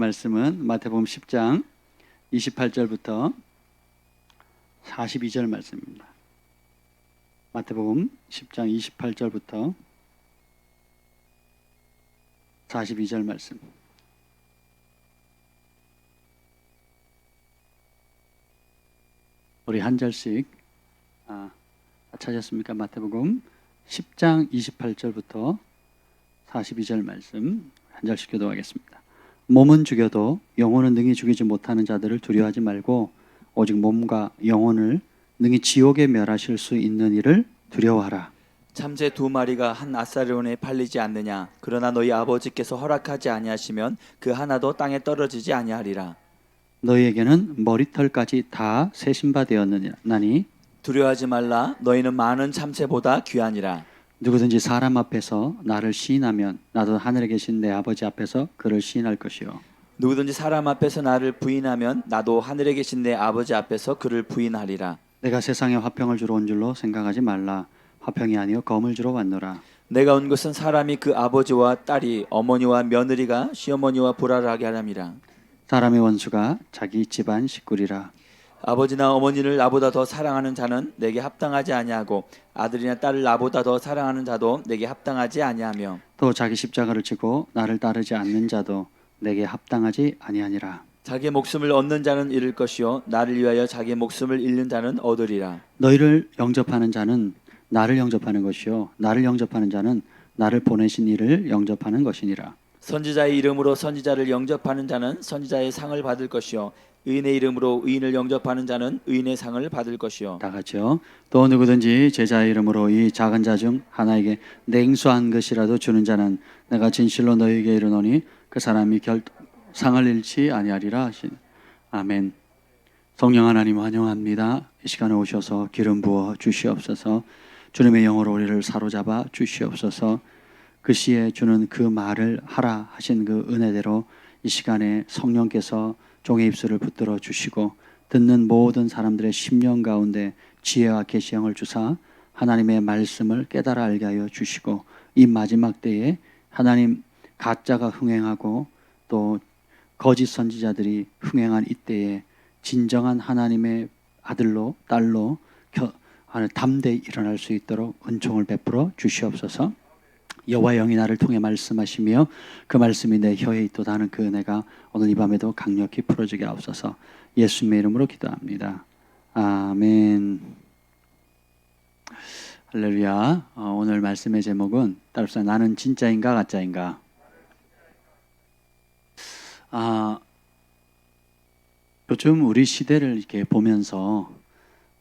말씀은 마태복음 10장 28절부터 42절 말씀입니다. 마태복음 10장 28절부터 42절 말씀. 우리 한 절씩 찾았습니까? 마태복음 10장 28절부터 42절 말씀 한 절씩 교독하겠습니다. 몸은 죽여도 영혼은 능히 죽이지 못하는 자들을 두려워하지 말고 오직 몸과 영혼을 능히 지옥에 멸하실 수 있는 이를 두려워하라. 참새 2마리가 한 아사리온에 팔리지 않느냐? 그러나 너희 아버지께서 허락하지 아니하시면 그 하나도 땅에 떨어지지 아니하리라. 너희에게는 머리털까지 다 세신 바 되었느니 두려워하지 말라. 너희는 많은 참새보다 귀하니라. 누구든지 사람 앞에서 나를 시인하면 나도 하늘에 계신 내 아버지 앞에서 그를 시인할 것이요 누구든지 사람 앞에서 나를 부인하면 나도 하늘에 계신 내 아버지 앞에서 그를 부인하리라. 내가 세상에 화평을 주러 온 줄로 생각하지 말라. 화평이 아니요 검을 주러 왔노라. 내가 온 것은 사람이 그 아버지와 딸이 어머니와 며느리가 시어머니와 보라를 하게 하람이라. 사람의 원수가 자기 집안 식구리라. 아버지나 어머니를 나보다 더 사랑하는 자는 내게 합당하지 아니하고 아들이나 딸을 나보다 더 사랑하는 자도 내게 합당하지 아니하며 또 자기 십자가를 지고 나를 따르지 않는 자도 내게 합당하지 아니하니라. 자기 목숨을 얻는 자는 잃을 것이요 나를 위하여 자기 목숨을 잃는 자는 얻으리라. 너희를 영접하는 자는 나를 영접하는 것이요 나를 영접하는 자는 나를 보내신 이를 영접하는 것이니라. 선지자의 이름으로 선지자를 영접하는 자는 선지자의 상을 받을 것이요 의인의 이름으로 의인을 영접하는 자는 의인의 상을 받을 것이요. 다 같이요. 또 누구든지 제자의 이름으로 이 작은 자 중 하나에게 냉수한 것이라도 주는 자는 내가 진실로 너희에게 이르노니 그 사람이 상을 잃지 아니하리라 하신. 아멘. 성령 하나님 환영합니다. 이 시간에 오셔서 기름 부어 주시옵소서. 주님의 영으로 우리를 사로잡아 주시옵소서. 그 시에 주는 그 말을 하라 하신 그 은혜대로 이 시간에 성령께서 종의 입술을 붙들어 주시고 듣는 모든 사람들의 심령 가운데 지혜와 계시형을 주사 하나님의 말씀을 깨달아 알게 하여 주시고 이 마지막 때에 하나님 가짜가 흥행하고 또 거짓 선지자들이 흥행한 이때에 진정한 하나님의 아들로 딸로 담대히 일어날 수 있도록 은총을 베풀어 주시옵소서. 여호와의 영이 나를 통해 말씀하시며 그 말씀이 내 혀에 있도다 하는 그 은혜가 오늘 이 밤에도 강력히 풀어지게 하옵소서. 예수님의 이름으로 기도합니다. 아멘. 할렐루야. 오늘 말씀의 제목은 따라서 나는 진짜인가 가짜인가. 요즘 우리 시대를 이렇게 보면서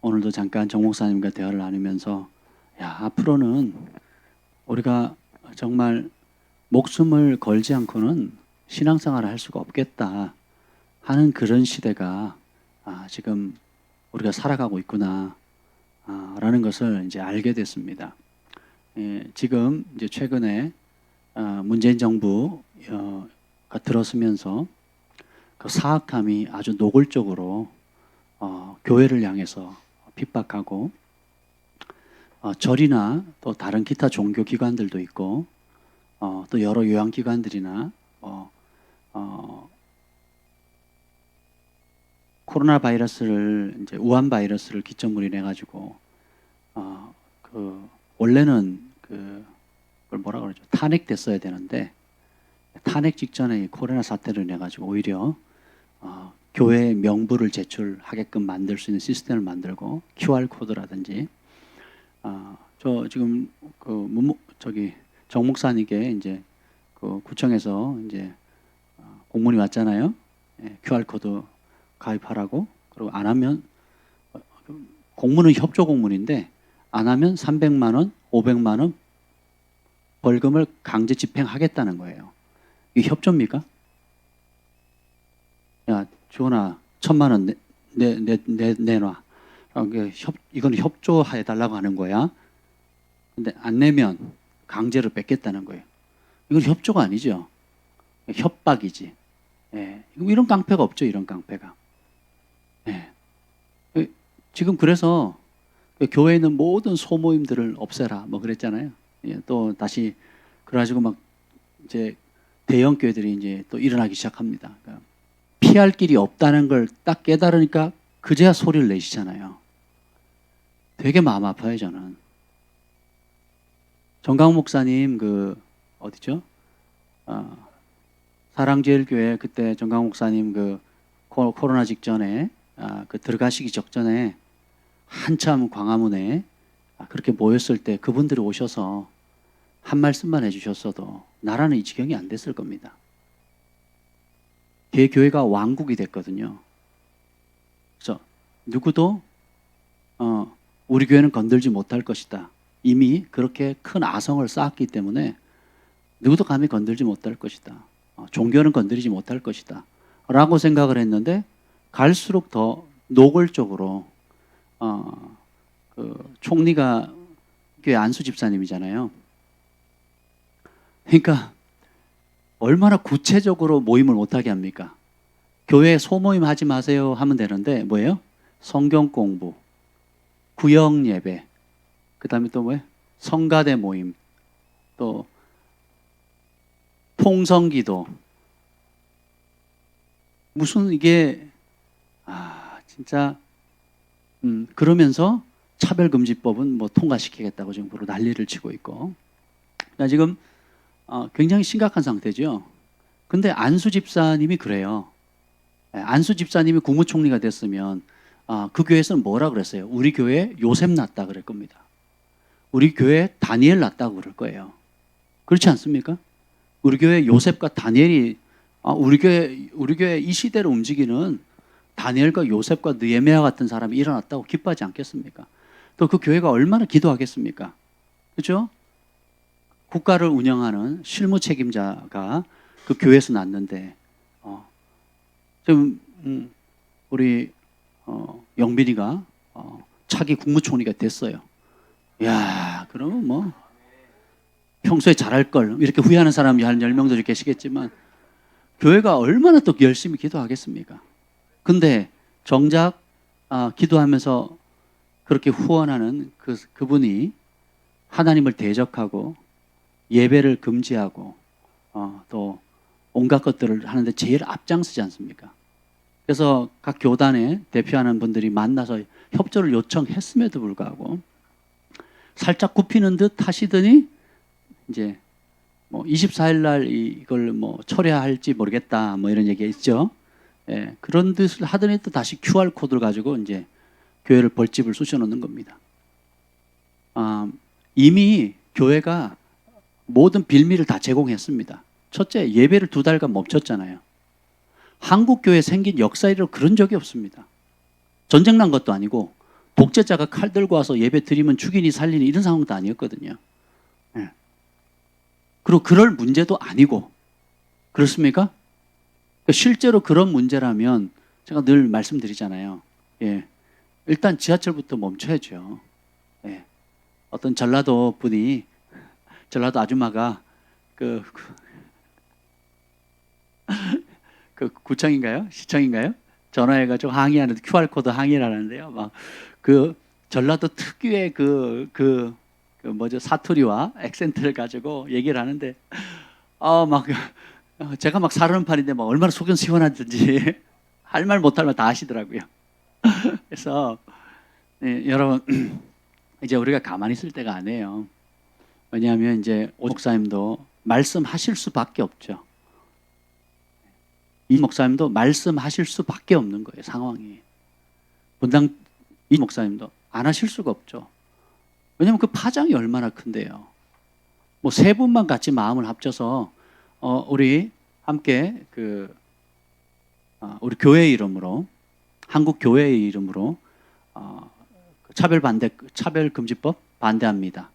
오늘도 잠깐 정 목사님과 대화를 나누면서 앞으로는 우리가 정말 목숨을 걸지 않고는 신앙생활을 할 수가 없겠다 하는 그런 시대가 지금 우리가 살아가고 있구나 라는 것을 이제 알게 됐습니다. 지금 이제 최근에 문재인 정부가 들어서면서 그 사악함이 아주 노골적으로 교회를 향해서 핍박하고 절이나 또 다른 기타 종교 기관들도 있고 또 여러 요양기관들이나 코로나 바이러스를 이제 우한 바이러스를 기점으로 인해 가지고 원래는 그걸 뭐라 그러죠? 탄핵됐어야 되는데 탄핵 직전에 이 코로나 사태를 인해 가지고 오히려 교회의 명부를 제출하게끔 만들 수 있는 시스템을 만들고 QR 코드라든지 저 지금 정 목사님께 이제 그 구청에서 이제 공문이 왔잖아요. QR 코드 가입하라고. 그리고 안 하면 공문은 협조 공문인데 안 하면 300만 원, 500만 원 벌금을 강제 집행하겠다는 거예요. 이게 협조입니까? 야, 주원아, 1,000만 원 내놔. 이건 협조해 달라고 하는 거야. 근데 안 내면 강제로 뺏겠다는 거예요. 이건 협조가 아니죠. 협박이지. 이런 깡패가 없죠. 이런 깡패가. 지금 그래서 교회에 있는 모든 소모임들을 없애라 뭐 그랬잖아요. 또 다시 그래가지고 막 이제 대형 교회들이 이제 또 일어나기 시작합니다. 그러니까 피할 길이 없다는 걸 딱 깨달으니까 그제야 소리를 내시잖아요. 되게 마음 아파요, 저는. 정강 목사님 그 어디죠? 사랑제일교회 그때 정강 목사님 그 코로나 직전에 그 들어가시기 직전에 한참 광화문에 그렇게 모였을 때 그분들이 오셔서 한 말씀만 해주셨어도 나라는 이 지경이 안 됐을 겁니다. 교회가 왕국이 됐거든요. 그래서 누구도 우리 교회는 건들지 못할 것이다. 이미 그렇게 큰 아성을 쌓았기 때문에 누구도 감히 건들지 못할 것이다. 종교는 건드리지 못할 것이다. 라고 생각을 했는데 갈수록 더 노골적으로 그 총리가 교회 안수 집사님이잖아요. 그러니까 얼마나 구체적으로 모임을 못하게 합니까? 교회 소모임 하지 마세요 하면 되는데 뭐예요? 성경 공부, 구역 예배, 그 다음에 또 뭐예요? 성가대 모임, 또 통성기도. 무슨 이게 진짜 그러면서 차별금지법은 뭐 통과시키겠다고 정부로 난리를 치고 있고. 그러니까 지금 굉장히 심각한 상태죠. 근데 안수 집사님이 그래요. 안수 집사님이 국무총리가 됐으면 그 교회에서는 뭐라 그랬어요? 우리 교회 요셉 낳았다 그럴 겁니다. 우리 교회 다니엘 낳았다고 그럴 거예요. 그렇지 않습니까? 우리 교회 요셉과 다니엘이 우리 교회 이 시대를 움직이는 다니엘과 요셉과 느헤미야 같은 사람이 일어났다고 기뻐하지 않겠습니까? 또 그 교회가 얼마나 기도하겠습니까? 그렇죠? 국가를 운영하는 실무 책임자가 그 교회에서 났는데 지금 우리 영빈이가 차기 국무총리가 됐어요. 야, 그러면 뭐 평소에 잘할 걸 이렇게 후회하는 사람이 한 10명도 계시겠지만 교회가 얼마나 또 열심히 기도하겠습니까? 근데 정작 기도하면서 그렇게 후원하는 그분이 하나님을 대적하고 예배를 금지하고 또 온갖 것들을 하는데 제일 앞장서지 않습니까? 그래서 각 교단에 대표하는 분들이 만나서 협조를 요청했음에도 불구하고 살짝 굽히는 듯 하시더니 이제 뭐 24일 날 이걸 뭐 철회할지 모르겠다 뭐 이런 얘기가 있죠. 예, 그런 듯 하더니 또 다시 QR 코드를 가지고 이제 교회를 벌집을 쑤셔놓는 겁니다. 이미 교회가 모든 빌미를 다 제공했습니다. 첫째, 예배를 2달간 멈췄잖아요. 한국 교회 생긴 역사 이래로 그런 적이 없습니다. 전쟁 난 것도 아니고 독재자가 칼 들고 와서 예배 드리면 죽이니 살리니 이런 상황도 아니었거든요. 예. 그리고 그럴 문제도 아니고 그렇습니까? 실제로 그런 문제라면 제가 늘 말씀드리잖아요. 예. 일단 지하철부터 멈춰야죠. 예. 어떤 전라도 분이 전라도 아줌마가 그 구청인가요? 시청인가요? 전화해가지고 항의하는데 QR코드 항의를 하는데요. 막 그 전라도 특유의 그 뭐죠? 사투리와 액센트를 가지고 얘기를 하는데 막 제가 막 사르는 판인데 막 얼마나 속은 시원하든지 할 말 못할 말 다 하시더라고요. 그래서 네, 여러분 이제 우리가 가만히 있을 때가 아니에요. 왜냐하면 이제 오 목사님도 말씀하실 수밖에 없죠. 이 목사님도 말씀하실 수밖에 없는 거예요. 상황이. 분당 이 목사님도 안 하실 수가 없죠. 왜냐하면 그 파장이 얼마나 큰데요. 뭐 세 분만 같이 마음을 합쳐서 우리 함께 우리 교회의 이름으로 한국 교회의 이름으로 차별금지법 반대합니다.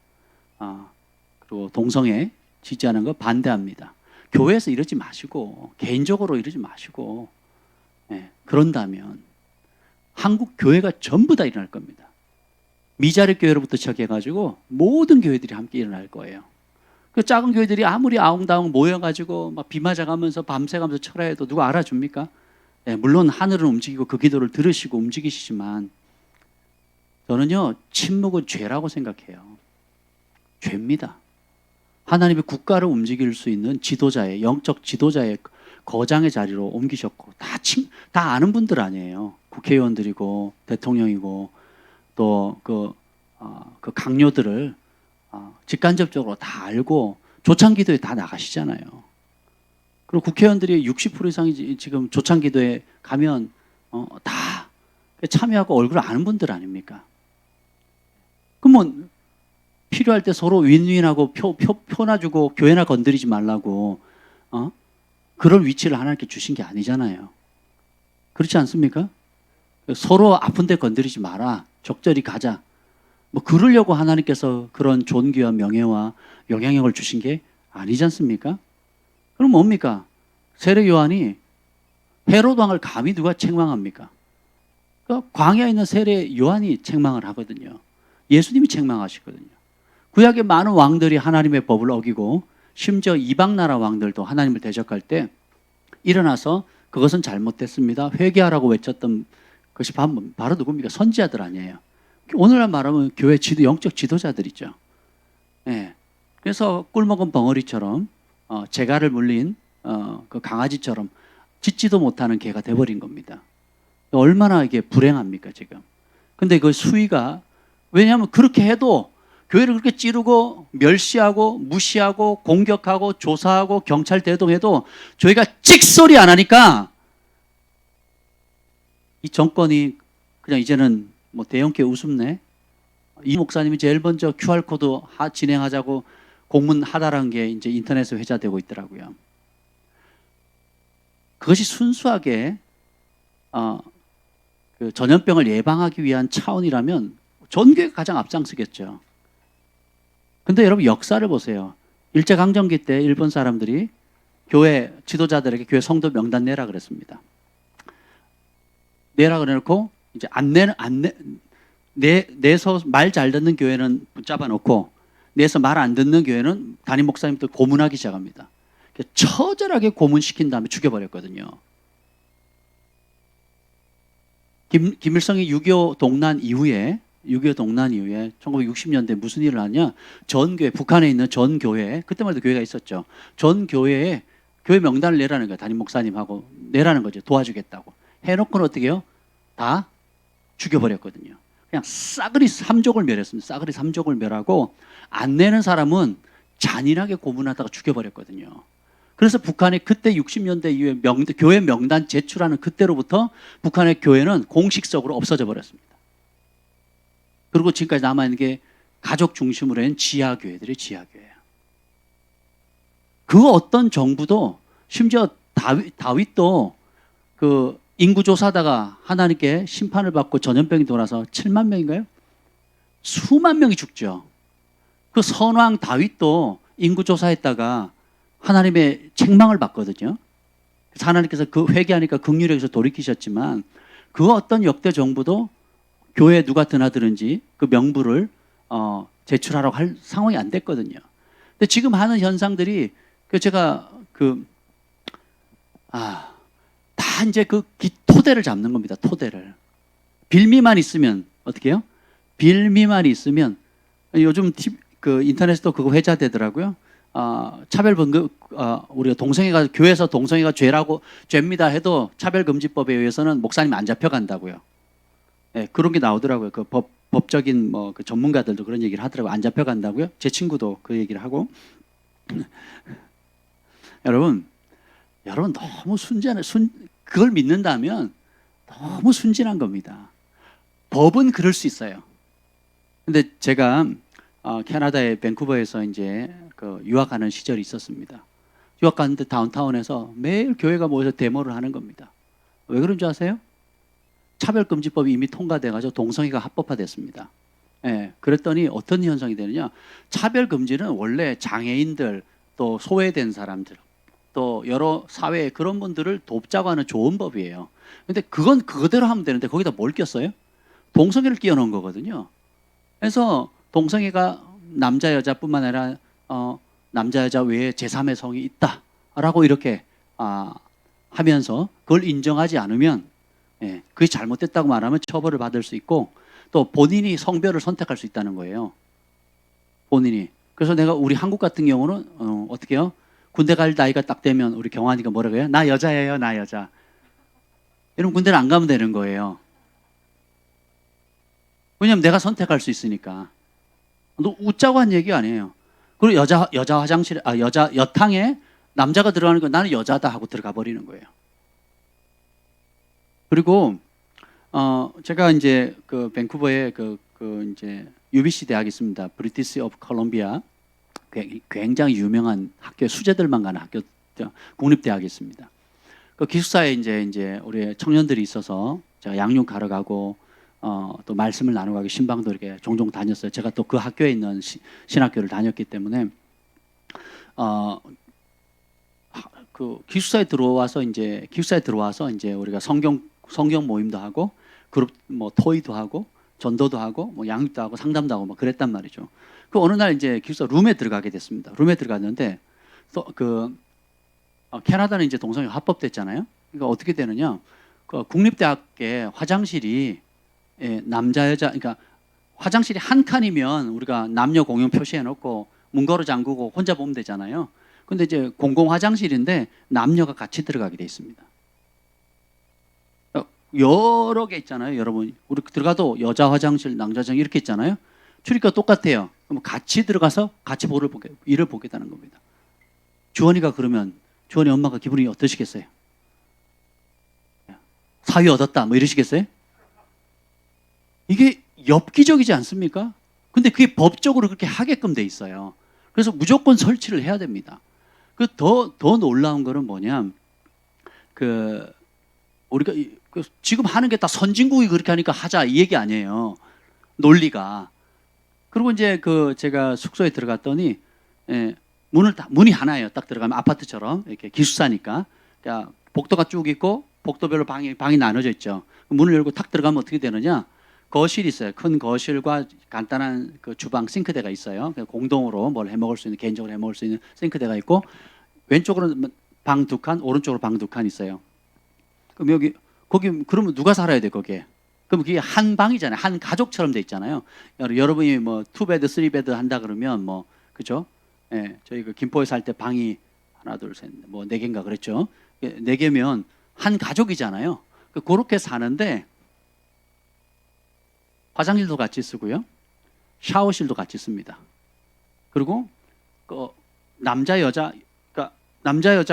그리고 동성애 지지하는 거 반대합니다. 교회에서 이러지 마시고 개인적으로 이러지 마시고 그런다면 한국 교회가 전부 다 일어날 겁니다. 미자립 교회로부터 시작해가지고 모든 교회들이 함께 일어날 거예요. 그 작은 교회들이 아무리 아웅다웅 모여가지고 막 비 맞아가면서 밤새가면서 철야해도 누가 알아줍니까? 물론 하늘은 움직이고 그 기도를 들으시고 움직이시지만 저는요 침묵은 죄라고 생각해요. 죄입니다. 하나님의 국가를 움직일 수 있는 지도자의 영적 지도자의 거장의 자리로 옮기셨고 다 아는 분들 아니에요. 국회의원들이고 대통령이고 또 그 강요들을 직간접적으로 다 알고 조창기도에 다 나가시잖아요. 그리고 국회의원들이 60% 이상이 지금 조창기도에 가면 다 참여하고 얼굴 아는 분들 아닙니까? 그러면 필요할 때 서로 윈윈하고 표나 주고 교회나 건드리지 말라고 그런 위치를 하나님께 주신 게 아니잖아요. 그렇지 않습니까? 서로 아픈데 건드리지 마라. 적절히 가자. 뭐 그러려고 하나님께서 그런 존귀와 명예와 영향력을 주신 게 아니지 않습니까? 그럼 뭡니까? 세례 요한이 헤롯 왕을 감히 누가 책망합니까? 그러니까 광야에 있는 세례 요한이 책망을 하거든요. 예수님이 책망하시거든요. 구약의 많은 왕들이 하나님의 법을 어기고 심지어 이방 나라 왕들도 하나님을 대적할 때 일어나서 그것은 잘못됐습니다. 회개하라고 외쳤던 것이 바로 누굽니까? 선지자들 아니에요. 오늘날 말하면 교회 영적 지도자들이죠. 예. 그래서 꿀먹은 벙어리처럼 재갈을 물린 그 강아지처럼 짖지도 못하는 개가 돼버린 겁니다. 얼마나 이게 불행합니까 지금. 근데 그 수위가 왜냐하면 그렇게 해도 교회를 그렇게 찌르고 멸시하고 무시하고 공격하고 조사하고 경찰 대동해도 저희가 찍소리 안 하니까 이 정권이 그냥 이제는 뭐 대형교회 우습네. 이 목사님이 제일 먼저 QR코드 진행하자고 공문하다라는 게 이제 인터넷에 회자되고 있더라고요. 그것이 순수하게 그 전염병을 예방하기 위한 차원이라면 전교회가 가장 앞장서겠죠. 근데 여러분 역사를 보세요. 일제강점기 때 일본 사람들이 교회 지도자들에게 교회 성도 명단 내라 그랬습니다. 내라 그래놓고 이제 내서 말 잘 듣는 교회는 붙잡아 놓고 내서 말 안 듣는 교회는 담임 목사님들 고문하기 시작합니다. 처절하게 고문시킨 다음에 죽여버렸거든요. 김일성이 6.25 동란 이후에 1960년대 무슨 일을 하냐? 전 교회, 북한에 있는 전 교회, 그때만 해도 교회가 있었죠. 전 교회에 교회 명단을 내라는 거예요. 담임 목사님하고 내라는 거죠. 도와주겠다고. 해놓고는 어떻게 해요? 다 죽여버렸거든요. 그냥 싸그리 삼족을 멸했습니다. 싸그리 삼족을 멸하고 안 내는 사람은 잔인하게 고문하다가 죽여버렸거든요. 그래서 북한이 그때 60년대 이후에 교회 명단 제출하는 그때로부터 북한의 교회는 공식적으로 없어져 버렸습니다. 그리고 지금까지 남아있는 게 가족 중심으로 한 지하교회들이 지하교회예요. 그 어떤 정부도 심지어 다윗도 그 인구조사하다가 하나님께 심판을 받고 전염병이 돌아서 7만 명인가요? 수만 명이 죽죠. 그 선왕 다윗도 인구조사했다가 하나님의 책망을 받거든요. 그래서 하나님께서 그 회개하니까 긍휼에서 돌이키셨지만 그 어떤 역대 정부도 교회에 누가 드나드는지 그 명부를 제출하라고 할 상황이 안 됐거든요. 근데 지금 하는 현상들이 제가 다 이제 그 토대를 잡는 겁니다. 토대를. 빌미만 있으면 어떻게 해요? 빌미만 있으면 요즘 그 인터넷도 그거 회자되더라고요. 차별금지 우리가 동성애가 교회에서 동성애가 죄입니다 해도 차별금지법에 의해서는 목사님 안 잡혀간다고요. 네, 그런 게 나오더라고요. 그 법적인 그 전문가들도 그런 얘기를 하더라고요. 안 잡혀간다고요. 제 친구도 그 얘기를 하고. 여러분 너무 그걸 믿는다면 너무 순진한 겁니다. 법은 그럴 수 있어요. 근데 제가 캐나다의 밴쿠버에서 이제 그 유학하는 시절이 있었습니다. 유학 갔는데 다운타운에서 매일 교회가 모여서 데모를 하는 겁니다. 왜 그런 줄 아세요? 차별금지법이 이미 통과돼가지고 동성애가 합법화됐습니다. 예, 그랬더니 어떤 현상이 되느냐? 차별금지는 원래 장애인들 또 소외된 사람들 또 여러 사회의 그런 분들을 돕자고 하는 좋은 법이에요. 근데 그건 그대로 하면 되는데 거기다 뭘 꼈어요? 동성애를 끼워놓은 거거든요. 그래서 동성애가 남자 여자뿐만 아니라 남자 여자 외에 제3의 성이 있다라고 이렇게 하면서 그걸 인정하지 않으면 그게 잘못됐다고 말하면 처벌을 받을 수 있고 또 본인이 성별을 선택할 수 있다는 거예요. 본인이. 그래서 내가 우리 한국 같은 경우는 어떻게 해요? 군대 갈 나이가 딱 되면 우리 경환이가 뭐라고 해요? 나 여자예요, 나 여자. 이러면 군대를 안 가면 되는 거예요. 왜냐면 내가 선택할 수 있으니까. 너 웃자고 한 얘기 아니에요. 그리고 여자 화장실, 여자 여탕에 남자가 들어가는 거 나는 여자다 하고 들어가 버리는 거예요. 그리고 제가 이제 그 밴쿠버에 그 이제 UBC 대학이 있습니다. 브리티시 오브 콜롬비아. 굉장히 유명한 학교, 수재들만 가는 학교, 국립대학이 있습니다. 그 기숙사에 이제 우리 청년들이 있어서 제가 양육 가러 가고 또 말씀을 나누고 신방도 이렇게 종종 다녔어요. 제가 또 그 학교에 있는 신학교를 다녔기 때문에 그 기숙사에 들어와서 이제 우리가 성경 모임도 하고 그룹 뭐 토의도 하고 전도도 하고 뭐 양육도 하고 상담도 하고 뭐 그랬단 말이죠. 그 어느 날 이제 기숙사 룸에 들어가게 됐습니다. 룸에 들어갔는데 또 캐나다는 이제 동성애가 합법됐잖아요. 그러니까 어떻게 되느냐? 그 국립대학의 화장실이 남자 여자 그러니까 화장실이 한 칸이면 우리가 남녀 공용 표시해 놓고 문 걸어 잠그고 혼자 보면 되잖아요. 근데 이제 공공 화장실인데 남녀가 같이 들어가게 돼 있습니다. 여러 개 있잖아요, 여러분. 우리 들어가도 여자 화장실, 남자 화장실 이렇게 있잖아요. 출입구가 똑같아요. 그럼 같이 들어가서 같이 일을 보겠다는 겁니다. 주원이가 그러면 주원이 엄마가 기분이 어떠시겠어요? 사위 얻었다, 뭐 이러시겠어요? 이게 엽기적이지 않습니까? 근데 그게 법적으로 그렇게 하게끔 돼 있어요. 그래서 무조건 설치를 해야 됩니다. 그 더 놀라운 거는 뭐냐? 우리가 지금 하는 게 다 선진국이 그렇게 하니까 하자 이 얘기 아니에요. 논리가. 그리고 이제 제가 숙소에 들어갔더니 문이 하나예요. 딱 들어가면 아파트처럼 이렇게 기숙사니까. 그러니까 복도가 쭉 있고 복도별로 방이 나눠져 있죠. 문을 열고 탁 들어가면 어떻게 되느냐? 거실이 있어요. 큰 거실과 간단한 그 주방 싱크대가 있어요. 공동으로 뭘 해먹을 수 있는 개인적으로 해먹을 수 있는 싱크대가 있고 왼쪽으로는 방 2칸, 오른쪽으로 방 2칸 있어요. 그럼 거기 그러면 누가 살아야 돼 거기에? 그럼 그게 한 방이잖아요. 한 가족처럼 돼 있잖아요. 여러분이 뭐 2베드, 3베드 한다 그러면 뭐 그죠? 예, 저희 그 김포에 살 때 방이 하나, 둘, 셋, 뭐 4개인가 그랬죠. 4개면 한 가족이잖아요. 그렇게 사는데 화장실도 같이 쓰고요. 샤워실도 같이 씁니다. 그리고 남자 여자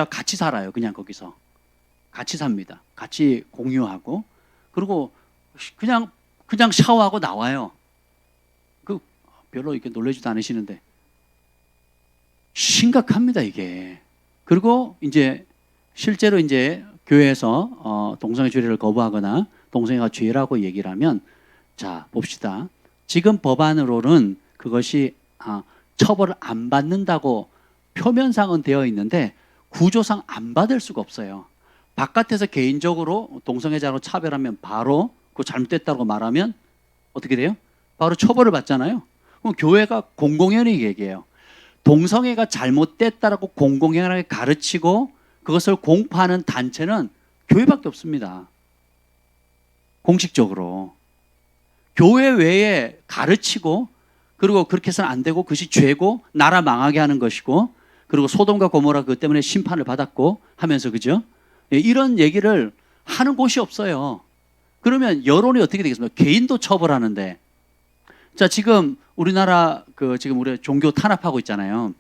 같이 살아요. 그냥 거기서 같이 삽니다. 같이 공유하고 그리고 그냥 샤워하고 나와요. 별로 이렇게 놀라지도 않으시는데 심각합니다 이게. 그리고 이제 실제로 이제 교회에서 동성애 주례를 거부하거나 동성애가 죄라고 얘기를 하면 자 봅시다. 지금 법안으로는 그것이 처벌을 안 받는다고 표면상은 되어 있는데 구조상 안 받을 수가 없어요. 바깥에서 개인적으로 동성애자로 차별하면 바로 그거 잘못됐다고 말하면 어떻게 돼요? 바로 처벌을 받잖아요. 그럼 교회가 공공연히 얘기해요. 동성애가 잘못됐다라고 공공연하게 가르치고 그것을 공포하는 단체는 교회밖에 없습니다. 공식적으로. 교회 외에 가르치고 그리고 그렇게 해서는 안 되고 그것이 죄고 나라 망하게 하는 것이고 그리고 소돔과 고모라 그것 때문에 심판을 받았고 하면서 그죠? 이런 얘기를 하는 곳이 없어요. 그러면 여론이 어떻게 되겠습니까? 개인도 처벌하는데 자 지금 우리나라 지금 우리 종교 탄압하고 있잖아요.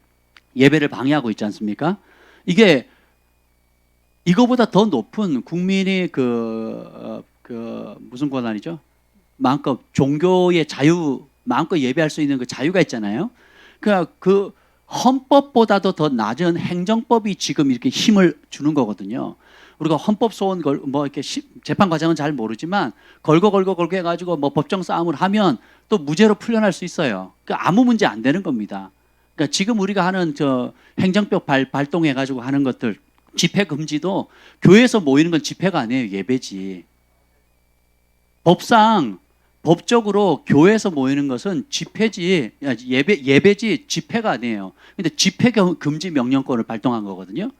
예배를 방해하고 있지 않습니까? 이게 이거보다 더 높은 국민이 무슨 권한이죠? 마음껏 종교의 자유, 마음껏 예배할 수 있는 그 자유가 있잖아요. 그러니까 그 헌법보다도 더 낮은 행정법이 지금 이렇게 힘을 주는 거거든요. 우리가 헌법 소원 뭐 이렇게 재판 과정은 잘 모르지만 걸고 해가지고 뭐 법정 싸움을 하면 또 무죄로 풀려날 수 있어요. 그러니까 아무 문제 안 되는 겁니다. 그러니까 지금 우리가 하는 행정법 발동해가지고 하는 것들 집회 금지도 교회에서 모이는 건 집회가 아니에요. 예배지. 법적으로 교회에서 모이는 것은 집회지 예배지 집회가 아니에요. 근데 집회 금지 명령권을 발동한 거거든요.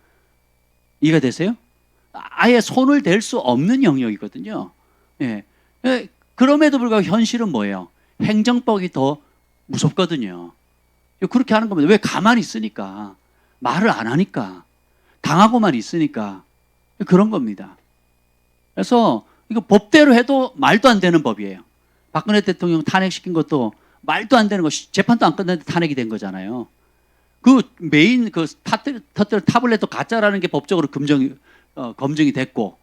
이해가 되세요? 아예 손을 댈 수 없는 영역이거든요. 예. 그럼에도 불구하고 현실은 뭐예요? 행정법이 더 무섭거든요. 그렇게 하는 겁니다. 왜? 가만히 있으니까. 말을 안 하니까. 당하고만 있으니까. 그런 겁니다. 그래서 이거 법대로 해도 말도 안 되는 법이에요. 박근혜 대통령 탄핵시킨 것도 말도 안 되는 거, 재판도 안 끝났는데 탄핵이 된 거잖아요. 그 메인 그 타블렛도 가짜라는 게 법적으로 검증이 됐고,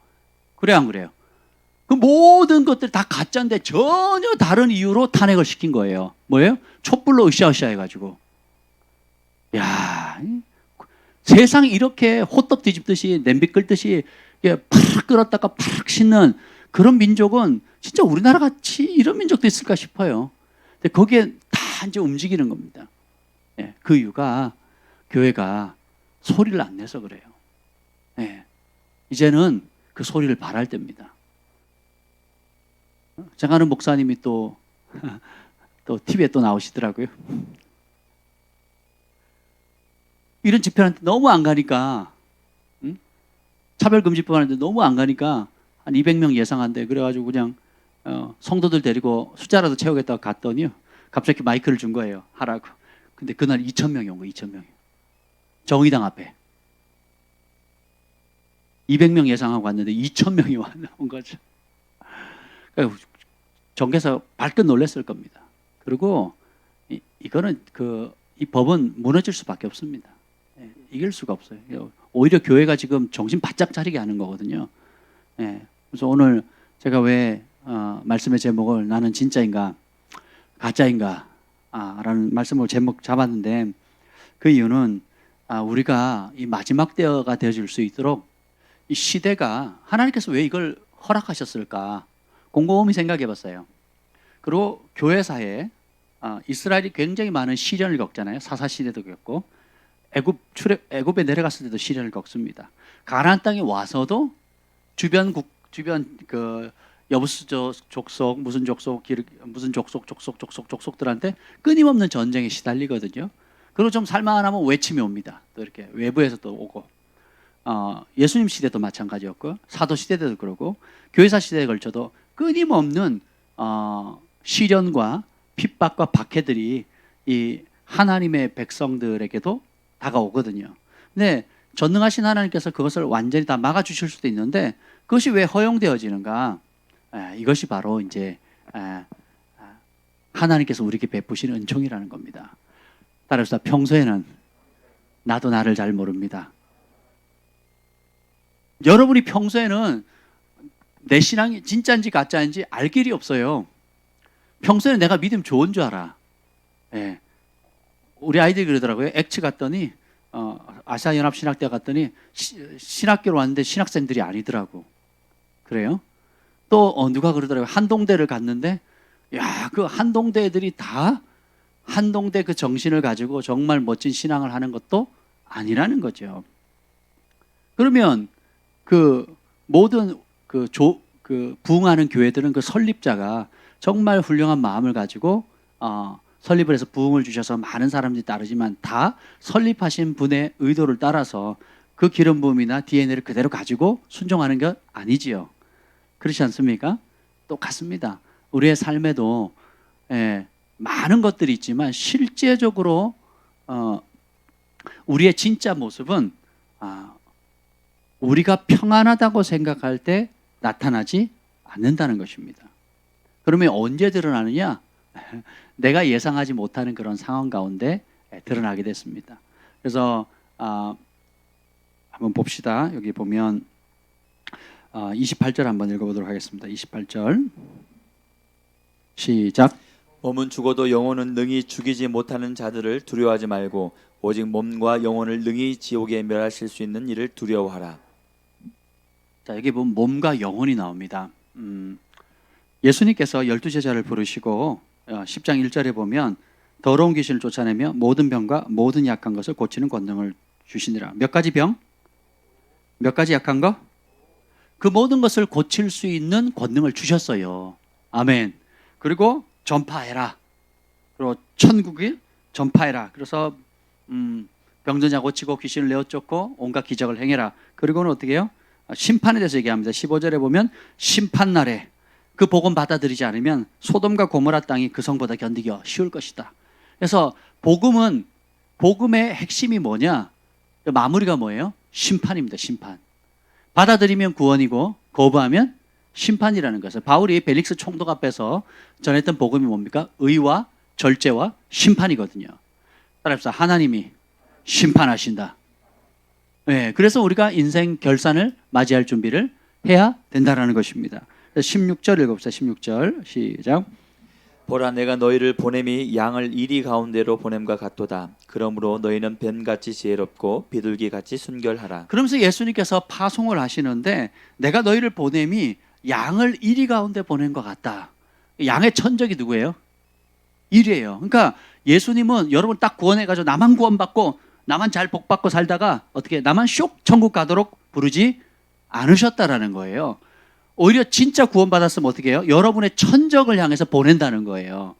그래 안 그래요? 그 모든 것들이 다 가짜인데 전혀 다른 이유로 탄핵을 시킨 거예요. 뭐예요? 촛불로 으쌰으쌰 해가지고. 야, 세상이 이렇게 호떡 뒤집듯이 냄비 끓듯이 팍 끓었다가 팍 씻는 그런 민족은 진짜 우리나라 같이 이런 민족도 있을까 싶어요. 근데 거기에 다 이제 움직이는 겁니다. 예, 그 이유가 교회가 소리를 안 내서 그래요. 예, 이제는 그 소리를 말할 때입니다. 제가 아는 목사님이 또 TV에 또 나오시더라고요. 이런 집회한테 너무 안 가니까, 차별금지법 하는데 너무 안 가니까 한 200명 예상한대. 그래가지고 그냥 성도들 데리고 숫자라도 채우겠다고 갔더니요, 갑자기 마이크를 준 거예요. 하라고. 근데 그날 2,000명이 온 거예요. 2,000명이. 정의당 앞에. 200명 예상하고 왔는데 2,000명이 온 거죠. 정계사 발끈 놀랐을 겁니다. 그리고 이거는 이 법은 무너질 수밖에 없습니다. 예, 이길 수가 없어요. 오히려 교회가 지금 정신 바짝 차리게 하는 거거든요. 예, 그래서 오늘 제가 왜 말씀의 제목을 나는 진짜인가 가짜인가 라는 말씀으로 제목 잡았는데, 그 이유는 우리가 이 마지막 때가 되어줄 수 있도록 이 시대가 하나님께서 왜 이걸 허락하셨을까 곰곰이 생각해 봤어요. 그리고 교회사에 이스라엘이 굉장히 많은 시련을 겪잖아요. 사사시대도 겪고 애굽에 내려갔을 때도 시련을 겪습니다. 가나안 땅에 와서도 주변 그 여부수 족속 무슨 족속들한테 끊임없는 전쟁에 시달리거든요. 그리고 좀 살만하면 외침이 옵니다. 또 이렇게 외부에서 또 오고, 예수님 시대도 마찬가지였고, 사도 시대도 그러고, 교회사 시대에 걸쳐도 끊임없는 시련과 핍박과 박해들이 이 하나님의 백성들에게도 다가오거든요. 근데 전능하신 하나님께서 그것을 완전히 다 막아주실 수도 있는데, 그것이 왜 허용되어지는가? 이것이 바로 이제 하나님께서 우리에게 베푸시는 은총이라는 겁니다. 따라서 평소에는 나도 나를 잘 모릅니다. 여러분이 평소에는 내 신앙이 진짜인지 가짜인지 알 길이 없어요. 평소에는 내가 믿음 좋은 줄 알아. 예. 우리 아이들이 그러더라고요. 액츠 갔더니 아시아연합신학대 갔더니 신학교로 왔는데 신학생들이 아니더라고. 그래요? 또 누가 그러더라고요. 한동대를 갔는데 그 한동대 애들이 다 한동대 그 정신을 가지고 정말 멋진 신앙을 하는 것도 아니라는 거죠. 그러면 그 모든 부흥하는 교회들은 그 설립자가 정말 훌륭한 마음을 가지고 설립을 해서 부흥을 주셔서 많은 사람들이 따르지만 다 설립하신 분의 의도를 따라서 그 기름 부음이나 DNA를 그대로 가지고 순종하는 것 아니지요. 그렇지 않습니까? 똑같습니다. 우리의 삶에도 많은 것들이 있지만 실제적으로 우리의 진짜 모습은 우리가 평안하다고 생각할 때 나타나지 않는다는 것입니다. 그러면 언제 드러나느냐? 내가 예상하지 못하는 그런 상황 가운데 드러나게 됐습니다. 그래서 한번 봅시다. 여기 보면 28절 한번 읽어보도록 하겠습니다. 28절 시작. 몸은 죽어도 영혼은 능히 죽이지 못하는 자들을 두려워하지 말고 오직 몸과 영혼을 능히 지옥에 멸하실 수 있는 이를 두려워하라. 자, 여기 보면 몸과 영혼이 나옵니다. 예수님께서 12제자를 부르시고 10장 1절에 보면 더러운 귀신을 쫓아내며 모든 병과 모든 약한 것을 고치는 권능을 주시니라. 몇 가지 병? 몇 가지 약한 거? 그 모든 것을 고칠 수 있는 권능을 주셨어요. 아멘. 그리고 전파해라. 그리고 천국을 전파해라. 그래서 병든 자 고치고 귀신을 내어 쫓고 온갖 기적을 행해라. 그리고는 어떻게 해요? 심판에 대해서 얘기합니다. 15절에 보면 심판날에 그 복음 받아들이지 않으면 소돔과 고모라 땅이 그 성보다 견디기 쉬울 것이다. 그래서 복음의 핵심이 뭐냐? 그 마무리가 뭐예요? 심판입니다. 심판. 받아들이면 구원이고 거부하면 심판이라는 것을 바울이 벨릭스 총독 앞에서 전했던 복음이 뭡니까? 의와 절제와 심판이거든요. 따라합시다. 하나님이 심판하신다. 네, 그래서 우리가 인생 결산을 맞이할 준비를 해야 된다는 것입니다. 16절 읽어봅시다. 16절 시작. 보라 내가 너희를 보냄이 양을 이리 가운데로 보냄과 같도다. 그러므로 너희는 뱀같이 지혜롭고 비둘기같이 순결하라. 그러면서 예수님께서 파송을 하시는데 내가 너희를 보냄이 양을 이리 가운데 보낸 것 같다. 양의 천적이 누구예요? 이리예요. 그러니까 예수님은 여러분 딱 구원해가지고 나만 구원받고 나만 잘 복받고 살다가 어떻게 나만 쇽 천국 가도록 부르지 않으셨다라는 거예요. 오히려 진짜 구원받았으면 어떻게 해요? 여러분의 천적을 향해서 보낸다는 거예요.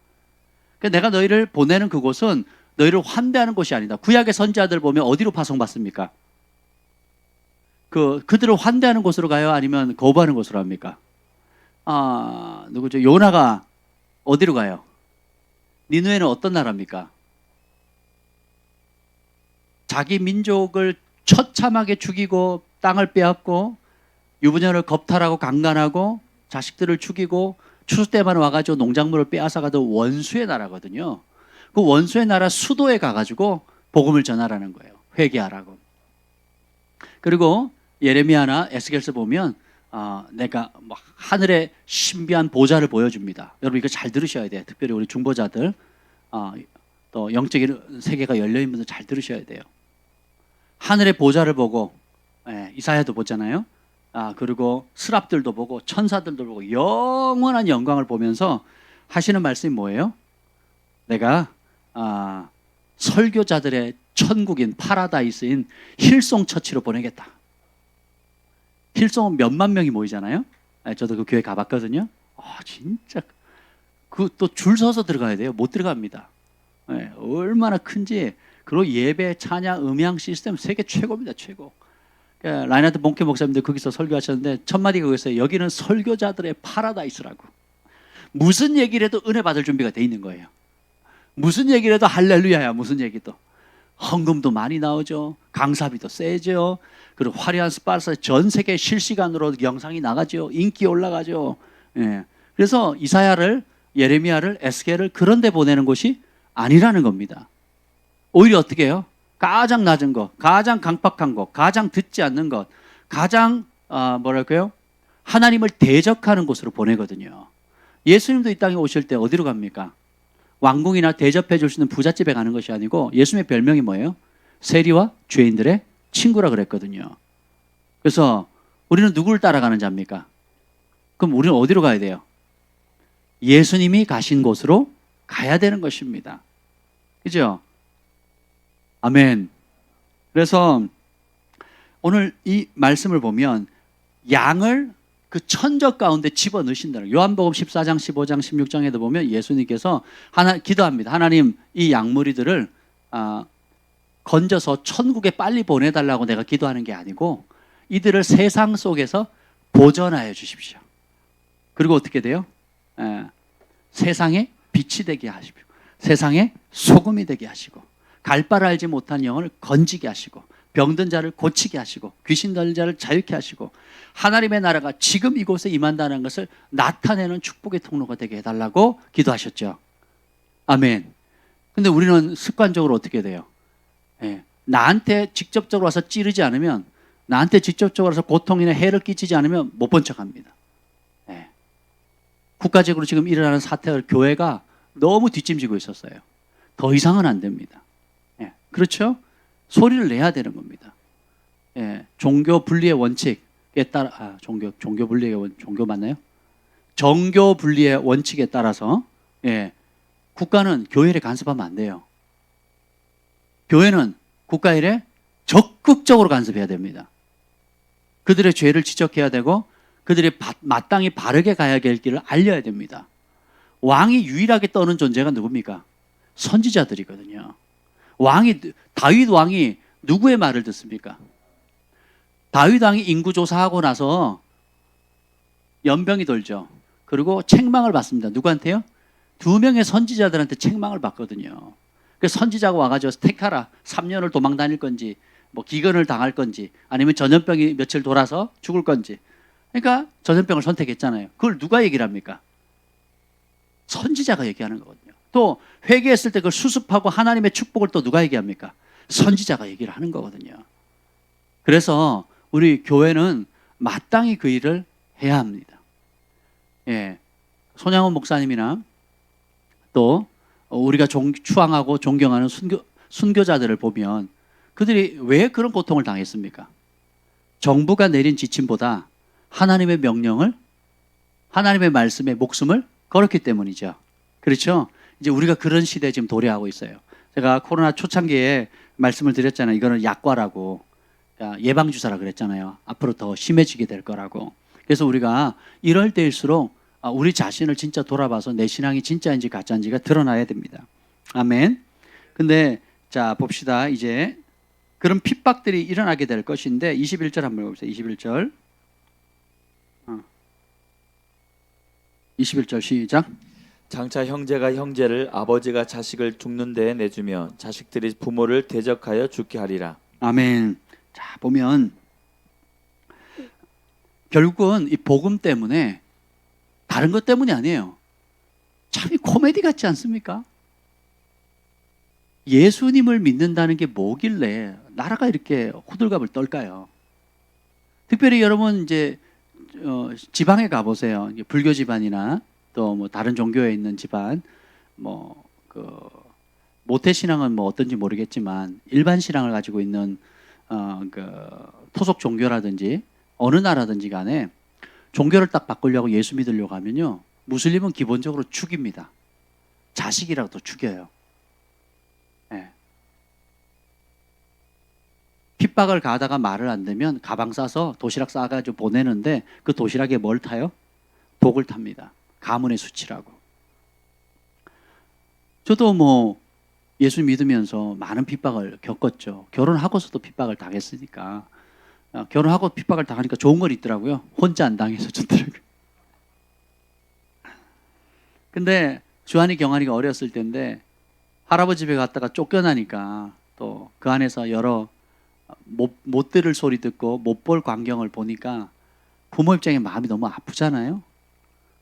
그러니까 내가 너희를 보내는 그곳은 너희를 환대하는 곳이 아니다. 구약의 선지자들 보면 어디로 파송받습니까? 그들을 환대하는 곳으로 가요? 아니면 거부하는 곳으로 합니까? 누구죠? 요나가 어디로 가요? 니느웨는 어떤 나라입니까? 자기 민족을 처참하게 죽이고 땅을 빼앗고 유부녀를 겁탈하고 강간하고 자식들을 죽이고 추수 때만 와가지고 농작물을 빼앗아가던 원수의 나라거든요. 그 원수의 나라 수도에 가가지고 복음을 전하라는 거예요. 회개하라고. 그리고 예레미야나 에스겔서 보면 내가 막 하늘의 신비한 보좌를 보여줍니다. 여러분 이거 잘 들으셔야 돼요. 특별히 우리 중보자들 또 영적인 세계가 열려있는 분들 잘 들으셔야 돼요. 하늘의 보좌를 보고 이사야도 보잖아요. 그리고 스랍들도 보고 천사들도 보고 영원한 영광을 보면서 하시는 말씀이 뭐예요? 내가 설교자들의 천국인 파라다이스인 힐송 처치로 보내겠다. 힐송은 몇만 명이 모이잖아요. 저도 그 교회 가봤거든요. 진짜 그 또 줄 서서 들어가야 돼요. 못 들어갑니다. 얼마나 큰지. 그리고 예배, 찬양, 음향 시스템 세계 최고입니다. 최고. 라이나드 본케 목사님들 거기서 설교하셨는데 첫 마디가 그랬어요. 여기는 설교자들의 파라다이스라고. 무슨 얘기를 해도 은혜 받을 준비가 돼 있는 거예요. 무슨 얘기를 해도 할렐루야야. 무슨 얘기도. 헌금도 많이 나오죠. 강사비도 세죠. 그리고 화려한 스파르사 전 세계 실시간으로 영상이 나가죠. 인기 올라가죠. 그래서 이사야를, 예레미야를, 에스겔을 그런 데 보내는 곳이 아니라는 겁니다. 오히려 어떻게 해요? 가장 낮은 것, 가장 강팍한 것, 가장 듣지 않는 것, 가장 하나님을 대적하는 곳으로 보내거든요. 예수님도 이 땅에 오실 때 어디로 갑니까? 왕궁이나 대접해 줄 수 있는 부잣집에 가는 것이 아니고 예수님의 별명이 뭐예요? 세리와 죄인들의 친구라 그랬거든요. 그래서 우리는 누구를 따라가는 자입니까? 그럼 우리는 어디로 가야 돼요? 예수님이 가신 곳으로 가야 되는 것입니다. 그죠? 아멘. 그래서 오늘 이 말씀을 보면 양을 그 천적 가운데 집어넣으신다는 요한복음 14장, 15장, 16장에도 보면 예수님께서 기도합니다. 하나님 이 양무리들을 건져서 천국에 빨리 보내달라고 내가 기도하는 게 아니고 이들을 세상 속에서 보존하여 주십시오. 그리고 어떻게 돼요? 세상에 빛이 되게 하시고 세상에 소금이 되게 하시고 갈 바를 알지 못한 영혼을 건지게 하시고 병든 자를 고치게 하시고 귀신 들린 자를 자유케 하시고 하나님의 나라가 지금 이곳에 임한다는 것을 나타내는 축복의 통로가 되게 해달라고 기도하셨죠. 아멘. 근데 우리는 습관적으로 어떻게 돼요? 나한테 직접적으로 와서 찌르지 않으면 나한테 직접적으로 와서 고통이나 해를 끼치지 않으면 못 본 척합니다. 국가적으로 지금 일어나는 사태를 교회가 너무 뒷짐지고 있었어요. 더 이상은 안 됩니다. 그렇죠? 소리를 내야 되는 겁니다. 종교 분리의 원칙에 따라 종교 분리의 종교 맞나요? 정교 분리의 원칙에 따라서 국가는 교회 일에 간섭하면 안 돼요. 교회는 국가 일에 적극적으로 간섭해야 됩니다. 그들의 죄를 지적해야 되고 그들이 마땅히 바르게 가야 될 길을 알려야 됩니다. 왕이 유일하게 떠는 존재가 누굽니까? 선지자들이거든요. 다윗 왕이 누구의 말을 듣습니까? 다윗 왕이 인구 조사하고 나서 연병이 돌죠. 그리고 책망을 받습니다. 누구한테요? 2명의 선지자들한테 책망을 받거든요. 그 선지자가 와가지고 택하라. 3년을 도망 다닐 건지, 뭐 기근을 당할 건지, 아니면 전염병이 며칠 돌아서 죽을 건지. 그러니까 전염병을 선택했잖아요. 그걸 누가 얘기를 합니까? 선지자가 얘기하는 거거든요. 또 회개했을 때 그걸 수습하고 하나님의 축복을 또 누가 얘기합니까? 선지자가 얘기를 하는 거거든요. 그래서 우리 교회는 마땅히 그 일을 해야 합니다. 예, 손양원 목사님이나 또 우리가 추앙하고 존경하는 순교자들을 보면 그들이 왜 그런 고통을 당했습니까? 정부가 내린 지침보다 하나님의 명령을, 하나님의 말씀에 목숨을 걸었기 때문이죠. 그렇죠? 이제 우리가 그런 시대에 지금 도래하고 있어요. 제가 코로나 초창기에 말씀을 드렸잖아요. 이거는 약과라고, 예방주사라 그랬잖아요. 앞으로 더 심해지게 될 거라고. 그래서 우리가 이럴 때일수록 우리 자신을 진짜 돌아봐서 내 신앙이 진짜인지 가짜인지가 드러나야 됩니다. 아멘. 근데 자 봅시다. 이제 그런 핍박들이 일어나게 될 것인데 21절 한번 보세요. 21절. 21절 시작. 장차 형제가 형제를, 아버지가 자식을 죽는 데에 내주며 자식들이 부모를 대적하여 죽게 하리라. 아멘. 자 보면 결국은 이 복음 때문에, 다른 것 때문이 아니에요. 참 코미디 같지 않습니까? 예수님을 믿는다는 게 뭐길래 나라가 이렇게 호들갑을 떨까요? 특별히 여러분 이제 지방에 가보세요. 불교 집안이나 또 뭐 다른 종교에 있는 집안, 뭐 그 모태 신앙은 뭐 어떤지 모르겠지만 일반 신앙을 가지고 있는 그 토속 종교라든지 어느 나라든지 간에 종교를 딱 바꾸려고 예수 믿으려고 하면요, 무슬림은 기본적으로 죽입니다. 자식이라도 죽여요. 네. 핍박을 가다가 말을 안 되면 가방 싸서 도시락 싸가지고 보내는데 그 도시락에 뭘 타요? 독을 탑니다. 가문의 수치라고. 저도 뭐 예수 믿으면서 많은 핍박을 겪었죠. 결혼하고서도 핍박을 당했으니까. 결혼하고 핍박을 당하니까 좋은 건 있더라고요. 혼자 안 당해서 좋더라고요. 근데 주한이 경한이가 어렸을 때인데 할아버지 집에 갔다가 쫓겨나니까 또 그 안에서 여러 못 들을 소리 듣고 못 볼 광경을 보니까 부모 입장에 마음이 너무 아프잖아요.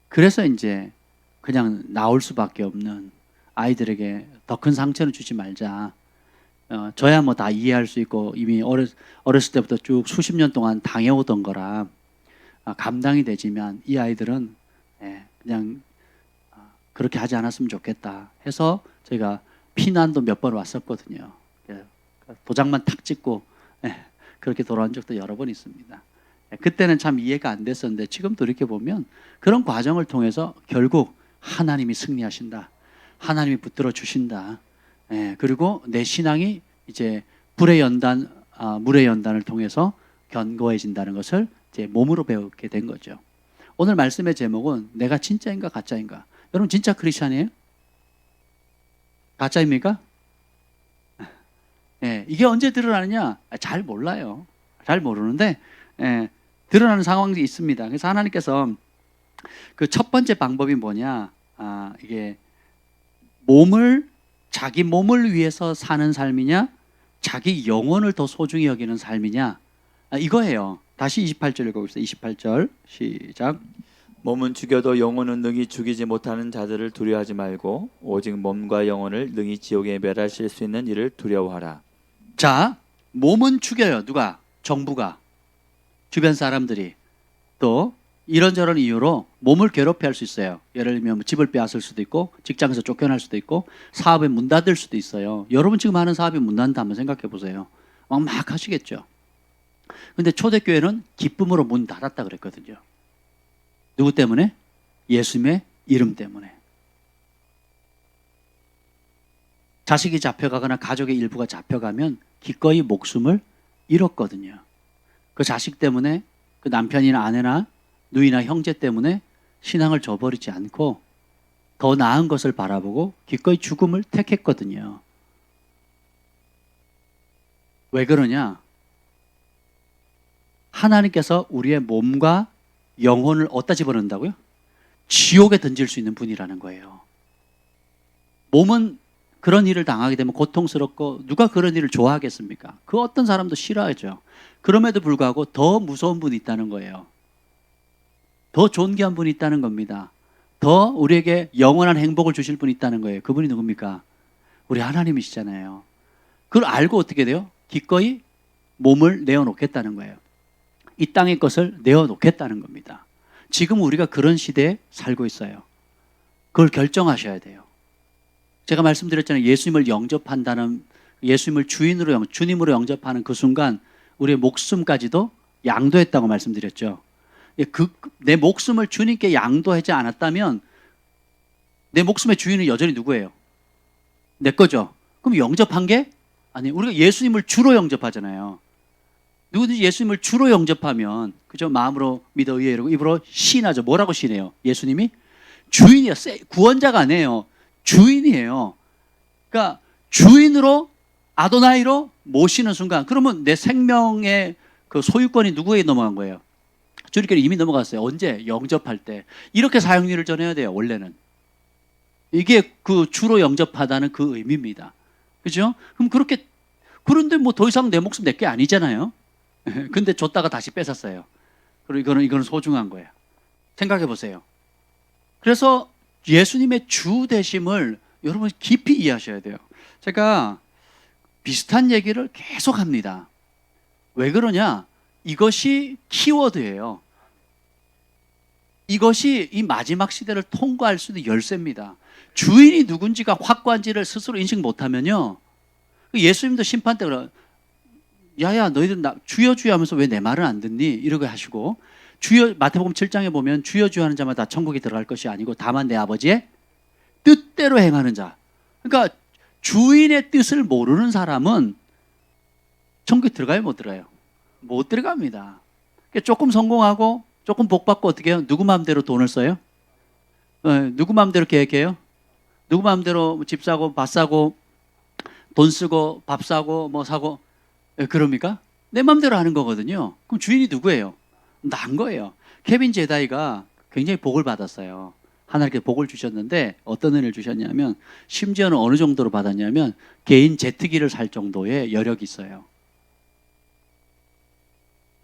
그래서 이제 그냥 나올 수밖에 없는, 아이들에게 더 큰 상처는 주지 말자. 저야 뭐 다 이해할 수 있고 이미 어렸을 때부터 쭉 수십 년 동안 당해오던 거라 감당이 되지만 이 아이들은 그냥 그렇게 하지 않았으면 좋겠다 해서 저희가 피난도 몇 번 왔었거든요. 도장만 탁 찍고 그렇게 돌아온 적도 여러 번 있습니다. 그때는 참 이해가 안 됐었는데 지금 돌이켜보면 그런 과정을 통해서 결국 하나님이 승리하신다. 하나님이 붙들어 주신다. 그리고 내 신앙이 이제 물의 연단을 통해서 견고해진다는 것을 이제 몸으로 배우게 된 거죠. 오늘 말씀의 제목은 내가 진짜인가 가짜인가? 여러분 진짜 크리스찬이에요? 가짜입니까? 이게 언제 드러나느냐? 잘 몰라요. 잘 모르는데 드러나는 상황이 있습니다. 그래서 하나님께서 그 첫 번째 방법이 뭐냐? 이게 자기 몸을 위해서 사는 삶이냐, 자기 영혼을 더 소중히 여기는 삶이냐, 이거예요. 다시 28절 읽어봅시다. 28절 시작. 몸은 죽여도 영혼은 능히 죽이지 못하는 자들을 두려워하지 말고 오직 몸과 영혼을 능히 지옥에 멸하실 수 있는 이를 두려워하라. 자, 몸은 죽여요. 누가? 정부가, 주변 사람들이, 또 이런저런 이유로 몸을 괴롭게 할 수 있어요. 예를 들면 뭐 집을 빼앗을 수도 있고 직장에서 쫓겨날 수도 있고 사업에 문 닫을 수도 있어요. 여러분 지금 하는 사업이 문 닫는다 한번 생각해 보세요. 막 하시겠죠. 근데 초대교회는 기쁨으로 문 닫았다 그랬거든요. 누구 때문에? 예수님의 이름 때문에. 자식이 잡혀가거나 가족의 일부가 잡혀가면 기꺼이 목숨을 잃었거든요. 그 자식 때문에, 그 남편이나 아내나 누이나 형제 때문에 신앙을 저버리지 않고 더 나은 것을 바라보고 기꺼이 죽음을 택했거든요. 왜 그러냐? 하나님께서 우리의 몸과 영혼을 어디다 집어넣는다고요? 지옥에 던질 수 있는 분이라는 거예요. 몸은 그런 일을 당하게 되면 고통스럽고 누가 그런 일을 좋아하겠습니까? 그 어떤 사람도 싫어하죠. 그럼에도 불구하고 더 무서운 분이 있다는 거예요. 더 존귀한 분이 있다는 겁니다. 더 우리에게 영원한 행복을 주실 분이 있다는 거예요. 그분이 누굽니까? 우리 하나님이시잖아요. 그걸 알고 어떻게 돼요? 기꺼이 몸을 내어놓겠다는 거예요. 이 땅의 것을 내어놓겠다는 겁니다. 지금 우리가 그런 시대에 살고 있어요. 그걸 결정하셔야 돼요. 제가 말씀드렸잖아요. 예수님을 영접한다는, 예수님을 주님으로 영접하는 그 순간 우리의 목숨까지도 양도했다고 말씀드렸죠. 내 목숨을 주님께 양도하지 않았다면 내 목숨의 주인은 여전히 누구예요? 내 거죠. 그럼 영접한 게 아니에요. 우리가 예수님을 주로 영접하잖아요. 누구든지 예수님을 주로 영접하면, 그죠? 마음으로 믿어 의에 이르고 입으로 시인하죠. 뭐라고 시인해요? 예수님이 주인이에요. 구원자가 아니에요. 주인이에요. 그러니까 주인으로, 아도나이로 모시는 순간, 그러면 내 생명의 그 소유권이 누구에게 넘어간 거예요? 주님께 이미 넘어갔어요. 언제? 영접할 때. 이렇게 사형리를 전해야 돼요, 원래는. 이게 그 주로 영접하다는 그 의미입니다. 그죠? 그럼 그런데 뭐 더 이상 내 목숨 내 게 아니잖아요. 근데 줬다가 다시 뺏었어요. 그리고 이거는 소중한 거예요. 생각해 보세요. 그래서 예수님의 주 되심을 여러분 깊이 이해하셔야 돼요. 제가 비슷한 얘기를 계속 합니다. 왜 그러냐? 이것이 키워드예요. 이것이 이 마지막 시대를 통과할 수 있는 열쇠입니다. 주인이 누군지가 확고한지를 스스로 인식 못하면요, 예수님도 심판 때 그래, 야야 너희들 주여 주여 하면서 왜 내 말을 안 듣니? 이러게 하시고, 주여, 마태복음 7장에 보면 주여 주여 하는 자마다 천국에 들어갈 것이 아니고 다만 내 아버지의 뜻대로 행하는 자. 그러니까 주인의 뜻을 모르는 사람은 천국에 들어가요, 못 들어가요? 못 들어갑니다. 조금 성공하고 조금 복받고 어떻게 해요? 누구 마음대로 돈을 써요? 누구 마음대로 계획해요? 누구 마음대로 집 사고 밭 사고 돈 쓰고 밥 사고 뭐 사고 그럽니까? 내 마음대로 하는 거거든요. 그럼 주인이 누구예요? 난 거예요. 케빈 제다이가 굉장히 복을 받았어요. 하나님께 복을 주셨는데 어떤 은혜를 주셨냐면, 심지어는 어느 정도로 받았냐면 개인 제트기를 살 정도의 여력이 있어요.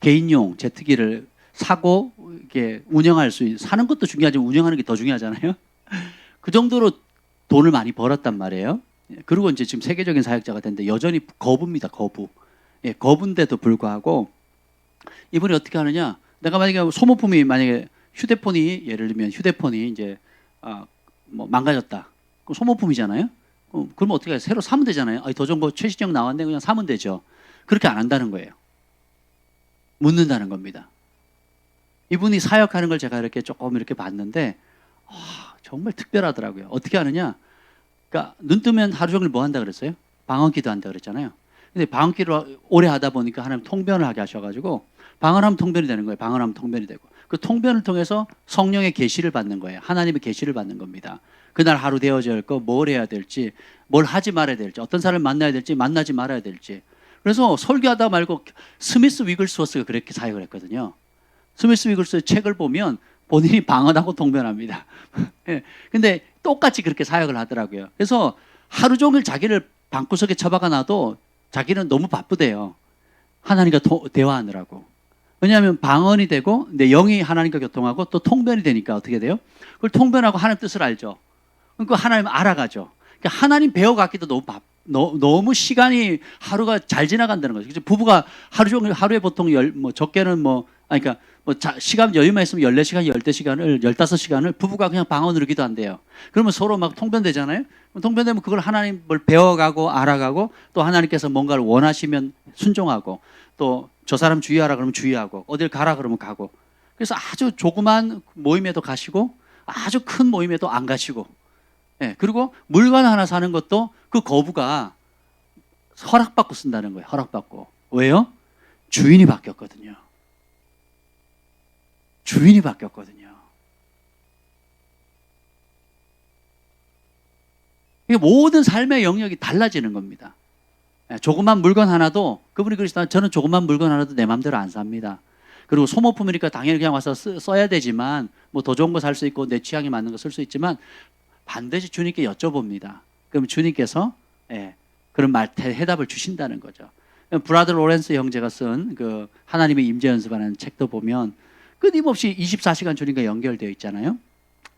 개인용 제트기를 사고 이렇게 운영할 수 있는, 사는 것도 중요하지만 운영하는 게 더 중요하잖아요. 그 정도로 돈을 많이 벌었단 말이에요. 그리고 이제 지금 세계적인 사역자가 됐는데 여전히 거부입니다. 거부. 거부인데도 불구하고 이분이 어떻게 하느냐? 내가 만약에 소모품이, 만약에 휴대폰이, 예를 들면 휴대폰이 이제 뭐 망가졌다. 그럼 소모품이잖아요. 그럼 어떻게 해요? 새로 사면 되잖아요. 더 좋은 거 최신형 나왔네, 그냥 사면 되죠. 그렇게 안 한다는 거예요. 묻는다는 겁니다. 이분이 사역하는 걸 제가 이렇게 조금 이렇게 봤는데 정말 특별하더라고요. 어떻게 하느냐? 그러니까 눈 뜨면 하루 종일 뭐 한다 그랬어요? 방언기도 한다 그랬잖아요. 근데 방언기를 오래 하다 보니까 하나님 통변을 하게 하셔가지고 방언하면 통변이 되는 거예요. 방언하면 통변이 되고, 그 통변을 통해서 성령의 계시를 받는 거예요. 하나님의 계시를 받는 겁니다. 그날 하루 되어져야 할 거, 뭘 해야 될지, 뭘 하지 말아야 될지, 어떤 사람을 만나야 될지, 만나지 말아야 될지. 그래서 설교하다 말고 스미스 위글스워스가 그렇게 사역을 했거든요. 스미스 위글스의 책을 보면 본인이 방언하고 통변합니다. 근데 똑같이 그렇게 사역을 하더라고요. 그래서 하루 종일 자기를 방구석에 처박아 놔도 자기는 너무 바쁘대요. 하나님과 대화하느라고. 왜냐하면 방언이 되고 내 영이 하나님과 교통하고 또 통변이 되니까 어떻게 돼요? 그걸 통변하고 하나님 뜻을 알죠. 그러니까 하나님 알아가죠. 그러니까 하나님 배워가기도 너무 시간이, 하루가 잘 지나간다는 거죠. 부부가 하루 종일, 하루에 보통 적게는 그러니까 시간 여유만 있으면 14시간, 14시간을, 15시간을 부부가 그냥 방언으로 기도한대요. 그러면 서로 막 통변되잖아요. 통변되면 그걸 하나님을 배워가고 알아가고, 또 하나님께서 뭔가를 원하시면 순종하고, 또 저 사람 주의하라 그러면 주의하고, 어딜 가라 그러면 가고. 그래서 아주 조그만 모임에도 가시고 아주 큰 모임에도 안 가시고, 그리고 물건 하나 사는 것도 그 거부가 허락받고 쓴다는 거예요. 허락받고. 왜요? 주인이 바뀌었거든요. 주인이 바뀌었거든요. 이게 모든 삶의 영역이 달라지는 겁니다. 조그만 물건 하나도, 그분이 그러시다, 저는 조그만 물건 하나도 내 마음대로 안 삽니다. 그리고 소모품이니까 당연히 그냥 와서 써야 되지만, 뭐 더 좋은 거 살 수 있고 내 취향에 맞는 거 쓸 수 있지만 반드시 주님께 여쭤봅니다. 그럼 주님께서 그런 해답을 주신다는 거죠. 브라더 로렌스 형제가 쓴 그 하나님의 임재 연습하는 책도 보면 끊임없이 24시간 주님과 연결되어 있잖아요.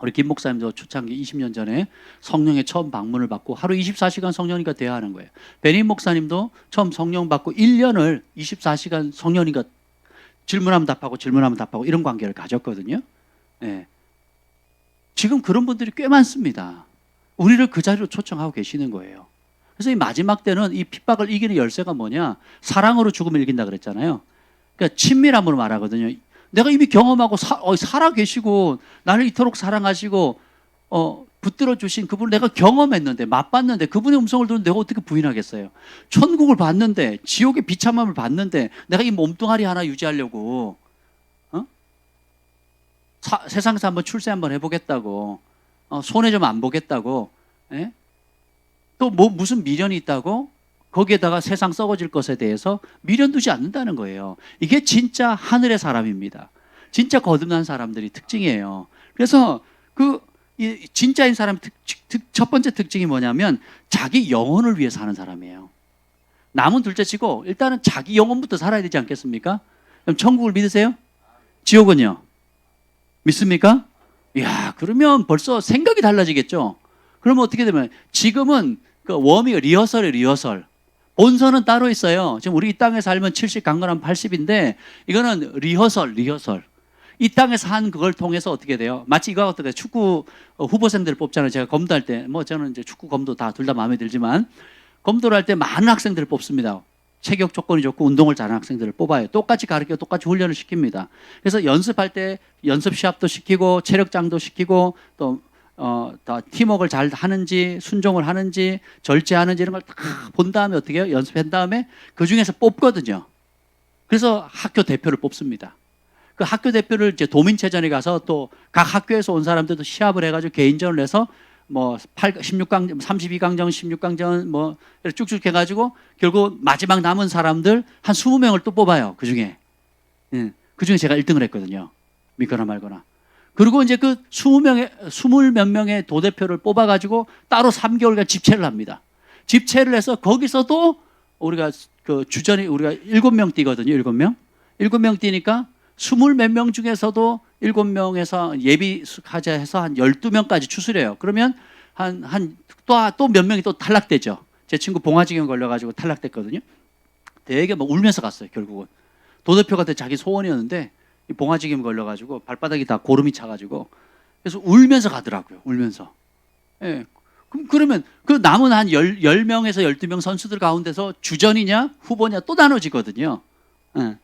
우리 김 목사님도 초창기 20년 전에 성령의 처음 방문을 받고 하루 24시간 성령님과 대화하는 거예요. 베니 목사님도 처음 성령 받고 1년을 24시간 성령님과 질문하면 답하고 이런 관계를 가졌거든요. 지금 그런 분들이 꽤 많습니다. 우리를 그 자리로 초청하고 계시는 거예요. 그래서 이 마지막 때는 이 핍박을 이기는 열쇠가 뭐냐? 사랑으로 죽음을 이긴다 그랬잖아요. 그러니까 친밀함으로 말하거든요. 내가 이미 경험하고 살아 계시고 나를 이토록 사랑하시고 붙들어 주신 그분을 내가 경험했는데 맛봤는데 그분의 음성을 들은 내가 어떻게 부인하겠어요? 천국을 봤는데 지옥의 비참함을 봤는데 내가 이 몸뚱아리 하나 유지하려고 세상에서 한번 출세 한번 해보겠다고 손해 좀 안 보겠다고 또 뭐 무슨 미련이 있다고 거기에다가 세상 썩어질 것에 대해서 미련 두지 않는다는 거예요. 이게 진짜 하늘의 사람입니다. 진짜 거듭난 사람들이 특징이에요. 그래서 이 진짜인 사람 첫 번째 특징이 뭐냐면 자기 영혼을 위해 사는 사람이에요. 남은 둘째치고 일단은 자기 영혼부터 살아야 되지 않겠습니까? 그럼 천국을 믿으세요? 지옥은요? 믿습니까? 이야, 그러면 벌써 생각이 달라지겠죠? 그러면 어떻게 되면 지금은 그 워밍 리허설. 본선은 따로 있어요. 지금 우리 이 땅에 살면 70 강건하면 80인데 이거는 리허설. 이 땅에서 한 그걸 통해서 어떻게 돼요? 마치 이거 어떻게 축구 후보생들을 뽑잖아요. 제가 검도할 때 뭐 저는 이제 축구 검도 둘 다 마음에 들지만 검도를 할 때 많은 학생들을 뽑습니다. 체격 조건이 좋고 운동을 잘하는 학생들을 뽑아요. 똑같이 가르치고 똑같이 훈련을 시킵니다. 그래서 연습할 때 연습 시합도 시키고 체력장도 시키고 또 팀워크를 잘 하는지 순종을 하는지 절제하는지 이런 걸 다 본 다음에 어떻게 해요? 연습한 다음에 그 중에서 뽑거든요. 그래서 학교 대표를 뽑습니다. 그 학교 대표를 이제 도민체전에 가서 또 각 학교에서 온 사람들도 시합을 해가지고 개인전을 내서 뭐 16강, 32강전, 16강전 뭐 쭉쭉 해가지고 결국 마지막 남은 사람들 한 20명을 또 뽑아요. 그 중에. 그 중에 제가 1등을 했거든요. 믿거나 말거나. 그리고 이제 그 20몇 명의 도대표를 뽑아가지고 따로 3개월간 집체를 합니다. 집체를 해서 거기서도 우리가 그 주전이 우리가 7명 뛰거든요. 7명. 7명 뛰니까 20몇 명 중에서도 7명에서 예비하자 해서 한 12명까지 추스려요. 그러면 또 몇 명이 또 탈락되죠. 제 친구 봉화지경 걸려가지고 탈락됐거든요. 되게 막 울면서 갔어요. 결국은. 도대표가 자기 소원이었는데 이 봉화지경 걸려가지고 발바닥이 다 고름이 차가지고 그래서 울면서 가더라고요. 울면서. 예. 그러면 그 남은 한 10명에서 12명 선수들 가운데서 주전이냐 후보냐 또 나눠지거든요. 예.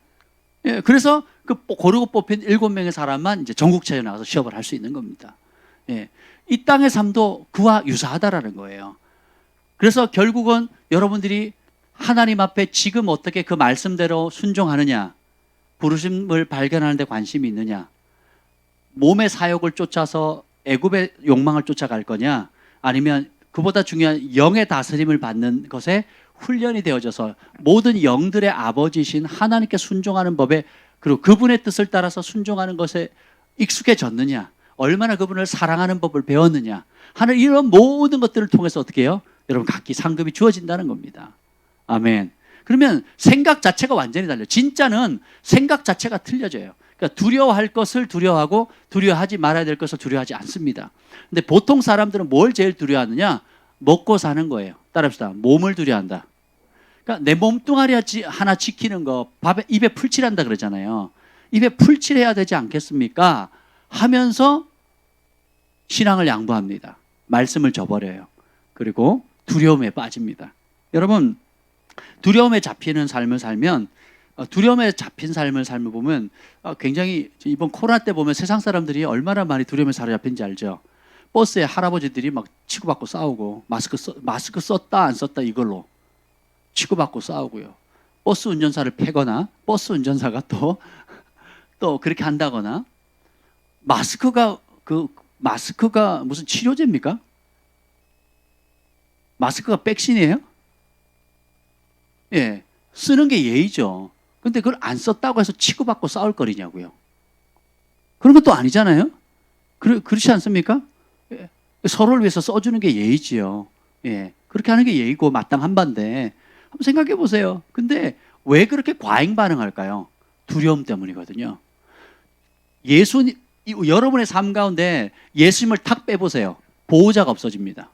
예. 그래서 그 고르고 뽑힌 7명의 사람만 이제 전국체에 나가서 시합을 할 수 있는 겁니다. 예. 이 땅의 삶도 그와 유사하다라는 거예요. 그래서 결국은 여러분들이 하나님 앞에 지금 어떻게 그 말씀대로 순종하느냐, 부르심을 발견하는 데 관심이 있느냐, 몸의 사욕을 쫓아서 애굽의 욕망을 쫓아갈 거냐, 아니면 그보다 중요한 영의 다스림을 받는 것에 훈련이 되어져서 모든 영들의 아버지신 하나님께 순종하는 법에 그리고 그분의 뜻을 따라서 순종하는 것에 익숙해졌느냐, 얼마나 그분을 사랑하는 법을 배웠느냐 하는 이런 모든 것들을 통해서 어떻게 해요? 여러분 각기 상급이 주어진다는 겁니다. 아멘. 그러면 생각 자체가 완전히 달라요. 진짜는 생각 자체가 틀려져요. 그러니까 두려워할 것을 두려워하고 두려워하지 말아야 될 것을 두려워하지 않습니다. 근데 보통 사람들은 뭘 제일 두려워하느냐? 먹고 사는 거예요. 따라합시다. 몸을 두려워한다. 그러니까 내 몸뚱아리 하나 지키는 거 입에 풀칠한다 그러잖아요. 입에 풀칠해야 되지 않겠습니까? 하면서 신앙을 양보합니다. 말씀을 저버려요. 그리고 두려움에 빠집니다. 여러분 두려움에 잡히는 삶을 살면 두려움에 잡힌 삶을 보면 굉장히 이번 코로나 때 보면 세상 사람들이 얼마나 많이 두려움에 사로잡힌지 알죠? 버스에 할아버지들이 막 치고받고 싸우고 마스크 썼다 안 썼다 이걸로 치고받고 싸우고요. 버스 운전사를 패거나 버스 운전사가 또 그렇게 한다거나 마스크가 무슨 치료제입니까? 마스크가 백신이에요? 예, 쓰는 게 예의죠. 근데 그걸 안 썼다고 해서 치고받고 싸울 거리냐고요. 그런 것도 아니잖아요. 그렇지 않습니까? 예, 서로를 위해서 써주는 게 예의지요. 예. 그렇게 하는 게 예의고 마땅한 바인데 한번 생각해 보세요. 근데 왜 그렇게 과잉 반응할까요? 두려움 때문이거든요. 여러분의 삶 가운데 예수님을 탁 빼보세요. 보호자가 없어집니다.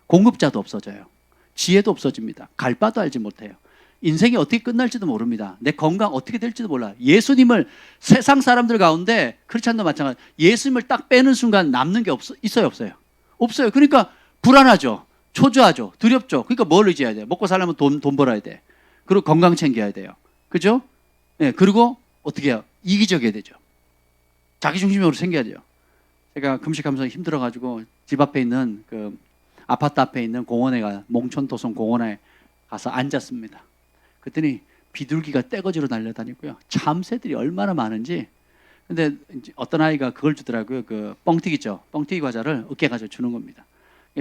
공급자도 없어져요. 지혜도 없어집니다. 갈 바도 알지 못해요. 인생이 어떻게 끝날지도 모릅니다. 내 건강 어떻게 될지도 몰라요. 예수님을 세상 사람들 가운데 크리스찬도 마찬가지. 예수님을 딱 빼는 순간 남는 게 있어요, 없어요? 없어요. 그러니까 불안하죠. 초조하죠. 두렵죠. 그러니까 뭘 의지해야 돼요? 먹고 살려면 돈 벌어야 돼. 그리고 건강 챙겨야 돼요. 그죠? 네, 그리고 어떻게 해요? 이기적이어야 되죠. 자기중심적으로 생겨야 돼요. 제가 금식하면서 힘들어가지고 집 앞에 있는 그 아파트 앞에 있는 몽촌도성 공원에 가서 앉았습니다. 그랬더니 비둘기가 떼거지로 날려다니고요. 참새들이 얼마나 많은지. 근데 어떤 아이가 그걸 주더라고요. 그 뻥튀기죠. 뻥튀기 과자를 으깨 가지고 주는 겁니다.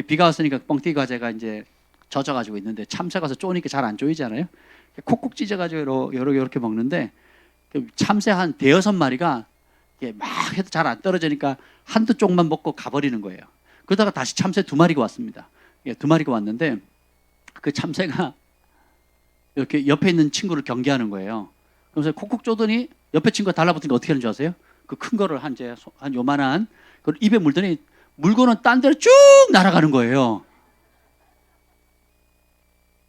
비가 왔으니까 뻥튀기 과자가 이제 젖어가지고 있는데 참새가 가서 쪼니까 잘 안 쪼이잖아요. 콕콕 찢어가지고 이렇게 먹는데 참새 한 대여섯 마리가 막 해도 잘 안 떨어지니까 한두 쪽만 먹고 가버리는 거예요. 그러다가 다시 참새 두 마리가 왔습니다. 두 마리가 왔는데 그 참새가 이렇게 옆에 있는 친구를 경계하는 거예요. 그래서 콕콕 쪼더니 옆에 친구가 달라붙으니까 어떻게 하는 줄 아세요? 그 큰 거를 한 요만한 그걸 입에 물더니 물고는 딴 데로 쭉 날아가는 거예요.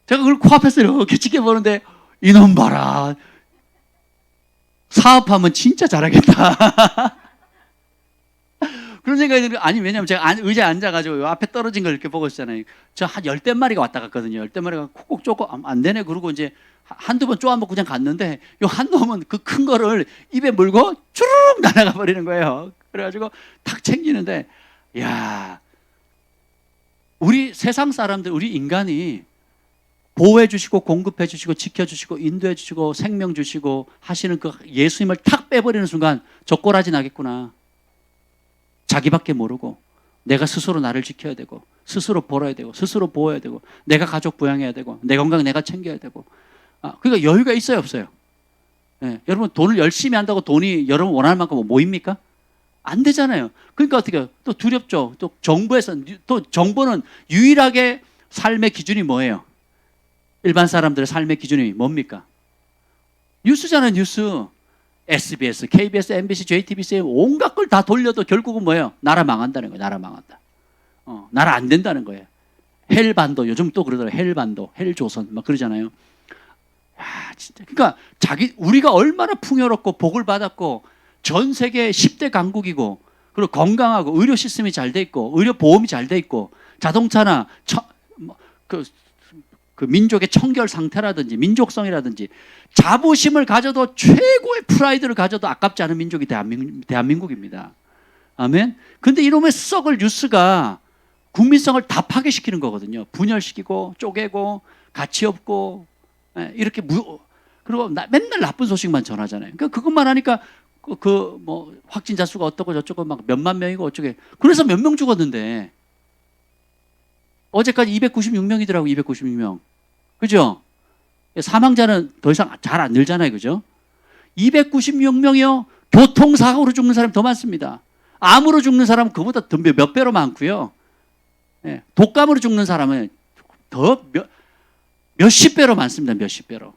제가 그걸 코앞에서 이렇게 지켜보는데 이놈 봐라. 사업하면 진짜 잘하겠다. 그런 생각이 들어요. 아니, 왜냐면 제가 의자에 앉아가지고 앞에 떨어진 걸 이렇게 보고 있잖아요. 저 한 열댓 마리가 왔다 갔거든요. 열댓 마리가 콕콕 쪼고 안 되네. 그러고 이제 한두 번 쪼아먹고 그냥 갔는데 요 한 놈은 그 큰 거를 입에 물고 주르륵 날아가 버리는 거예요. 그래가지고 탁 챙기는데, 야, 우리 세상 사람들, 우리 인간이 보호해 주시고 공급해 주시고 지켜 주시고 인도해 주시고 생명 주시고 하시는 그 예수님을 탁 빼버리는 순간 저 꼬라지 나겠구나. 자기밖에 모르고 내가 스스로 나를 지켜야 되고 스스로 벌어야 되고 스스로 보호해야 되고 내가 가족 부양해야 되고 내 건강 내가 챙겨야 되고 그러니까 여유가 있어요, 없어요? 네. 여러분 돈을 열심히 한다고 돈이 여러분 원하는 만큼 모입니까? 안 되잖아요. 그러니까 어떻게 해요? 또 두렵죠. 또 정부는 유일하게 삶의 기준이 뭐예요? 일반 사람들의 삶의 기준이 뭡니까? 뉴스잖아요, 뉴스. SBS, KBS, MBC, JTBC 온갖 걸 다 돌려도 결국은 뭐예요? 나라 망한다는 거예요. 나라 망한다. 나라 안 된다는 거예요. 헬반도 요즘 또 그러더라고요. 헬반도, 헬조선 막 그러잖아요. 야, 진짜. 그러니까 우리가 얼마나 풍요롭고 복을 받았고 전 세계 10대 강국이고 그리고 건강하고 의료 시스템이 잘 돼 있고 의료 보험이 잘 돼 있고 자동차나 그 민족의 청결 상태라든지 민족성이라든지 자부심을 가져도 최고의 프라이드를 가져도 아깝지 않은 민족이 대한민국입니다. 아멘. 근데 이놈의 썩을 뉴스가 국민성을 다 파괴시키는 거거든요. 분열시키고 쪼개고 가치 없고 이렇게 그리고 맨날 나쁜 소식만 전하잖아요. 그러니까 그것만 하니까 뭐 확진자 수가 어떻고 저쩌고 막 몇만 명이고 어쩌게. 그래서 몇 명 죽었는데 어제까지 296명이더라고. 296명. 그죠? 사망자는 더 이상 잘 안 늘잖아요. 그죠? 296명이요. 교통사고로 죽는 사람이 더 많습니다. 암으로 죽는 사람은 그보다 더 몇 배로 많고요. 독감으로 죽는 사람은 더 몇십 배로 많습니다. 몇십 배로.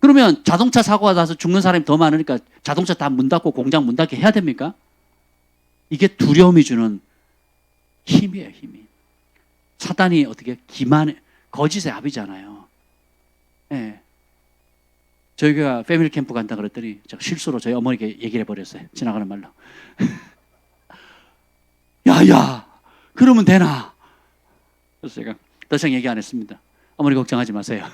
그러면 자동차 사고가 나서 죽는 사람이 더 많으니까 자동차 다 문 닫고 공장 문 닫게 해야 됩니까? 이게 두려움이 주는 힘이에요. 힘이. 사단이 어떻게 거짓의 압이잖아요. 예. 저희가 패밀리 캠프 간다 그랬더니 제가 실수로 저희 어머니께 얘기를 해버렸어요. 지나가는 말로. 야야 그러면 되나? 그래서 제가 더 이상 얘기 안 했습니다. 어머니 걱정하지 마세요.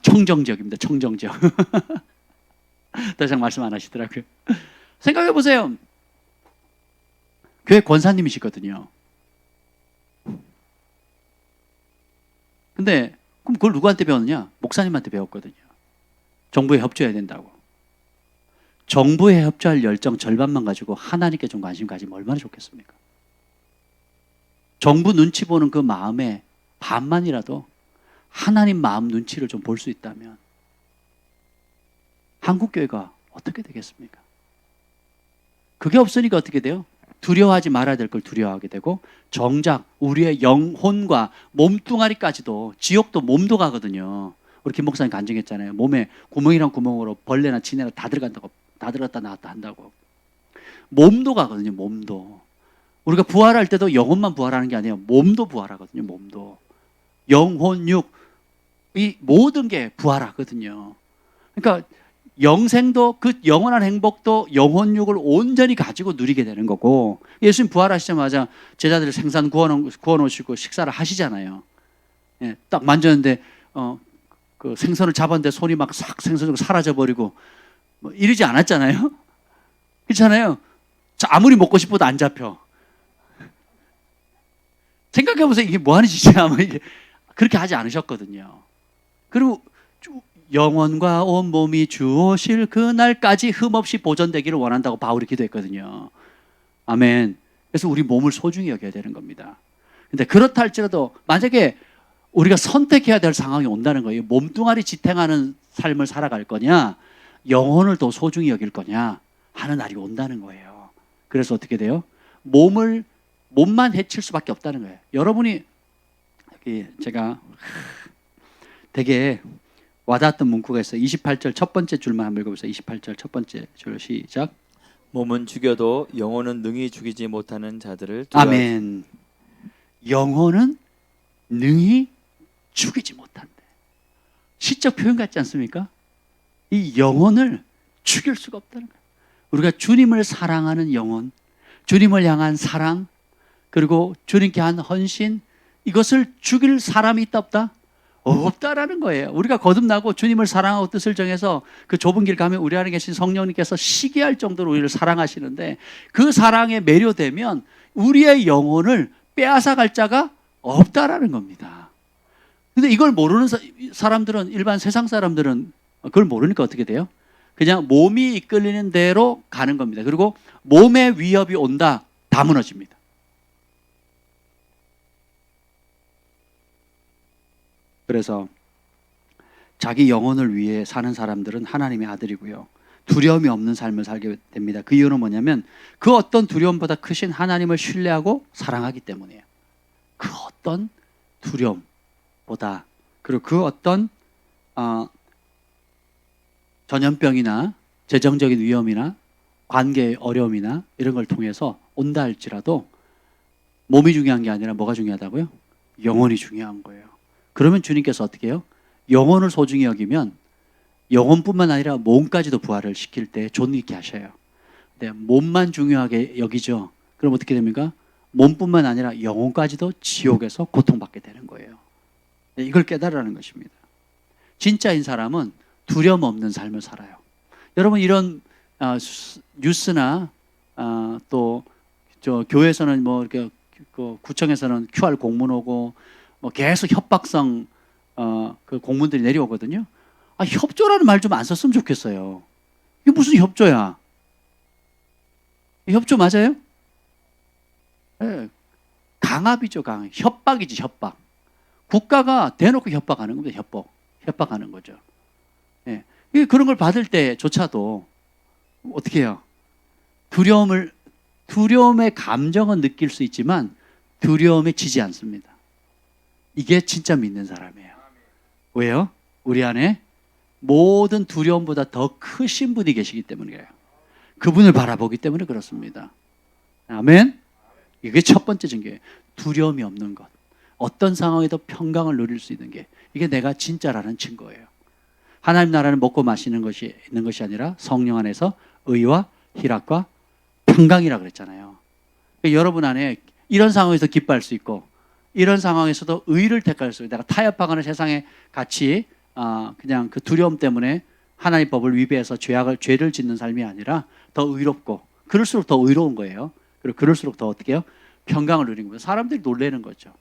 청정지역입니다. 청정지역. 더 이상 말씀 안 하시더라고요. 생각해 보세요. 교회 권사님이시거든요. 근데 그럼 그걸 누구한테 배웠느냐? 목사님한테 배웠거든요. 정부에 협조해야 된다고. 정부에 협조할 열정 절반만 가지고 하나님께 좀 관심 가지면 얼마나 좋겠습니까? 정부 눈치 보는 그 마음에 반만이라도 하나님 마음 눈치를 좀 볼 수 있다면 한국교회가 어떻게 되겠습니까? 그게 없으니까 어떻게 돼요? 두려워하지 말아야 될 걸 두려워하게 되고, 정작 우리의 영혼과 몸뚱아리까지도, 지옥도 몸도 가거든요. 우리 김 목사님 간증했잖아요. 몸에 구멍이랑 구멍으로 벌레나 지네나 다 들어갔다 나왔다 한다고. 몸도 가거든요. 몸도. 우리가 부활할 때도 영혼만 부활하는 게 아니에요. 몸도 부활하거든요. 몸도. 영혼, 육, 이 모든 게 부활하거든요. 그러니까 영생도, 그 영원한 행복도 영혼, 육을 온전히 가지고 누리게 되는 거고, 예수님 부활하시자마자 제자들을 생선 구워놓으시고 식사를 하시잖아요. 예, 딱 만졌는데 그 생선을 잡았는데 손이 막 싹 생선으로 사라져버리고 뭐 이러지 않았잖아요. 그렇잖아요. 아무리 먹고 싶어도 안 잡혀. 생각해보세요. 이게 뭐 하는 짓이야. 뭐 이게 그렇게 하지 않으셨거든요. 그리고 영혼과 온 몸이 주오실 그날까지 흠없이 보존되기를 원한다고 바울이 기도했거든요. 아멘. 그래서 우리 몸을 소중히 여겨야 되는 겁니다. 근데 그렇다 할지라도 만약에 우리가 선택해야 될 상황이 온다는 거예요. 몸뚱아리 지탱하는 삶을 살아갈 거냐, 영혼을 더 소중히 여길 거냐 하는 날이 온다는 거예요. 그래서 어떻게 돼요? 몸만 해칠 수밖에 없다는 거예요. 여러분이, 여기 제가 되게 와닿았던 문구가 있어요. 28절 첫 번째 줄만 한번 읽어보세요. 28절 첫 번째 줄 시작. 몸은 죽여도 영혼은 능히 죽이지 못하는 자들을 두려워하지. 아멘. 영혼은 능히 죽이지 못한대. 시적 표현 같지 않습니까? 이 영혼을 죽일 수가 없다는 거예요. 우리가 주님을 사랑하는 영혼, 주님을 향한 사랑, 그리고 주님께 한 헌신, 이것을 죽일 사람이 있다 없다? 없다라는 거예요. 우리가 거듭나고 주님을 사랑하고 뜻을 정해서 그 좁은 길 가면 우리 안에 계신 성령님께서 시기할 정도로 우리를 사랑하시는데, 그 사랑에 매료되면 우리의 영혼을 빼앗아갈 자가 없다라는 겁니다. 근데 이걸 모르는 사람들은, 일반 세상 사람들은 그걸 모르니까 어떻게 돼요? 그냥 몸이 이끌리는 대로 가는 겁니다. 그리고 몸에 위협이 온다, 다 무너집니다. 그래서 자기 영혼을 위해 사는 사람들은 하나님의 아들이고요, 두려움이 없는 삶을 살게 됩니다. 그 이유는 뭐냐면 그 어떤 두려움보다 크신 하나님을 신뢰하고 사랑하기 때문이에요. 그 어떤 두려움보다, 그리고 그 어떤 전염병이나 재정적인 위험이나 관계의 어려움이나 이런 걸 통해서 온다 할지라도 몸이 중요한 게 아니라 뭐가 중요하다고요? 영혼이 중요한 거예요. 그러면 주님께서 어떻게 해요? 영혼을 소중히 여기면 영혼뿐만 아니라 몸까지도 부활을 시킬 때 존귀 있게 하셔요. 근데 몸만 중요하게 여기죠. 그럼 어떻게 됩니까? 몸뿐만 아니라 영혼까지도 지옥에서 고통받게 되는 거예요. 이걸 깨달으라는 것입니다. 진짜인 사람은 두려움 없는 삶을 살아요. 여러분, 이런 뉴스나 또 저 교회에서는 뭐 이렇게 구청에서는 QR 공문 오고 뭐 계속 협박성 그 공문들이 내려오거든요. 협조라는 말 좀 안 썼으면 좋겠어요. 이게 무슨 협조야? 협조 맞아요? 네. 강압이죠, 강압. 협박이지, 협박. 국가가 대놓고 협박하는 겁니다. 협박하는 거죠. 네. 그런 걸 받을 때조차도 어떻게 해요? 두려움의 감정은 느낄 수 있지만 두려움에 지지 않습니다. 이게 진짜 믿는 사람이에요. 왜요? 우리 안에 모든 두려움보다 더 크신 분이 계시기 때문이에요. 그분을 바라보기 때문에 그렇습니다. 아멘? 이게 첫 번째 증거예요. 두려움이 없는 것. 어떤 상황에도 평강을 누릴 수 있는 게, 이게 내가 진짜라는 증거예요. 하나님 나라는 먹고 마시는 것이 있는 것이 아니라 성령 안에서 의와 희락과 평강이라 그랬잖아요. 그러니까 여러분 안에 이런 상황에서 기뻐할 수 있고, 이런 상황에서도 의를 택할 수 있어요. 내가 타협하거나 세상에 같이 그냥 그 두려움 때문에 하나님 법을 위배해서 죄를 짓는 삶이 아니라 더 의롭고, 그럴수록 더 의로운 거예요. 그리고 그럴수록 더 어떻게 해요? 평강을 누리는 거예요. 사람들이 놀라는 거죠.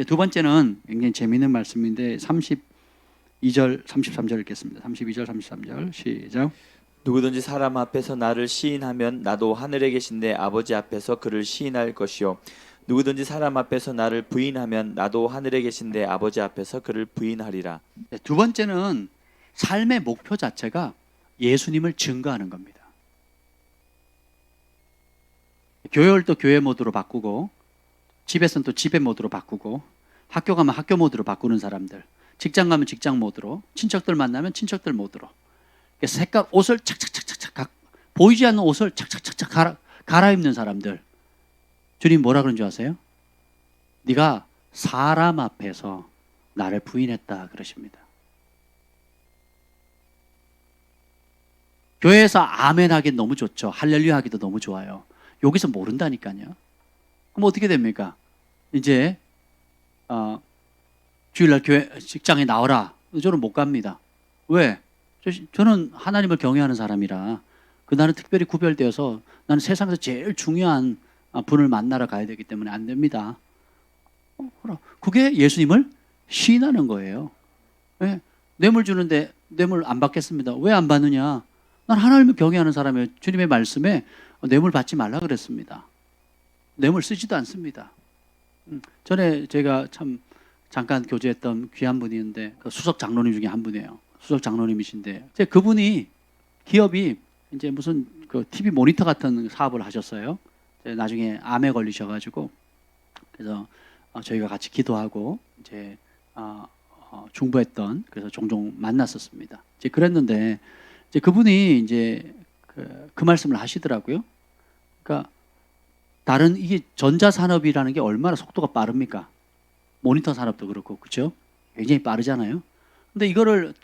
두 번째는 굉장히 재미있는 말씀인데 32절, 33절 읽겠습니다. 32절, 33절 시작. 누구든지 사람 앞에서 나를 시인하면 나도 하늘에 계신 내 아버지 앞에서 그를 시인할 것이요, 누구든지 사람 앞에서 나를 부인하면 나도 하늘에 계신 내 아버지 앞에서 그를 부인하리라. 두 번째는 삶의 목표 자체가 예수님을 증거하는 겁니다. 교회 올 때 교회 모드로 바꾸고, 집에서는 또 집의 모드로 바꾸고, 학교 가면 학교 모드로 바꾸는 사람들, 직장 가면 직장 모드로, 친척들 만나면 친척들 모드로. 색깔 옷을 착착착착착 보이지 않는 옷을 착착착착 갈아입는 사람들. 주님 뭐라 그런 줄 아세요? 네가 사람 앞에서 나를 부인했다 그러십니다. 교회에서 아멘 하기 너무 좋죠. 할렐루야 하기도 너무 좋아요. 여기서 모른다니까요. 그럼 어떻게 됩니까? 이제 주일날 교회 직장에 나오라. 저는 못 갑니다. 왜? 저는 하나님을 경외하는 사람이라 그날은 특별히 구별되어서 나는 세상에서 제일 중요한 분을 만나러 가야 되기 때문에 안 됩니다. 그게 예수님을 시인하는 거예요. 왜? 뇌물 주는데 뇌물 안 받겠습니다. 왜 안 받느냐? 난 하나님을 경외하는 사람이에요. 주님의 말씀에 뇌물 받지 말라 그랬습니다. 뇌물 쓰지도 않습니다. 전에 제가 참 잠깐 교제했던 귀한 분이 있는데 그 수석 장로님 중에 한 분이에요. 수석 장로님이신데 그분이 기업이 이제 무슨 그 TV 모니터 같은 사업을 하셨어요. 나중에 암에 걸리셔가지고 그래서 저희가 같이 기도하고 이제 중보했던 그래서 종종 만났었습니다. 이제 그랬는데 이제 그분이 이제 그 말씀을 하시더라고요. 그러니까 다른 이게 전자산업이라는 게 얼마나 속도가 빠릅니까? 모니터 산업도 그렇고 그렇죠? 굉장히 빠르잖아요. 근데 이거를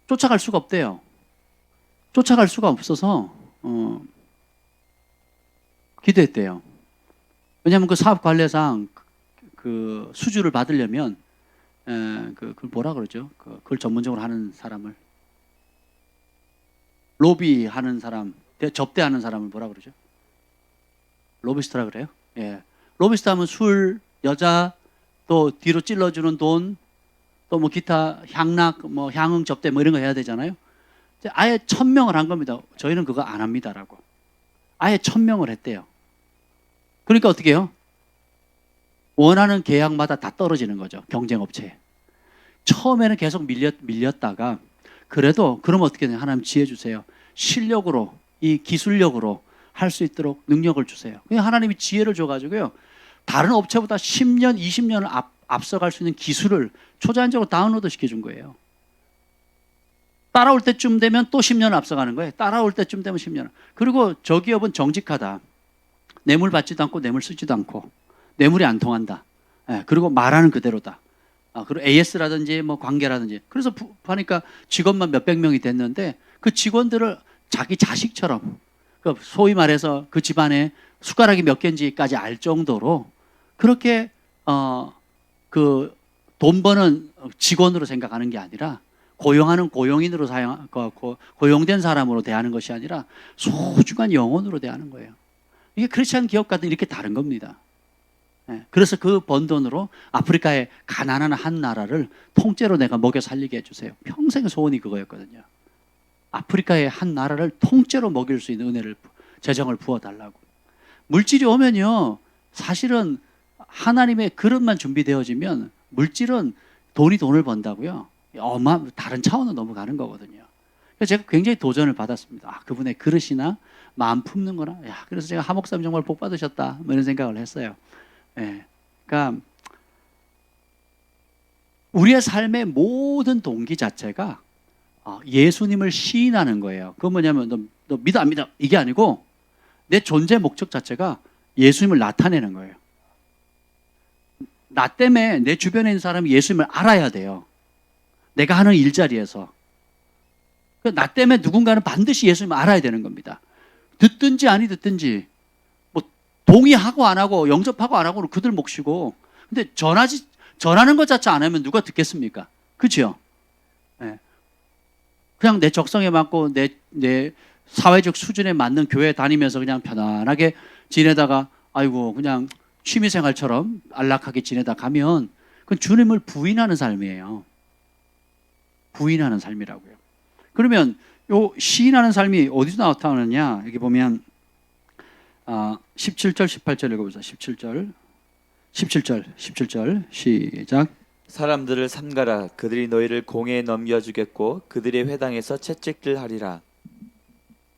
쫓아갈 수가 없대요. 쫓아갈 수가 없어서 기도했대요. 왜냐하면 그 사업 관례상 그 수주를 받으려면 그걸 뭐라 그러죠? 그걸 전문적으로 하는 사람을 로비하는 사람, 접대하는 사람을 뭐라 그러죠? 로비스트라 그래요? 예. 로비스트 하면 술, 여자, 또 뒤로 찔러주는 돈, 또 뭐 기타 향락, 뭐 향응 접대 뭐 이런 거 해야 되잖아요. 아예 1000명을 한 겁니다. 저희는 그거 안 합니다라고. 아예 1000명을 했대요. 그러니까 어떻게 해요? 원하는 계약마다 다 떨어지는 거죠. 경쟁업체에. 처음에는 계속 밀렸다가 그래도 그럼 어떻게 되냐? 하나님 지혜 주세요. 실력으로 이 기술력으로 할 수 있도록 능력을 주세요. 그냥 하나님이 지혜를 줘가지고요. 다른 업체보다 10년, 20년을 앞서갈 수 있는 기술을 초자연적으로 다운로드 시켜준 거예요. 따라올 때쯤 되면 또 10년을 앞서가는 거예요. 따라올 때쯤 되면 10년. 그리고 저 기업은 정직하다. 뇌물 받지도 않고 뇌물 쓰지도 않고 뇌물이 안 통한다. 예, 그리고 말하는 그대로다. 그리고 AS라든지 뭐 관계라든지. 그래서 하니까 직원만 몇백 명이 됐는데 그 직원들을 자기 자식처럼 소위 말해서 그 집안에 숟가락이 몇 개인지까지 알 정도로 그렇게 그 돈 버는 직원으로 생각하는 게 아니라 고용하는 고용인으로 고용된 사람으로 대하는 것이 아니라 소중한 영혼으로 대하는 거예요. 이게 크리스찬 기업과는 이렇게 다른 겁니다. 그래서 그 번 돈으로 아프리카의 가난한 한 나라를 통째로 내가 먹여 살리게 해주세요. 평생 소원이 그거였거든요. 아프리카의 한 나라를 통째로 먹일 수 있는 은혜를 재정을 부어달라고. 물질이 오면요 사실은 하나님의 그릇만 준비되어지면 물질은 돈이 돈을 번다고요. 다른 차원으로 넘어가는 거거든요. 그래서 제가 굉장히 도전을 받았습니다. 그분의 그릇이나 마음 품는 거나. 그래서 제가 하 목사님 정말 복 받으셨다 뭐 이런 생각을 했어요. 그러니까 우리의 삶의 모든 동기 자체가 예수님을 시인하는 거예요. 그건 뭐냐면 너 믿어 안 믿어 이게 아니고 내 존재 목적 자체가 예수님을 나타내는 거예요. 나 때문에 내 주변에 있는 사람이 예수님을 알아야 돼요. 내가 하는 일자리에서. 나 때문에 누군가는 반드시 예수님을 알아야 되는 겁니다. 듣든지 아니 듣든지 뭐 동의하고 안 하고 영접하고 안 하고는 그들 몫이고 근데 전하는 것 자체 안 하면 누가 듣겠습니까? 그렇죠? 그냥 내 적성에 맞고 내 사회적 수준에 맞는 교회 다니면서 그냥 편안하게 지내다가 아이고 그냥 취미생활처럼 안락하게 지내다 가면 그건 주님을 부인하는 삶이에요. 부인하는 삶이라고요. 그러면 요 시인하는 삶이 어디서 나타나느냐? 여기 보면 17절, 18절 읽어보자. 17절 시작. 사람들을 삼가라. 그들이 너희를 공회에 넘겨주겠고 그들의 회당에서 채찍질 하리라.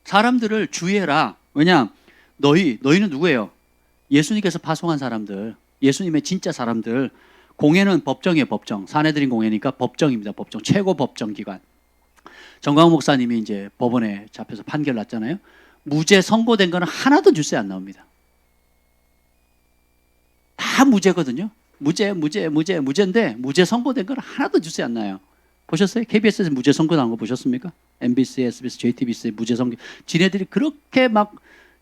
사람들을 주의해라. 왜냐? 너희는 누구예요? 예수님께서 파송한 사람들, 예수님의 진짜 사람들. 공회는 법정이에요, 법정. 사내들인 공회니까 법정입니다, 법정. 최고 법정 기관. 정광훈 목사님이 이제 법원에 잡혀서 판결 났잖아요. 무죄 선고된 거는 하나도 뉴스에 안 나옵니다. 다 무죄거든요. 무죄인데 무죄 선고된 거는 하나도 뉴스에 안 나요. 보셨어요? KBS에서 무죄 선고 나온 거 보셨습니까? MBC, SBS, JTBC의 무죄 선고. 지네들이 그렇게 막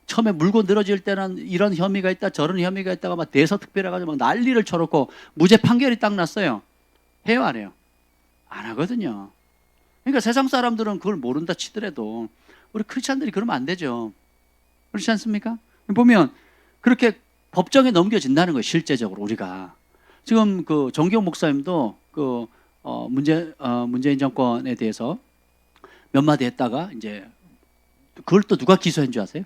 처음에 물고 늘어질 때는 이런 혐의가 있다, 저런 혐의가 있다가 막 대서특별해가지고 막 난리를 쳐놓고 무죄 판결이 딱 났어요. 해요, 안 해요? 안 하거든요. 그러니까 세상 사람들은 그걸 모른다 치더라도 우리 크리스찬들이 그러면 안 되죠. 그렇지 않습니까? 보면 그렇게 법정에 넘겨진다는 거예요, 실제적으로 우리가. 지금 그 정기용 목사님도 그 문재인 정권에 대해서 몇 마디 했다가 이제 그걸 또 누가 기소한 줄 아세요?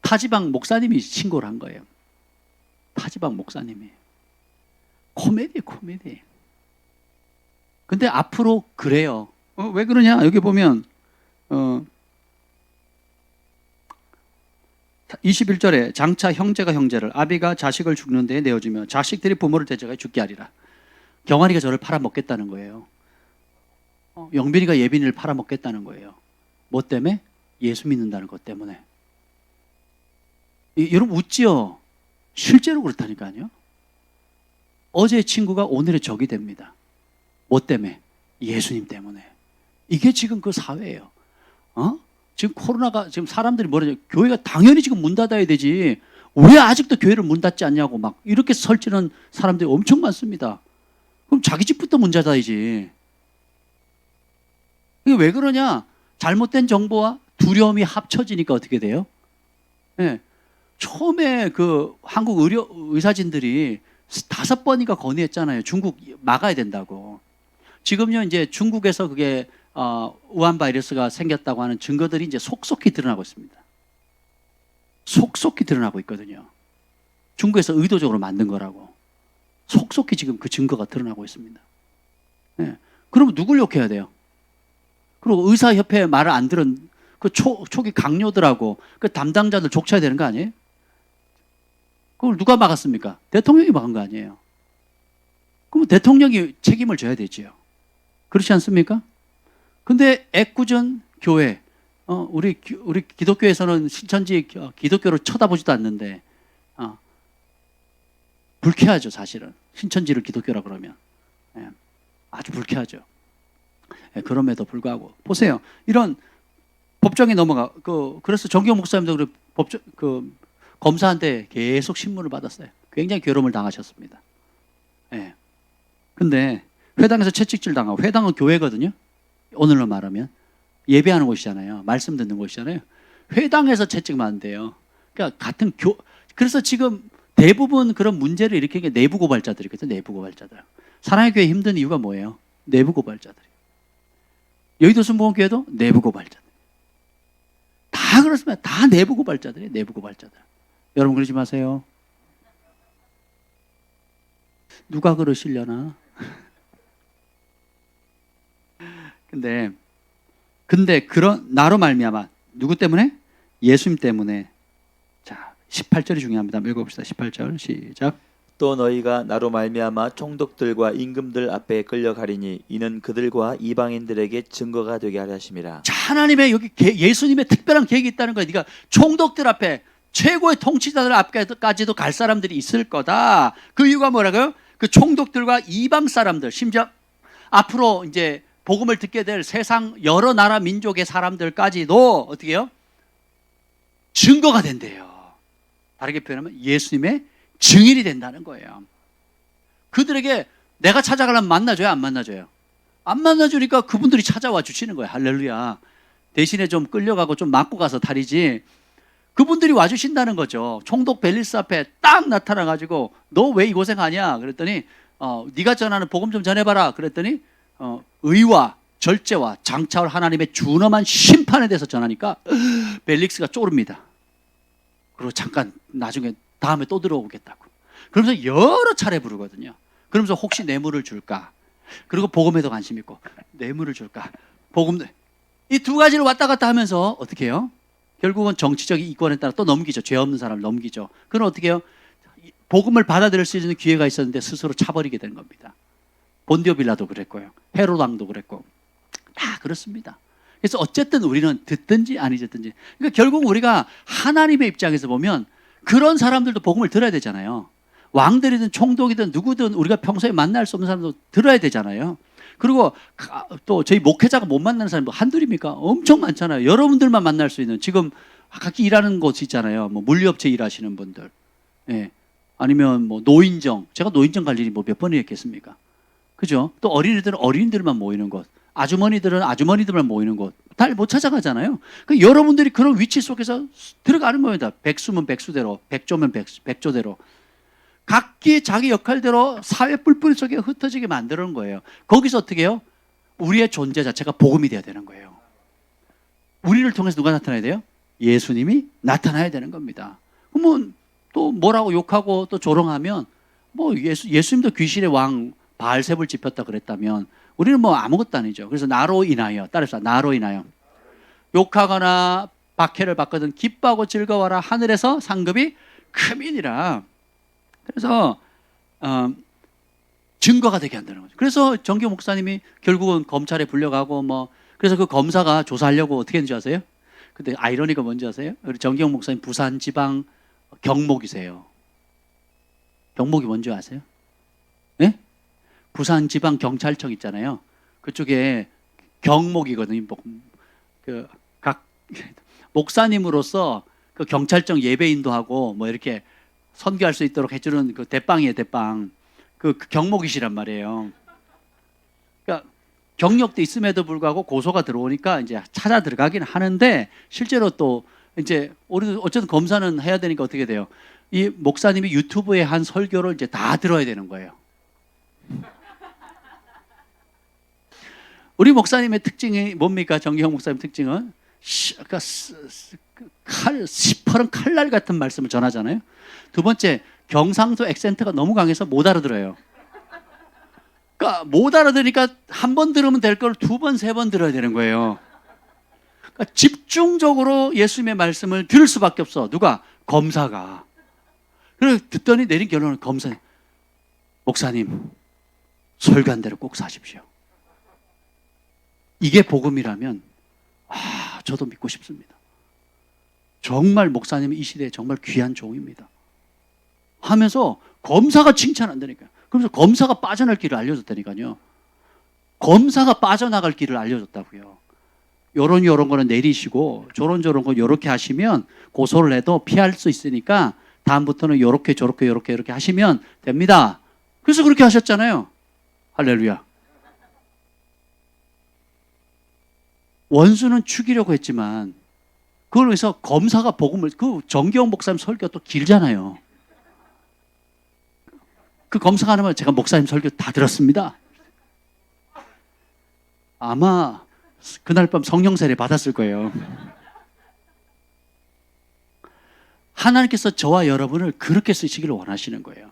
타지방 목사님이 신고를 한 거예요. 타지방 목사님이. 코미디. 근데 앞으로 그래요. 왜 그러냐? 여기 보면 21절에 장차 형제가 형제를, 아비가 자식을 죽는 데에 내어주며 자식들이 부모를 대적하여 죽게 하리라. 경환이가 저를 팔아먹겠다는 거예요. 영빈이가 예빈이를 팔아먹겠다는 거예요. 뭐 때문에? 예수 믿는다는 것 때문에. 여러분 웃지요? 실제로 그렇다니까요. 어제의 친구가 오늘의 적이 됩니다. 뭐 때문에? 예수님 때문에. 이게 지금 그 사회예요. 지금 코로나가, 지금 사람들이 뭐라죠? 교회가 당연히 지금 문 닫아야 되지. 왜 아직도 교회를 문 닫지 않냐고 막 이렇게 설치는 사람들이 엄청 많습니다. 그럼 자기 집부터 문 닫아야지. 이게 왜 그러냐? 잘못된 정보와 두려움이 합쳐지니까 어떻게 돼요? 네. 처음에 그 한국 의사진들이 5번인가 건의했잖아요. 중국 막아야 된다고. 지금요, 이제 중국에서 그게 우한 바이러스가 생겼다고 하는 증거들이 이제 속속히 드러나고 있습니다. 속속히 드러나고 있거든요. 중국에서 의도적으로 만든 거라고. 속속히 지금 그 증거가 드러나고 있습니다. 네. 그러면 누굴 욕해야 돼요? 그리고 의사협회 말을 안 들은 그 초기 강요들하고 그 담당자들 족쳐야 되는 거 아니에요? 그걸 누가 막았습니까? 대통령이 막은 거 아니에요? 그럼 대통령이 책임을 져야 되지요. 그렇지 않습니까? 근데 애꿎은 교회, 우리 기독교에서는 신천지 기독교를 쳐다보지도 않는데, 불쾌하죠, 사실은. 신천지를 기독교라 그러면. 예, 아주 불쾌하죠. 예, 그럼에도 불구하고. 보세요. 이런 법정에 넘어가, 그래서 정기용 목사님도 검사한테 계속 신문을 받았어요. 굉장히 괴로움을 당하셨습니다. 예. 근데 회당에서 채찍질 당하고, 회당은 교회거든요. 오늘로 말하면 예배하는 곳이잖아요. 말씀 듣는 곳이잖아요. 회당에서 채찍만 안 돼요. 그러니까 그래서 지금 대부분 그런 문제를 일으키는 게 내부 고발자들이거든요. 내부 고발자들. 사랑의 교회 힘든 이유가 뭐예요? 내부 고발자들. 여의도 순복음교회도 내부 고발자들. 다 그렇습니다. 다 내부 고발자들이에요. 내부 고발자들. 여러분 그러지 마세요. 누가 그러시려나? 근데 그런 나로 말미암아 누구 때문에? 예수님 때문에. 자, 18절이 중요합니다. 읽어봅시다. 18절 시작. 또 너희가 나로 말미암아 총독들과 임금들 앞에 끌려가리니 이는 그들과 이방인들에게 증거가 되게 하려 하심이라. 자, 하나님의 여기 예수님의 특별한 계획이 있다는 거예요. 그러니까 총독들 앞에, 최고의 통치자들 앞까지도 갈 사람들이 있을 거다. 그 이유가 뭐라고요? 그 총독들과 이방 사람들, 심지어 앞으로 이제 복음을 듣게 될 세상 여러 나라 민족의 사람들까지도 어떻게 해요? 증거가 된대요. 다르게 표현하면 예수님의 증인이 된다는 거예요. 그들에게 내가 찾아가려면 만나줘요, 안 만나줘요? 안 만나주니까 그분들이 찾아와 주시는 거예요. 할렐루야. 대신에 좀 끌려가고 좀 맞고 가서 탈이지, 그분들이 와주신다는 거죠. 총독 벨리스 앞에 딱 나타나가지고 너 왜 이 고생하냐 그랬더니 네가 전하는 복음 좀 전해봐라 그랬더니 의와 절제와 장차올 하나님의 준엄한 심판에 대해서 전하니까 벨릭스가 쪼릅니다. 그리고 잠깐 나중에 다음에 또 들어오겠다고. 그러면서 여러 차례 부르거든요. 그러면서 혹시 뇌물을 줄까? 그리고 복음에도 관심 있고 뇌물을 줄까? 복음, 이 두 가지를 왔다 갔다 하면서 어떻게 해요? 결국은 정치적인 이권에 따라 또 넘기죠. 죄 없는 사람을 넘기죠. 그건 어떻게 해요? 복음을 받아들일 수 있는 기회가 있었는데 스스로 차버리게 된 겁니다. 본디오 빌라도 그랬고요. 헤롯 왕도 그랬고 다 그렇습니다. 그래서 어쨌든 우리는 듣든지 아니든지 그러니까 결국 우리가 하나님의 입장에서 보면 그런 사람들도 복음을 들어야 되잖아요. 왕들이든 총독이든 누구든 우리가 평소에 만날 수 없는 사람도 들어야 되잖아요. 그리고 또 저희 목회자가 못 만나는 사람이 한둘입니까? 엄청 많잖아요. 여러분들만 만날 수 있는 지금 각기 일하는 곳 있잖아요. 뭐 물류업체 일하시는 분들, 예. 아니면 뭐 노인정, 제가 노인정 갈 일이 뭐 몇 번이나 있겠습니까? 그죠? 또 어린이들은 어린이들만 모이는 곳, 아주머니들은 아주머니들만 모이는 곳, 다 못 찾아가잖아요. 그 여러분들이 그런 위치 속에서 들어가는 겁니다. 백수면 백수대로, 백조면 백조대로. 각기 자기 역할대로 사회 뿔뿔이 속에 흩어지게 만드는 거예요. 거기서 어떻게 해요? 우리의 존재 자체가 복음이 돼야 되는 거예요. 우리를 통해서 누가 나타나야 돼요? 예수님이 나타나야 되는 겁니다. 그러면 또 뭐라고 욕하고 또 조롱하면 뭐 예수님도 귀신의 왕 바알셉을 짚었다 그랬다면 우리는 뭐 아무것도 아니죠. 그래서 나로 인하여 따라서 나로 인하여 욕하거나 박해를 받거든 기뻐하고 즐거워라 하늘에서 상급이 크민이라. 그래서 증거가 되게 한다는 거죠. 그래서 정교 목사님이 결국은 검찰에 불려가고 뭐 그래서 그 검사가 조사하려고 어떻게 했는지 아세요? 근데 아이러니가 뭔지 아세요? 우리 정경 목사님 부산 지방 경목이세요. 경목이 뭔지 아세요? 네? 부산 지방 경찰청 있잖아요. 그쪽에 경목이거든요. 각 목사님으로서 그 경찰청 예배인도 하고 뭐 이렇게 선교할 수 있도록 해주는 그 대빵이에요, 대빵. 그 경목이시란 말이에요. 그러니까 경력도 있음에도 불구하고 고소가 들어오니까 이제 찾아 들어가긴 하는데 실제로 또 이제 우리도 어쨌든 검사는 해야 되니까 어떻게 돼요? 이 목사님이 유튜브에 한 설교를 이제 다 들어야 되는 거예요. 우리 목사님의 특징이 뭡니까? 정기형 목사님 특징은 시퍼런 칼날 같은 말씀을 전하잖아요. 두 번째, 경상도 액센트가 너무 강해서 못 알아들어요. 그러니까 못 알아들으니까 한 번 들으면 될 걸 두 번, 세 번 들어야 되는 거예요. 그러니까 집중적으로 예수님의 말씀을 들을 수밖에 없어. 누가? 검사가. 그래서 듣더니 내린 결론은 검사님, 목사님 설교한 대로 꼭 사십시오. 이게 복음이라면 저도 믿고 싶습니다. 정말 목사님은 이 시대에 정말 귀한 종입니다. 하면서 검사가 칭찬한다니까요. 그러면서 검사가 빠져날 길을 알려줬다니까요. 검사가 빠져나갈 길을 알려줬다고요. 요런 거는 내리시고 저런 거 요렇게 하시면 고소를 해도 피할 수 있으니까 다음부터는 요렇게 저렇게 요렇게 하시면 됩니다. 그래서 그렇게 하셨잖아요. 할렐루야. 원수는 죽이려고 했지만 그걸 위해서 검사가 복음을, 그 정기영 목사님 설교가 또 길잖아요. 그 검사가 하면 제가 목사님 설교 다 들었습니다. 아마 그날 밤 성령 세례 받았을 거예요. 하나님께서 저와 여러분을 그렇게 쓰시기를 원하시는 거예요.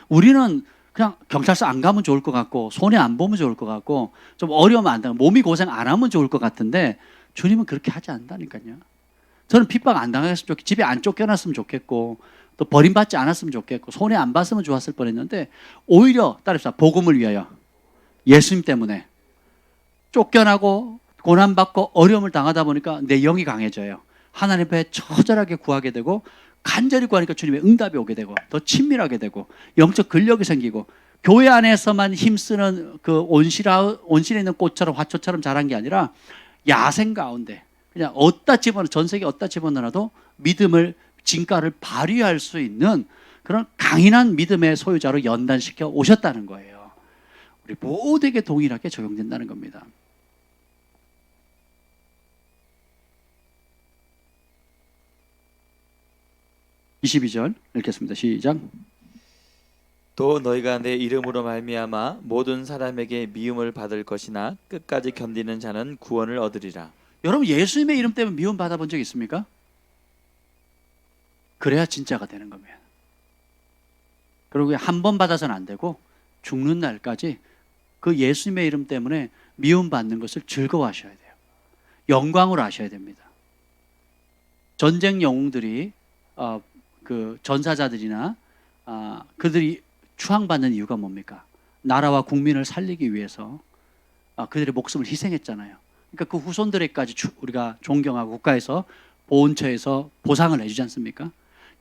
우리는 그냥 경찰서 안 가면 좋을 것 같고 손해 안 보면 좋을 것 같고 좀 어려우면 안 되고 몸이 고생 안 하면 좋을 것 같은데 주님은 그렇게 하지 않는다니까요. 저는 핍박 안 당했으면 좋겠고 집에 안 쫓겨났으면 좋겠고 또 버림받지 않았으면 좋겠고 손해 안 봤으면 좋았을 뻔했는데 오히려 따라서 복음을 위하여 예수님 때문에 쫓겨나고 고난받고 어려움을 당하다 보니까 내 영이 강해져요. 하나님 앞에 처절하게 구하게 되고 간절히 구하니까 주님의 응답이 오게 되고 더 친밀하게 되고 영적 근력이 생기고 교회 안에서만 힘쓰는 그 온실에 있는 꽃처럼 화초처럼 자란 게 아니라 야생 가운데 그냥 전 세계 어디다 집어넣어도 믿음을 진가를 발휘할 수 있는 그런 강인한 믿음의 소유자로 연단시켜 오셨다는 거예요. 우리 모두에게 동일하게 적용된다는 겁니다. (22절) 읽겠습니다. 시작. 또 너희가 내 이름으로 말미암아 모든 사람에게 미움을 받을 것이나 끝까지 견디는 자는 구원을 얻으리라. 여러분 예수님의 이름 때문에 미움 받아본 적 있습니까? 그래야 진짜가 되는 겁니다. 그리고 한 번 받아서는 안 되고 죽는 날까지 그 예수님의 이름 때문에 미움 받는 것을 즐거워하셔야 돼요. 영광으로 하셔야 됩니다. 전쟁 영웅들이 그 전사자들이나 그들이 추앙받는 이유가 뭡니까? 나라와 국민을 살리기 위해서 그들의 목숨을 희생했잖아요. 그러니까 그 후손들에까지 우리가 존경하고 국가에서 보훈처에서 보상을 해주지 않습니까?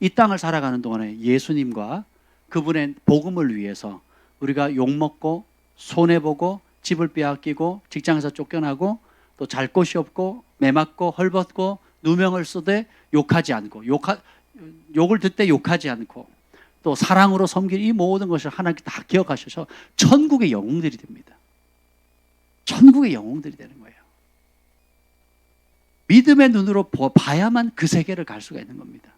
이 땅을 살아가는 동안에 예수님과 그분의 복음을 위해서 우리가 욕먹고 손해보고 집을 빼앗기고 직장에서 쫓겨나고 또 잘 곳이 없고 매맞고 헐벗고 누명을 쓰되 욕하지 않고 욕을 듣되 욕하지 않고 또 사랑으로 섬길 이 모든 것을 하나님께 다 기억하셔서 천국의 영웅들이 됩니다. 천국의 영웅들이 되는 거예요. 믿음의 눈으로 봐야만 그 세계를 갈 수가 있는 겁니다.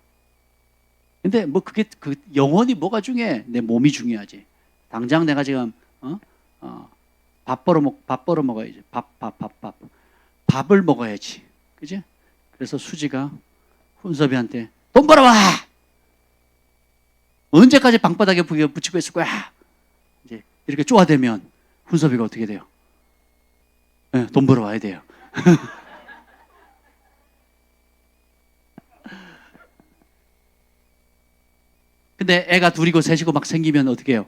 근데 뭐 그게 그 영혼이 뭐가 중요해? 내 몸이 중요하지. 당장 내가 지금 밥 벌어 먹어야지. 밥을 먹어야지. 그지? 그래서 수지가 훈섭이한테 돈 벌어와! 언제까지 방바닥에 붙이고 있을 거야? 이제 이렇게 쪼아대면 훈섭이가 어떻게 돼요? 네, 돈 벌어와야 돼요. 근데 애가 둘이고 셋이고 막 생기면 어떻게 해요?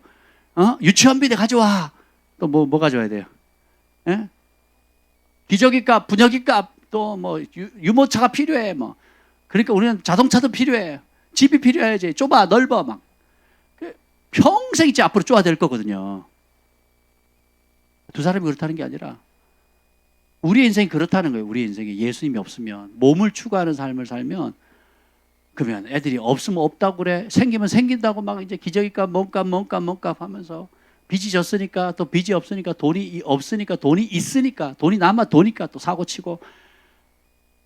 유치원비대 가져와. 또 뭐 가져와야 돼요? 예? 기저귀값, 분여기값, 또 뭐 유모차가 필요해. 뭐 그러니까 우리는 자동차도 필요해. 집이 필요해야지. 좁아, 넓어 막. 평생 이제 앞으로 쪼아댈 거거든요. 두 사람이 그렇다는 게 아니라 우리 인생이 그렇다는 거예요. 우리 인생이 예수님이 없으면 몸을 추구하는 삶을 살면 그러면 애들이 없으면 없다고 그래. 생기면 생긴다고 막 이제 기저귀값, 몸값 하면서 빚이 졌으니까 또 빚이 없으니까 돈이 없으니까 돈이 있으니까 돈이 남아 도니까 또 사고 치고.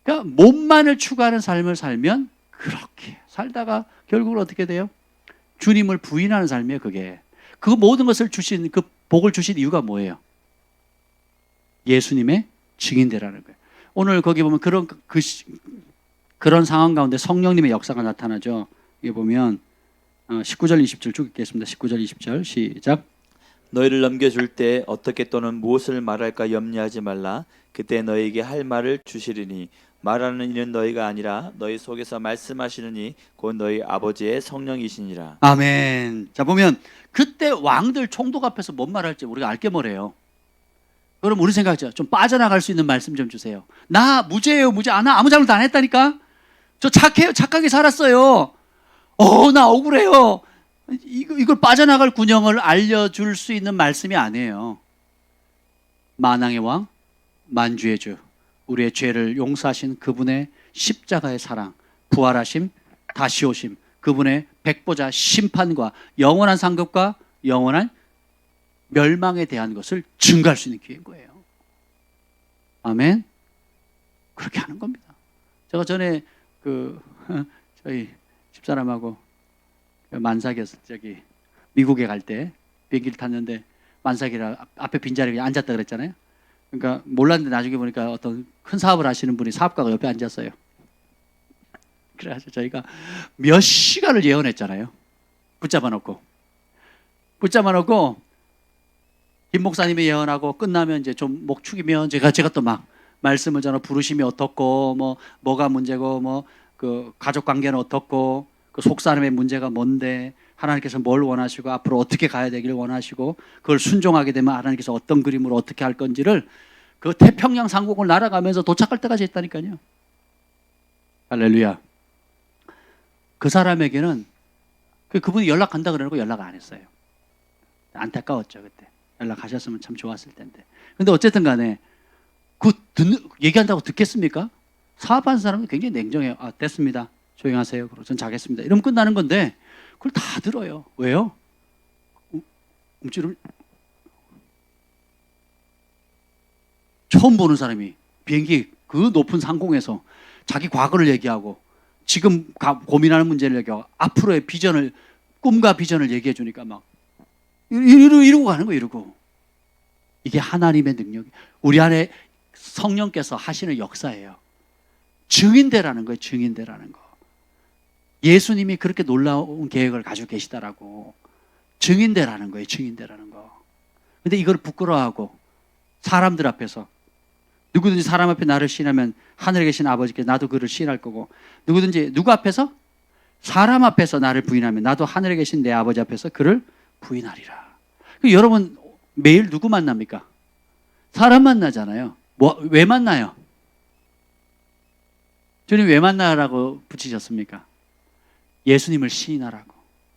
그러니까 몸만을 추구하는 삶을 살면 그렇게 살다가 결국은 어떻게 돼요? 주님을 부인하는 삶이에요. 그게. 그 모든 것을 주신 그 복을 주신 이유가 뭐예요? 예수님의 증인되라는 거예요. 오늘 거기 보면 그런 상황 가운데 성령님의 역사가 나타나죠. 여기 보면 19절 20절 쭉 읽겠습니다. 19절 20절 시작. 너희를 넘겨줄 때 어떻게 또는 무엇을 말할까 염려하지 말라. 그때 너희에게 할 말을 주시리니 말하는 이는 너희가 아니라 너희 속에서 말씀하시느니 곧 너희 아버지의 성령이시니라. 아멘. 자 보면 그때 왕들 총독 앞에서 뭔 말할지 우리가 알게 뭐래요. 그럼 우리 생각하죠. 좀 빠져나갈 수 있는 말씀 좀 주세요. 나 무죄예요. 나 아무 잘못 안 했다니까. 저 착해요. 착하게 살았어요. 나 억울해요. 이걸 빠져나갈 군형을 알려줄 수 있는 말씀이 아니에요. 만왕의 왕, 만주의 주, 우리의 죄를 용서하신 그분의 십자가의 사랑, 부활하심, 다시 오심, 그분의 백보자 심판과 영원한 상급과 영원한 멸망에 대한 것을 증거할 수 있는 기회인 거예요. 아멘. 그렇게 하는 겁니다. 제가 전에 저희 집사람하고 만삭에서 미국에 갈 때 비행기를 탔는데 만삭이라 앞에 빈자리에 앉았다 그랬잖아요. 그러니까 몰랐는데 나중에 보니까 어떤 큰 사업을 하시는 분이 사업가가 옆에 앉았어요. 그래서 저희가 몇 시간을 예언했잖아요. 붙잡아 놓고 김 목사님이 예언하고 끝나면 이제 좀 목 축이면 제가 또 막 말씀을 전하 부르심이 어떻고 뭐가 문제고 그 가족 관계는 어떻고 그 속사람의 문제가 뭔데 하나님께서 뭘 원하시고 앞으로 어떻게 가야 되기를 원하시고 그걸 순종하게 되면 하나님께서 어떤 그림으로 어떻게 할 건지를 그 태평양 상공을 날아가면서 도착할 때까지 했다니까요. 할렐루야. 그 사람에게는 그분이 연락한다 그러고 연락 안 했어요. 안타까웠죠. 그때 연락하셨으면 참 좋았을 텐데. 근데 어쨌든 간에 얘기한다고 듣겠습니까? 사업하는 사람은 굉장히 냉정해요. 됐습니다. 조용하세요. 그리고 전 자겠습니다. 이러면 끝나는 건데 그걸 다 들어요. 왜요? 처음 보는 사람이 비행기 그 높은 상공에서 자기 과거를 얘기하고 지금 고민하는 문제를 얘기하고 앞으로의 비전을 꿈과 비전을 얘기해 주니까 막 이러고 가는 거예요. 이러고. 이게 하나님의 능력이 우리 안에 성령께서 하시는 역사예요. 증인되라는 거예요. 증인되라는 거. 예수님이 그렇게 놀라운 계획을 가지고 계시다라고. 증인되라는 거예요. 증인되라는 거. 근데 이걸 부끄러워하고 사람들 앞에서 누구든지 사람 앞에 나를 시인하면 하늘에 계신 아버지께 나도 그를 시인할 거고, 누구든지 누구 앞에서? 사람 앞에서 나를 부인하면 나도 하늘에 계신 내 아버지 앞에서 그를 부인하리라. 여러분 매일 누구 만납니까? 사람 만나잖아요. 왜 만나요? 주님 왜 만나라고 붙이셨습니까? 예수님을 시인하라고,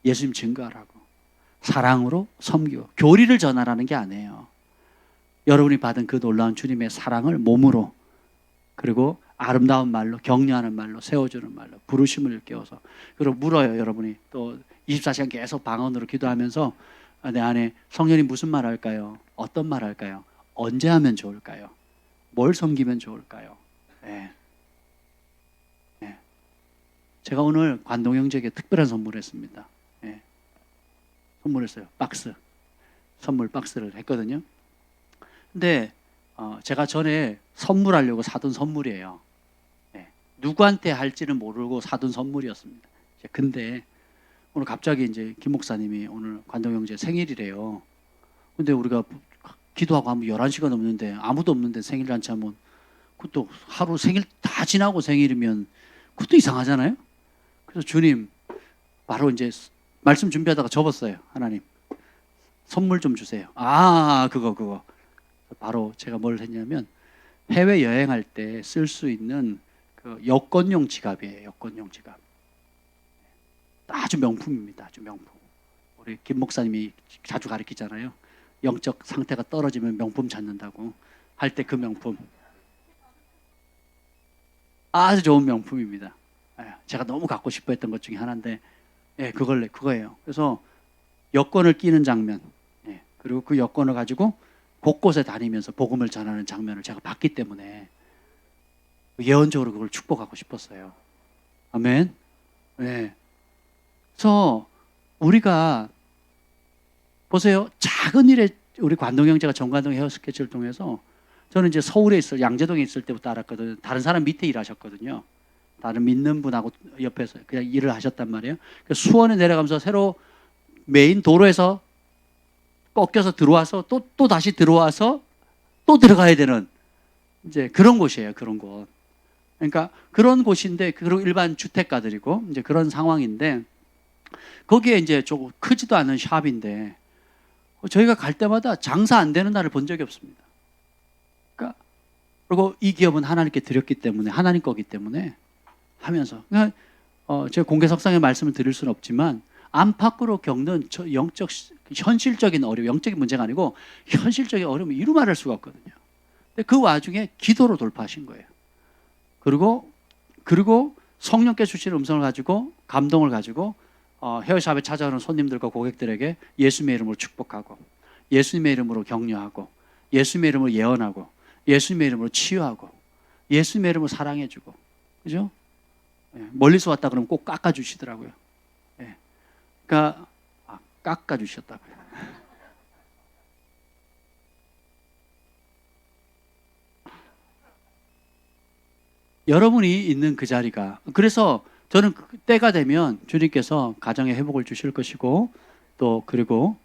예수님 증거하라고, 사랑으로 섬기고 교리를 전하라는 게 아니에요. 여러분이 받은 그 놀라운 주님의 사랑을 몸으로, 그리고 아름다운 말로, 격려하는 말로, 세워주는 말로, 부르심을 깨워서, 그리고 물어요. 여러분이 또 24시간 계속 방언으로 기도하면서 내 안에 성령님 무슨 말 할까요? 어떤 말 할까요? 언제 하면 좋을까요? 뭘 섬기면 좋을까요? 네. 네. 제가 오늘 관동 형제에게 특별한 선물했습니다. 네. 선물했어요. 박스. 선물 박스를 했거든요. 근데 제가 전에 선물하려고 사둔 선물이에요. 네. 누구한테 할지는 모르고 사둔 선물이었습니다. 근데 오늘 갑자기 이제 김 목사님이 오늘 관동 형제 생일이래요. 근데 우리가 기도하고 하면 11시간 넘는데 아무도 없는데 생일잔치 하면, 그것도 하루 생일 다 지나고 생일이면 그것도 이상하잖아요. 그래서 주님, 바로 이제 말씀 준비하다가 접었어요. 하나님, 선물 좀 주세요. 그거. 바로 제가 뭘 했냐면, 해외 여행할 때 쓸 수 있는 그 여권용 지갑이에요. 여권용 지갑. 아주 명품입니다. 아주 명품. 우리 김 목사님이 자주 가르치잖아요. 영적 상태가 떨어지면 명품 찾는다고 할 때 그 명품. 아주 좋은 명품입니다. 제가 너무 갖고 싶어 했던 것 중에 하나인데, 그거예요. 그래서 여권을 끼는 장면, 그리고 그 여권을 가지고 곳곳에 다니면서 복음을 전하는 장면을 제가 봤기 때문에 예언적으로 그걸 축복하고 싶었어요. 아멘. 네. 그래서 우리가 보세요. 작은 일에 우리 관동 형제가 정관동 헤어 스케치를 통해서, 저는 이제 서울에 양재동에 있을 때부터 알았거든요. 다른 사람 밑에 일하셨거든요. 다른 믿는 분하고 옆에서 그냥 일을 하셨단 말이에요. 수원에 내려가면서 새로 메인 도로에서 꺾여서 들어와서 또 다시 들어와서 또 들어가야 되는 이제 그런 곳이에요. 그런 곳. 그러니까 그런 곳인데, 그리고 일반 주택가들이고 이제 그런 상황인데, 거기에 이제 조금 크지도 않은 샵인데 저희가 갈 때마다 장사 안 되는 날을 본 적이 없습니다. 그러니까 그리고 이 기업은 하나님께 드렸기 때문에, 하나님 거기 때문에 하면서, 그러니까 제가 공개석상의 말씀을 드릴 수는 없지만 안팎으로 겪는 영적 현실적인 어려움, 영적인 문제가 아니고 현실적인 어려움을 이루 말할 수가 없거든요. 근데 그 와중에 기도로 돌파하신 거예요. 그리고 성령께서 주신 음성을 가지고, 감동을 가지고 헤어샵에 찾아오는 손님들과 고객들에게 예수님의 이름으로 축복하고, 예수님의 이름으로 격려하고, 예수님의 이름으로 예언하고, 예수님의 이름으로 치유하고, 예수님의 이름으로 사랑해주고, 그죠? 멀리서 왔다 그러면 꼭 깎아주시더라고요. 그러니까 깎아주셨다고요. 여러분이 있는 그 자리가, 그래서 저는 때가 되면 주님께서 가정의 회복을 주실 것이고, 또 그리고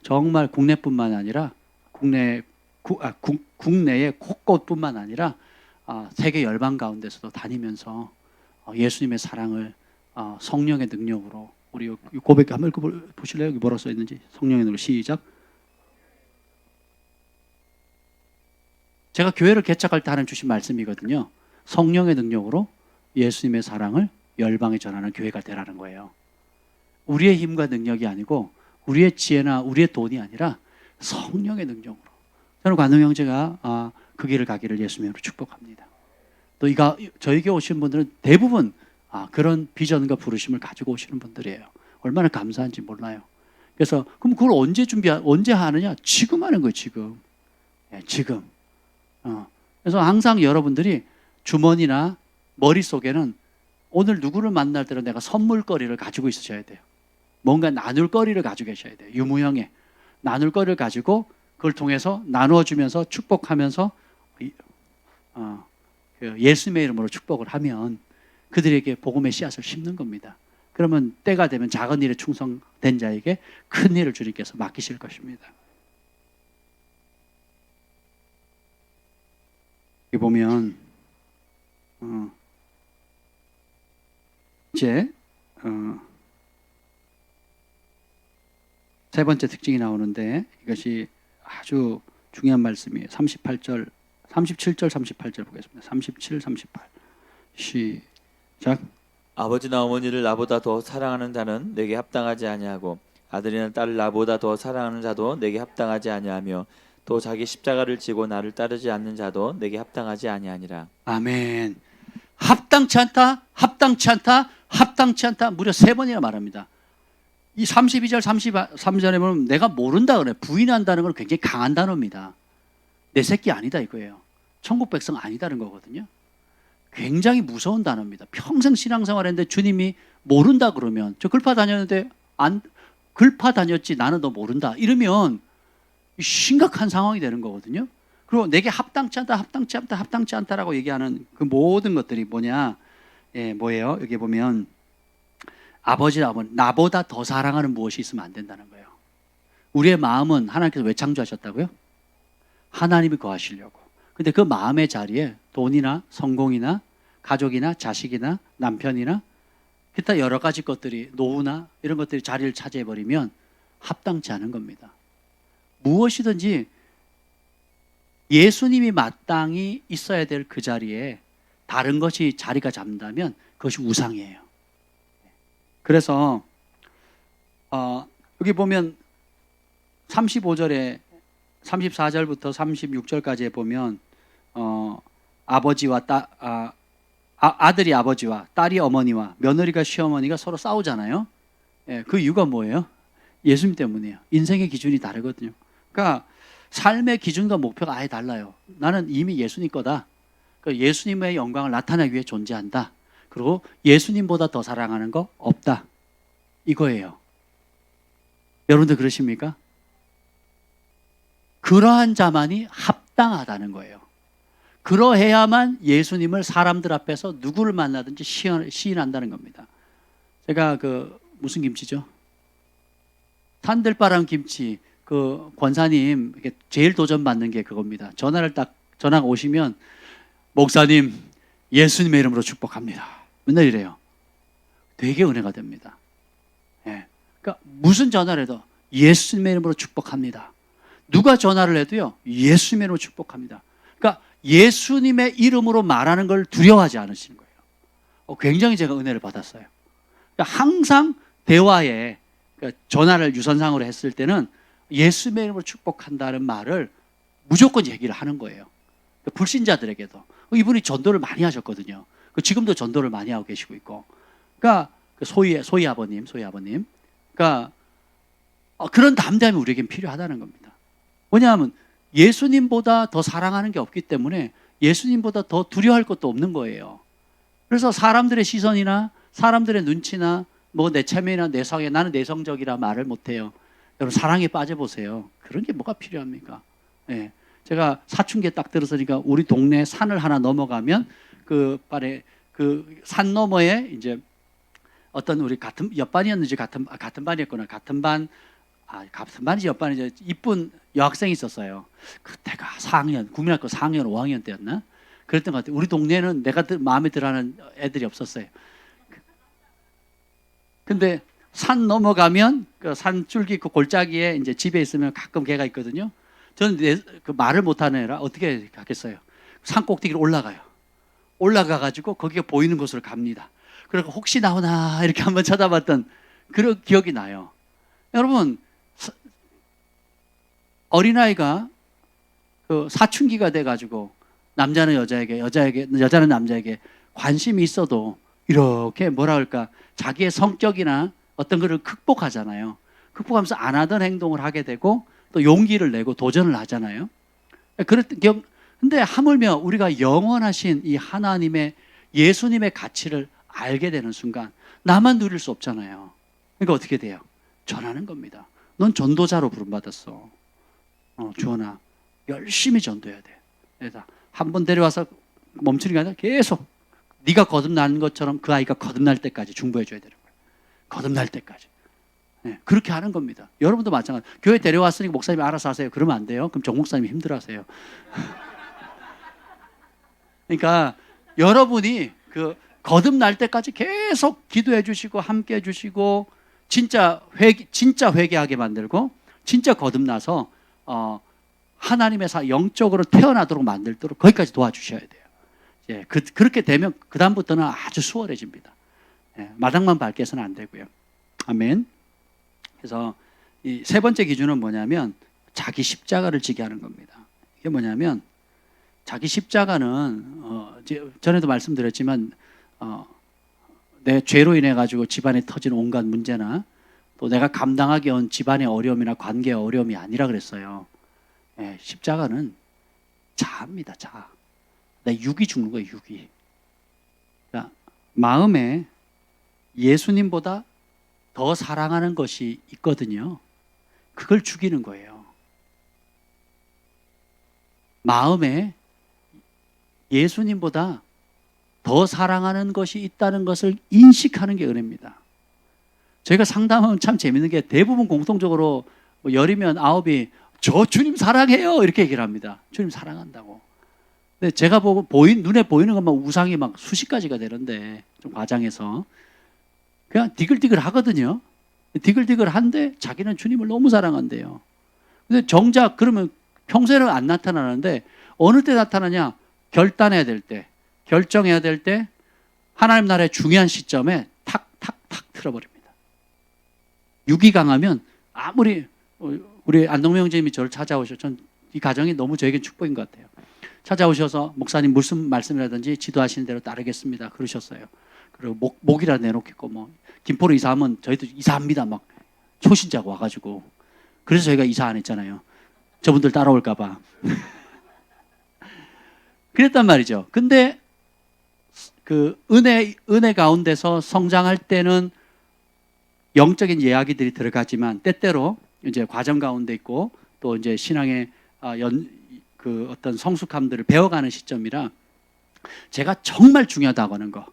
정말 국내뿐만 아니라 국내의 곳곳뿐만 아니라 세계 열방 가운데서도 다니면서 예수님의 사랑을 성령의 능력으로, 우리 고백 한번 보실래요? 여기 뭐라고 써 있는지. 성령의 능력 시작. 제가 교회를 개척할 때 하나님 주신 말씀이거든요. 성령의 능력으로 예수님의 사랑을 열방에 전하는 교회가 되라는 거예요. 우리의 힘과 능력이 아니고, 우리의 지혜나 우리의 돈이 아니라 성령의 능력으로. 저는 관동 형제가 그 길을 가기를 예수님으로 축복합니다. 또 저에게 오신 분들은 대부분 그런 비전과 부르심을 가지고 오시는 분들이에요. 얼마나 감사한지 몰라요. 그래서 그럼 그걸 언제 하느냐? 지금 하는 거예요. 지금. 지금. 그래서 항상 여러분들이 주머니나 머릿속에는 오늘 누구를 만날 때는 내가 선물거리를 가지고 있으셔야 돼요. 뭔가 나눌 거리를 가지고 계셔야 돼요. 유무형의 나눌 거리를 가지고 그걸 통해서 나누어주면서 축복하면서 예수님의 이름으로 축복을 하면 그들에게 복음의 씨앗을 심는 겁니다. 그러면 때가 되면 작은 일에 충성된 자에게 큰 일을 주님께서 맡기실 것입니다. 여기 보면 이제 세 번째 특징이 나오는데 이것이 아주 중요한 말씀이에요. 37절, 38절 보겠습니다. 37, 38. 시작. 아버지나 어머니를 나보다 더 사랑하는 자는 내게 합당하지 아니하고 아들이나 딸을 나보다 더 사랑하는 자도 내게 합당하지 아니하며 또 자기 십자가를 지고 나를 따르지 않는 자도 내게 합당하지 아니하니라. 아멘. 합당치 않다, 합당치 않다, 합당치 않다. 무려 세 번이나 말합니다. 이 32절, 33절에 보면 내가 모른다 그래. 부인한다는 건 굉장히 강한 단어입니다. 내 새끼 아니다 이거예요. 천국 백성 아니다는 거거든요. 굉장히 무서운 단어입니다. 평생 신앙생활했는데 주님이 모른다 그러면 저 글파 다녔는데 글파 다녔지 나는 너 모른다 이러면 심각한 상황이 되는 거거든요. 그리고 내게 합당치 않다, 합당치 않다, 합당치 않다라고 얘기하는 그 모든 것들이 뭐냐? 뭐예요? 여기 보면 아버지, 어머니 나보다 더 사랑하는 무엇이 있으면 안 된다는 거예요. 우리의 마음은 하나님께서 왜 창조하셨다고요? 하나님이 거하시려고. 근데 그 마음의 자리에 돈이나 성공이나 가족이나 자식이나 남편이나 기타 여러 가지 것들이 노후나 이런 것들이 자리를 차지해버리면 합당치 않은 겁니다. 무엇이든지 예수님이 마땅히 있어야 될 그 자리에 다른 것이 자리가 잡는다면 그것이 우상이에요. 그래서 여기 보면 35절에 34절부터 36절까지에 보면 아버지와 아들이 아버지와 딸이 어머니와 며느리가 시어머니가 서로 싸우잖아요. 그 이유가 뭐예요? 예수님 때문이에요. 인생의 기준이 다르거든요. 그러니까 삶의 기준과 목표가 아예 달라요. 나는 이미 예수님 거다. 그러니까 예수님의 영광을 나타내기 위해 존재한다. 그리고 예수님보다 더 사랑하는 거 없다. 이거예요. 여러분들 그러십니까? 그러한 자만이 합당하다는 거예요. 그러해야만 예수님을 사람들 앞에서 누구를 만나든지 시인한다는 겁니다. 제가 무슨 김치죠? 산들바람 김치. 그 권사님 제일 도전받는 게 그겁니다. 전화가 오시면 목사님 예수님의 이름으로 축복합니다. 맨날 이래요. 되게 은혜가 됩니다. 그러니까 무슨 전화를 해도 예수님의 이름으로 축복합니다. 누가 전화를 해도요 예수님의 이름으로 축복합니다. 그러니까 예수님의 이름으로 말하는 걸 두려워하지 않으시는 거예요. 굉장히 제가 은혜를 받았어요. 그러니까 항상 대화에 전화를 유선상으로 했을 때는 예수님의 이름으로 축복한다는 말을 무조건 얘기를 하는 거예요. 불신자들에게도. 이분이 전도를 많이 하셨거든요. 지금도 전도를 많이 하고 계시고 있고. 그러니까 소희 아버님. 그러니까 그런 담대함이 우리에겐 필요하다는 겁니다. 왜냐하면 예수님보다 더 사랑하는 게 없기 때문에 예수님보다 더 두려워할 것도 없는 거예요. 그래서 사람들의 시선이나 사람들의 눈치나 뭐 내 체면이나 내 성에 나는 내성적이라 말을 못해요. 여러분 사랑에 빠져보세요. 그런 게 뭐가 필요합니까? 제가 사춘기에 딱 들었으니까 우리 동네 산을 하나 넘어가면 그 산 너머에 이제 어떤 우리 같은 옆반이었는지 같은 반이었구나. 같은 반이지 옆반이지 이쁜 여학생이 있었어요. 그때가 4학년 국민학교 4학년 5학년 때였나? 그랬던 것 같아요. 우리 동네는 내가 마음에 들어하는 애들이 없었어요. 근데 산 넘어가면 그 산줄기 그 골짜기에 이제 집에 있으면 가끔 걔가 있거든요. 저는 그 말을 못하는 애라 어떻게 하겠어요? 산 꼭대기로 올라가요. 올라가가지고 거기가 보이는 곳으로 갑니다. 그리고 혹시 나오나 이렇게 한번 쳐다봤던 그런 기억이 나요. 여러분 어린아이가 그 사춘기가 돼가지고 남자는 여자는 남자에게 관심이 있어도 이렇게 뭐라 그럴까 자기의 성격이나 어떤 거를 극복하잖아요. 극복하면서 안 하던 행동을 하게 되고 또 용기를 내고 도전을 하잖아요. 근데 하물며 우리가 영원하신 이 하나님의 예수님의 가치를 알게 되는 순간 나만 누릴 수 없잖아요. 그러니까 어떻게 돼요? 전하는 겁니다. 넌 전도자로 부름받았어. 주원아 열심히 전도해야 돼. 한 번 데려와서 멈추는 게 아니라 계속 네가 거듭나는 것처럼 그 아이가 거듭날 때까지 중보해 줘야 되는 거예요. 거듭날 때까지. 그렇게 하는 겁니다. 여러분도 마찬가지. 교회 데려왔으니까 목사님이 알아서 하세요. 그러면 안 돼요. 그럼 정 목사님이 힘들어하세요. 그러니까 여러분이 그 거듭날 때까지 계속 기도해 주시고 함께 해 주시고 진짜 회개하게 만들고 진짜 거듭나서 하나님의 영적으로 태어나도록 만들도록 거기까지 도와주셔야 돼요. 예, 그렇게 되면 그 다음부터는 아주 수월해집니다. 예, 마당만 밟게서는 안 되고요. 아멘. 그래서 이 세 번째 기준은 뭐냐면 자기 십자가를 지게 하는 겁니다. 이게 뭐냐면 자기 십자가는 전에도 말씀드렸지만 내 죄로 인해 가지고 집안에 터진 온갖 문제나 또 내가 감당하기 어려운 집안의 어려움이나 관계의 어려움이 아니라 그랬어요. 예, 십자가는 자아입니다. 자아. 내 육이 죽는 거예요. 육이. 그러니까 마음에 예수님보다 더 사랑하는 것이 있거든요. 그걸 죽이는 거예요. 마음에 예수님보다 더 사랑하는 것이 있다는 것을 인식하는 게 은혜입니다. 저희가 상담하면 참 재밌는 게 대부분 공통적으로 뭐 열이면 아홉이 저 주님 사랑해요 이렇게 얘기를 합니다. 주님 사랑한다고. 근데 제가 보고 눈에 보이는 것만 우상이 막 수십 가지가 되는데 좀 과장해서 그냥 디글디글 하거든요. 디글디글한데 자기는 주님을 너무 사랑한대요. 근데 정작 그러면 평소에는 안 나타나는데 어느 때 나타나냐? 결단해야 될 때, 결정해야 될 때 하나님 나라의 중요한 시점에 탁탁탁 틀어버립니다. 육이 강하면 아무리 우리 안동명 형제님이 저를 찾아오셔서 전 이 가정이 너무 저에게 축복인 것 같아요. 찾아오셔서 목사님 무슨 말씀이라든지 지도하시는 대로 따르겠습니다. 그러셨어요. 그리고 목이라 내놓겠고 뭐 김포로 이사하면 저희도 이사합니다. 막 초신자가 와가지고 그래서 저희가 이사 안 했잖아요. 저분들 따라올까 봐. 그랬단 말이죠. 근데 그 은혜 가운데서 성장할 때는 영적인 이야기들이 들어가지만 때때로 이제 과정 가운데 있고 또 이제 신앙의 그 어떤 성숙함들을 배워가는 시점이라 제가 정말 중요하다고 하는 거,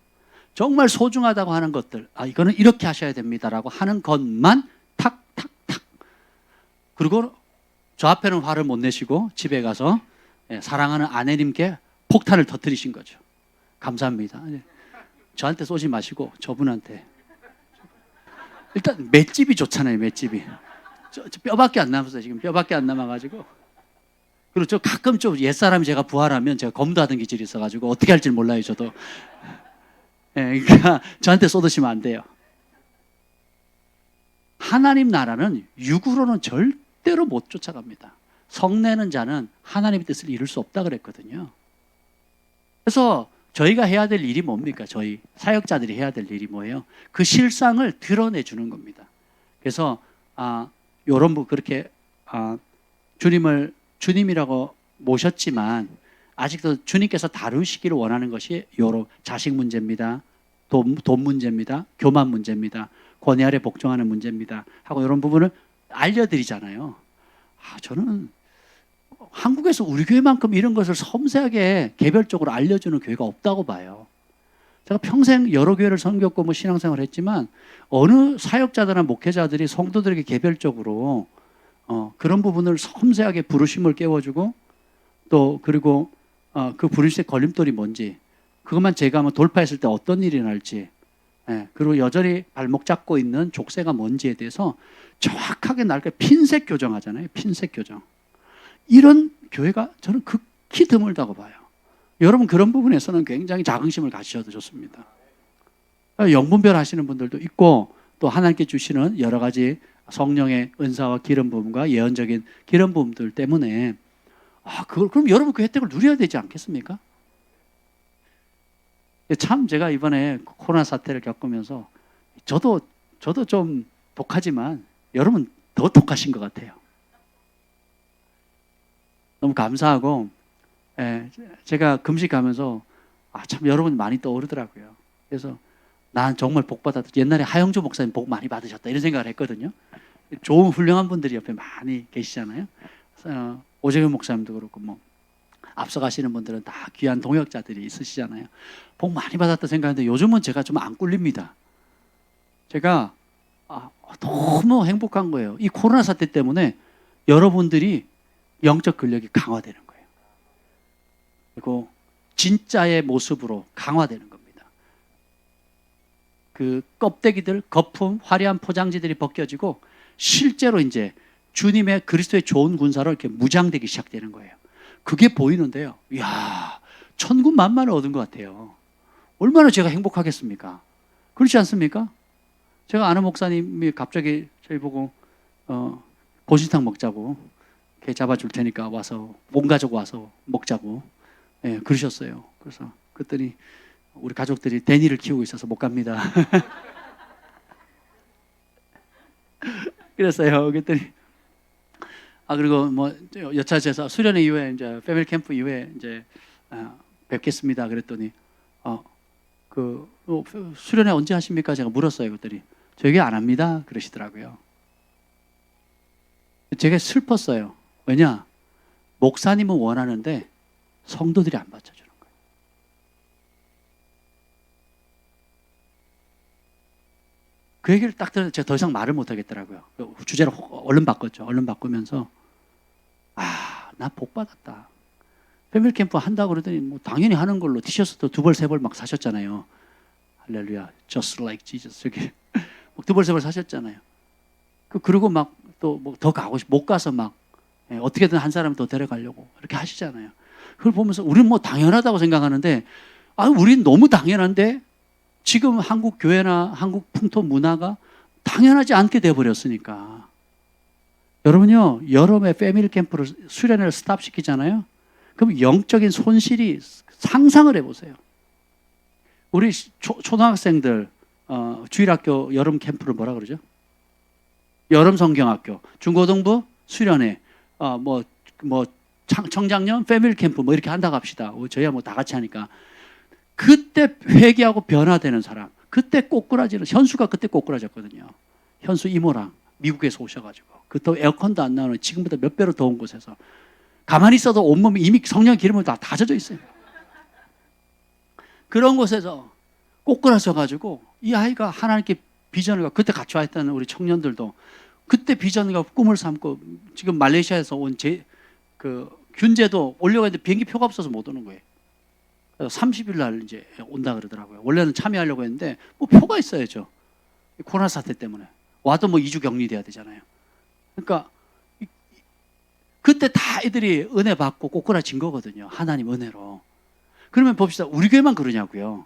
정말 소중하다고 하는 것들, 이거는 이렇게 하셔야 됩니다라고 하는 것만 탁탁탁. 그리고 저 앞에는 화를 못 내시고 집에 가서 사랑하는 아내님께 폭탄을 터뜨리신 거죠. 감사합니다. 저한테 쏘지 마시고 저분한테. 일단 맷집이 좋잖아요. 맷집이. 저 뼈밖에 안 남았어요. 지금 뼈밖에 안 남아가지고. 그리고 저 가끔 좀 옛사람이 제가 부활하면 제가 검도하던 기질이 있어가지고 어떻게 할지 몰라요. 저도. 그러니까 저한테 쏟으시면 안 돼요. 하나님 나라는 육으로는 절대로 못 쫓아갑니다. 성내는 자는 하나님의 뜻을 이룰 수 없다 그랬거든요. 그래서 저희가 해야 될 일이 뭡니까? 저희 사역자들이 해야 될 일이 뭐예요? 그 실상을 드러내주는 겁니다. 그래서 요런 그렇게 주님을 주님이라고 모셨지만 아직도 주님께서 다루시기를 원하는 것이 요런 자식 문제입니다. 돈 문제입니다. 교만 문제입니다. 권위 아래 복종하는 문제입니다. 하고 이런 부분을 알려드리잖아요. 저는 한국에서 우리 교회만큼 이런 것을 섬세하게 개별적으로 알려주는 교회가 없다고 봐요. 제가 평생 여러 교회를 섬겼고 뭐 신앙생활을 했지만 어느 사역자들이나 목회자들이 성도들에게 개별적으로 그런 부분을 섬세하게 부르심을 깨워주고 또 그리고 그 부르심의 걸림돌이 뭔지 그것만 제가 한번 돌파했을 때 어떤 일이 날지 그리고 여전히 발목 잡고 있는 족쇄가 뭔지에 대해서 정확하게 날까 핀셋 교정하잖아요. 핀셋 교정. 이런 교회가 저는 극히 드물다고 봐요. 여러분 그런 부분에서는 굉장히 자긍심을 가지셔도 좋습니다. 영분별 하시는 분들도 있고 또 하나님께 주시는 여러 가지 성령의 은사와 기름 부음과 예언적인 기름 부음들 때문에 그럼 여러분 그 혜택을 누려야 되지 않겠습니까? 참 제가 이번에 코로나 사태를 겪으면서 저도 좀 독하지만 여러분 더 독하신 것 같아요. 너무 감사하고 제가 금식하면서 참 여러분 많이 떠오르더라고요. 그래서 난 정말 복 받았다. 옛날에 하영조 목사님 복 많이 받으셨다 이런 생각을 했거든요. 좋은 훌륭한 분들이 옆에 많이 계시잖아요. 오재근 목사님도 그렇고 뭐 앞서가시는 분들은 다 귀한 동역자들이 있으시잖아요. 복 많이 받았다 생각하는데 요즘은 제가 좀 안 꿀립니다. 제가 너무 행복한 거예요. 이 코로나 사태 때문에 여러분들이 영적 근력이 강화되는 거예요. 그리고 진짜의 모습으로 강화되는 겁니다. 그 껍데기들, 거품, 화려한 포장지들이 벗겨지고 실제로 이제 주님의 그리스도의 좋은 군사로 이렇게 무장되기 시작되는 거예요. 그게 보이는데요. 이야, 천군만마를 얻은 것 같아요. 얼마나 제가 행복하겠습니까? 그렇지 않습니까? 제가 아는 목사님이 갑자기 저희 보고 보신탕 먹자고 이렇게 잡아줄 테니까 와서 온 가족 와서 먹자고 그러셨어요. 그래서 그랬더니 우리 가족들이 데니를 키우고 있어서 못 갑니다. 그랬어요. 그랬더니 그리고 뭐 여차제사 수련회 이후에 이제 패밀리 캠프 이후에 이제 뵙겠습니다. 그랬더니 수련회 언제 하십니까? 제가 물었어요. 그랬더니 저에게 안 합니다. 그러시더라고요. 제가 슬펐어요. 왜냐? 목사님은 원하는데 성도들이 안 받쳐주는 거예요. 그 얘기를 딱 들어서 제가 더 이상 말을 못 하겠더라고요. 주제를 얼른 바꿨죠. 얼른 바꾸면서 나 복 받았다. 패밀리 캠프 한다고 그러더니 뭐 당연히 하는 걸로 티셔츠도 2벌 3벌 막 사셨잖아요. 할렐루야, just like Jesus 이렇게 2벌 3벌 사셨잖아요. 그리고 막 또 뭐 더 가고 못 가서 막 어떻게든 한 사람 더 데려가려고 이렇게 하시잖아요. 그걸 보면서 우리는 뭐 당연하다고 생각하는데 우린 너무 당연한데 지금 한국 교회나 한국 풍토 문화가 당연하지 않게 돼버렸으니까. 여러분요, 여름에 패밀리 캠프를 수련회를 스탑시키잖아요. 그럼 영적인 손실이 상상을 해보세요. 우리 초등학생들 주일학교 여름 캠프를 뭐라 그러죠? 여름 성경학교, 중고등부 수련회, 청장년 패밀리 캠프 뭐 이렇게 한다고 합시다. 저희야 뭐 다 같이 하니까. 그때 회개하고 변화되는 사람, 그때 꼬꾸라지는, 현수가 그때 꼬꾸라졌거든요. 현수 이모랑 미국에서 오셔가지고 그또 에어컨도 안 나오는 지금보다 몇 배로 더운 곳에서 가만히 있어도 온몸이 이미 성령 기름으로 다 젖어 있어요. 그런 곳에서 꼬꾸라져가지고 이 아이가 하나님께 비전을, 그때 같이 와 있던 우리 청년들도 그때 비전과 꿈을 삼고 지금 말레이시아에서 온 균제도 오려고 했는데 비행기 표가 없어서 못 오는 거예요. 그래서 30일 날 이제 온다 그러더라고요. 원래는 참여하려고 했는데 뭐 표가 있어야죠. 코로나 사태 때문에. 와도 뭐 2주 격리돼야 되잖아요. 그러니까 그때 다 애들이 은혜 받고 꼬꾸라진 거거든요. 하나님 은혜로. 그러면 봅시다. 우리 교회만 그러냐고요.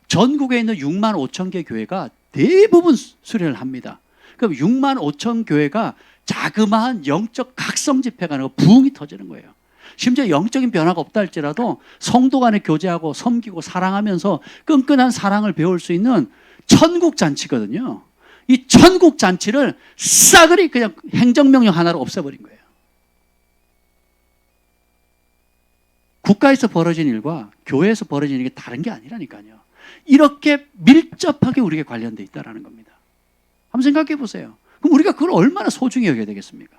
전국에 있는 6만 5천 개 교회가 대부분 수련을 합니다. 그럼 6만 5천 교회가 자그마한 영적 각성 집회가 아니고 부흥이 터지는 거예요. 심지어 영적인 변화가 없다 할지라도 성도 간에 교제하고 섬기고 사랑하면서 끈끈한 사랑을 배울 수 있는 천국 잔치거든요. 이 천국 잔치를 싸그리 그냥 행정명령 하나로 없애버린 거예요. 국가에서 벌어진 일과 교회에서 벌어진 일이 다른 게 아니라니까요. 이렇게 밀접하게 우리에게 관련되어 있다는 겁니다. 한번 생각해 보세요. 그럼 우리가 그걸 얼마나 소중히 여겨야 되겠습니까?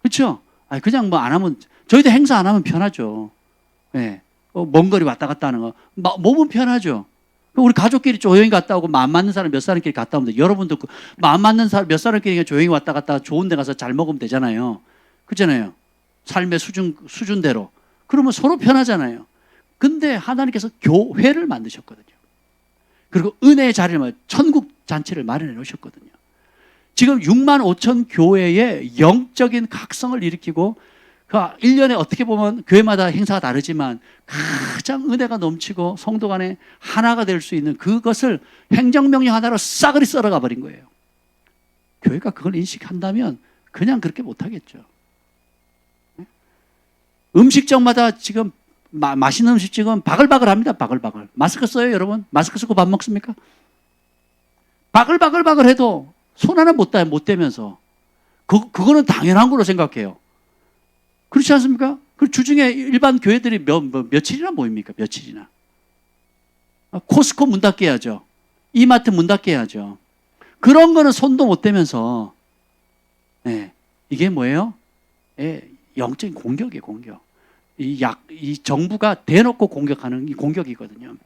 그렇죠? 그냥 뭐 안 하면, 저희도 행사 안 하면 편하죠. 네. 먼 거리 왔다 갔다 하는 거 몸은 편하죠. 우리 가족끼리 조용히 갔다 오고 마음 맞는 사람 몇 사람끼리 갔다 오면 돼. 여러분도 마음 맞는 사람 몇 사람끼리 조용히 왔다 갔다 좋은 데 가서 잘 먹으면 되잖아요. 그렇잖아요. 삶의 수준대로. 그러면 서로 편하잖아요. 근데 하나님께서 교회를 만드셨거든요. 그리고 은혜의 자리를, 천국 잔치를 마련해 놓으셨거든요. 지금 6만 5천 교회의 영적인 각성을 일으키고, 1년에 어떻게 보면 교회마다 행사가 다르지만 가장 은혜가 넘치고 성도 간에 하나가 될 수 있는 그것을 행정명령 하나로 싸그리 썰어가 버린 거예요. 교회가 그걸 인식한다면 그냥 그렇게 못하겠죠. 음식점마다 지금 맛있는 음식점은 바글바글 합니다. 바글바글. 마스크 써요, 여러분? 마스크 쓰고 밥 먹습니까? 바글바글 해도 손 하나 못 대면서. 그거는 당연한 걸로 생각해요. 그렇지 않습니까? 그 주중에 일반 교회들이 며칠이나 모입니까? 며칠이나. 코스코 문 닫게 해야죠. 이마트 문 닫게 해야죠. 그런 거는 손도 못 대면서. 네. 이게 뭐예요? 영적인 공격이에요, 공격. 이 정부가 대놓고 공격하는 이 공격이거든요.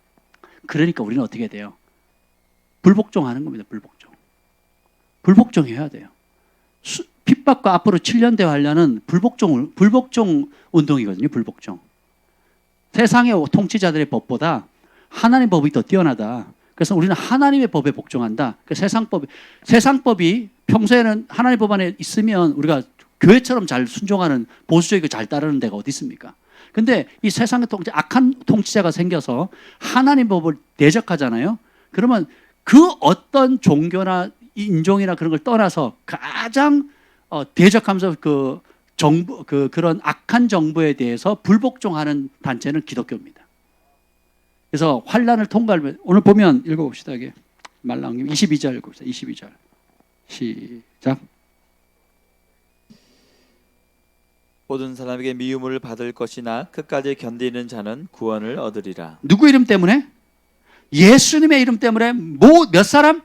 그러니까 우리는 어떻게 돼요? 불복종하는 겁니다, 불복종. 불복종해야 돼요. 핍박과 앞으로 7년 대화하려는 불복종 운동이거든요, 불복종. 세상의 통치자들의 법보다 하나님 법이 더 뛰어나다. 그래서 우리는 하나님의 법에 복종한다. 그 세상법이 평소에는 하나님 법 안에 있으면 우리가 교회처럼 잘 순종하는 보수적이고 잘 따르는 데가 어디 있습니까? 근데 이 세상의 악한 통치자가 생겨서 하나님 법을 대적하잖아요. 그러면 그 어떤 종교나 인종이나 그런 걸 떠나서 가장 대적하면서 그런 악한 정부에 대해서 불복종하는 단체는 기독교입니다. 그래서 환란을 통과하면 오늘 보면 읽어봅시다. 이게 말라기임 22절 읽어봅시다. 22절 시작. 모든 사람에게 미움을 받을 것이나 끝까지 견디는 자는 구원을 얻으리라. 누구 이름 때문에? 예수님의 이름 때문에 몇 사람?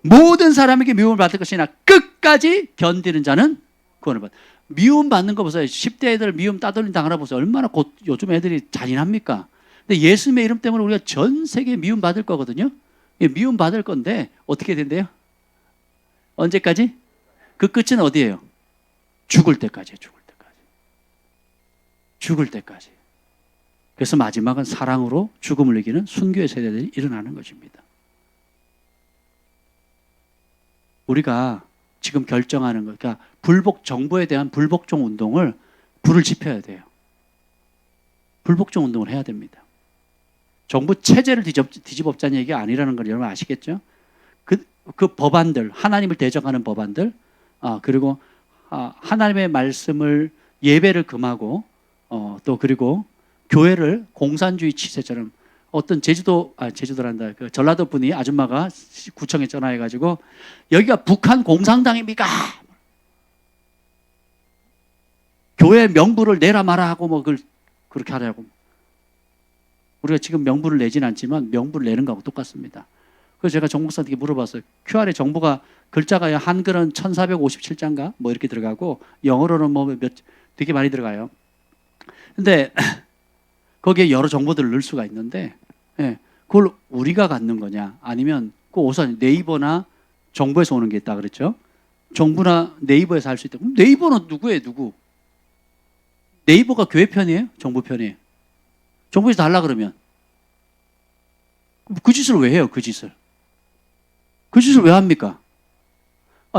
모든 사람에게 미움을 받을 것이나 끝까지 견디는 자는 구원을 받. 미움 받는 거 보세요. 10대 애들 미움 따돌림 당하나 보세요. 얼마나 요즘 애들이 잔인합니까? 근데 예수님의 이름 때문에 우리가 전 세계에 미움 받을 거거든요. 미움 받을 건데 어떻게 된대요? 언제까지? 그 끝은 어디예요? 죽을 때까지예요. 죽을 때까지. 그래서 마지막은 사랑으로 죽음을 이기는 순교의 세대들이 일어나는 것입니다. 우리가 지금 결정하는 것, 그러니까 정부에 대한 불복종 운동을 불을 지펴야 돼요. 불복종 운동을 해야 됩니다. 정부 체제를 뒤집었자는 얘기가 아니라는 걸 여러분 아시겠죠? 그 법안들, 하나님을 대적하는 법안들, 그리고 하나님의 말씀을 예배를 금하고 또 그리고 교회를 공산주의 치세처럼 어떤 제주도란다. 그 전라도 분이 아줌마가 구청에 전화해가지고 여기가 북한 공산당입니까? 교회 명부를 내라 마라 하고 뭐 그렇게 하라고. 우리가 지금 명부를 내진 않지만 명부를 내는 거하고 똑같습니다. 그래서 제가 정 목사님께 물어봤어요. QR에 정부가 글자가 한글은 1457자인가 뭐 이렇게 들어가고 영어로는 뭐 되게 많이 들어가요. 근데 거기에 여러 정보들을 넣을 수가 있는데 그걸 우리가 갖는 거냐 아니면 그 우선 네이버나 정부에서 오는 게 있다 그랬죠. 정부나 네이버에서 할 수 있다. 그럼 네이버는 누구예요? 누구? 네이버가 교회 편이에요? 정부 편이에요? 정부에서 달라 그러면 그 짓을 왜 해요? 그 짓을 왜 합니까?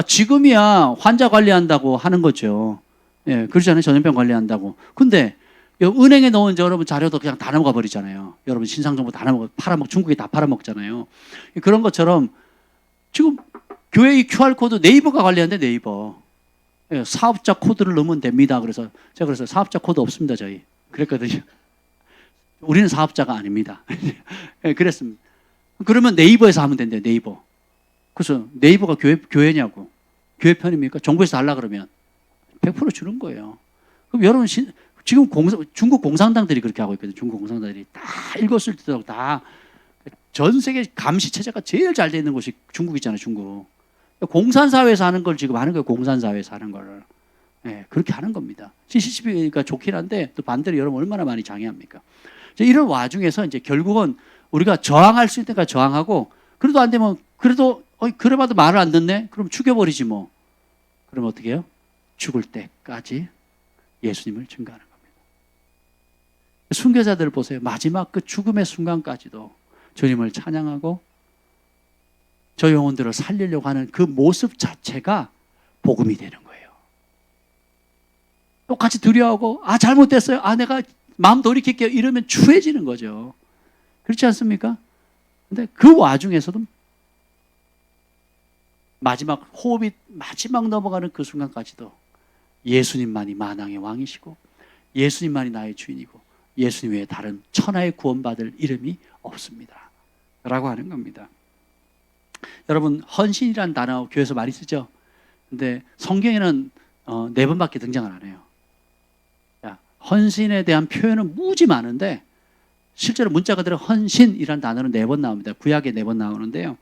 지금이야 환자 관리한다고 하는 거죠. 그렇지 않아요? 전염병 관리한다고. 근데 은행에 넣은 여러분 자료도 그냥 다 넘어가 버리잖아요. 여러분 신상정보 다 중국이 다 팔아먹잖아요. 그런 것처럼 지금 교회 이 QR코드 네이버가 관리하는데 네이버. 사업자 코드를 넣으면 됩니다. 그래서 제가 사업자 코드 없습니다. 저희. 그랬거든요. 우리는 사업자가 아닙니다. 그랬습니다. 그러면 네이버에서 하면 된대요. 네이버. 그래서 네이버가 교회냐고. 교회 편입니까? 정부에서 달라 그러면 100% 주는 거예요. 그럼 여러분 지금 중국 공산당들이 그렇게 하고 있거든요. 중국 공산당들이 다 읽었을 때도 다 전 세계 감시 체제가 제일 잘 돼 있는 곳이 중국 있잖아요. 중국. 공산사회에서 하는 걸 지금 하는 거예요. 공산사회에서 하는 걸. 그렇게 하는 겁니다. CCTV가 좋긴 한데 또 반대로 여러분 얼마나 많이 장애합니까? 이런 와중에서 이제 결국은 우리가 저항할 수 있는 데까지 저항하고 그래도 안 되면 그래도 그래봐도 말을 안 듣네? 그럼 죽여버리지 뭐. 그럼 어떻게 해요? 죽을 때까지 예수님을 증거하는 겁니다. 순교자들을 보세요. 마지막 그 죽음의 순간까지도 주님을 찬양하고 저 영혼들을 살리려고 하는 그 모습 자체가 복음이 되는 거예요. 똑같이 두려워하고 잘못됐어요. 내가 마음 돌이킬게요. 이러면 추해지는 거죠. 그렇지 않습니까? 근데 그 와중에서도 마지막 호흡이 마지막 넘어가는 그 순간까지도 예수님만이 만왕의 왕이시고 예수님만이 나의 주인이고 예수님 외에 다른 천하의 구원받을 이름이 없습니다. 라고 하는 겁니다. 여러분 헌신이라는 단어 교회에서 많이 쓰죠. 근데 성경에는 4번밖에 등장을 안 해요. 헌신에 대한 표현은 무지 많은데 실제로 문자 그대로 헌신이라는 단어는 4번 나옵니다. 구약에 4번 나오는데요.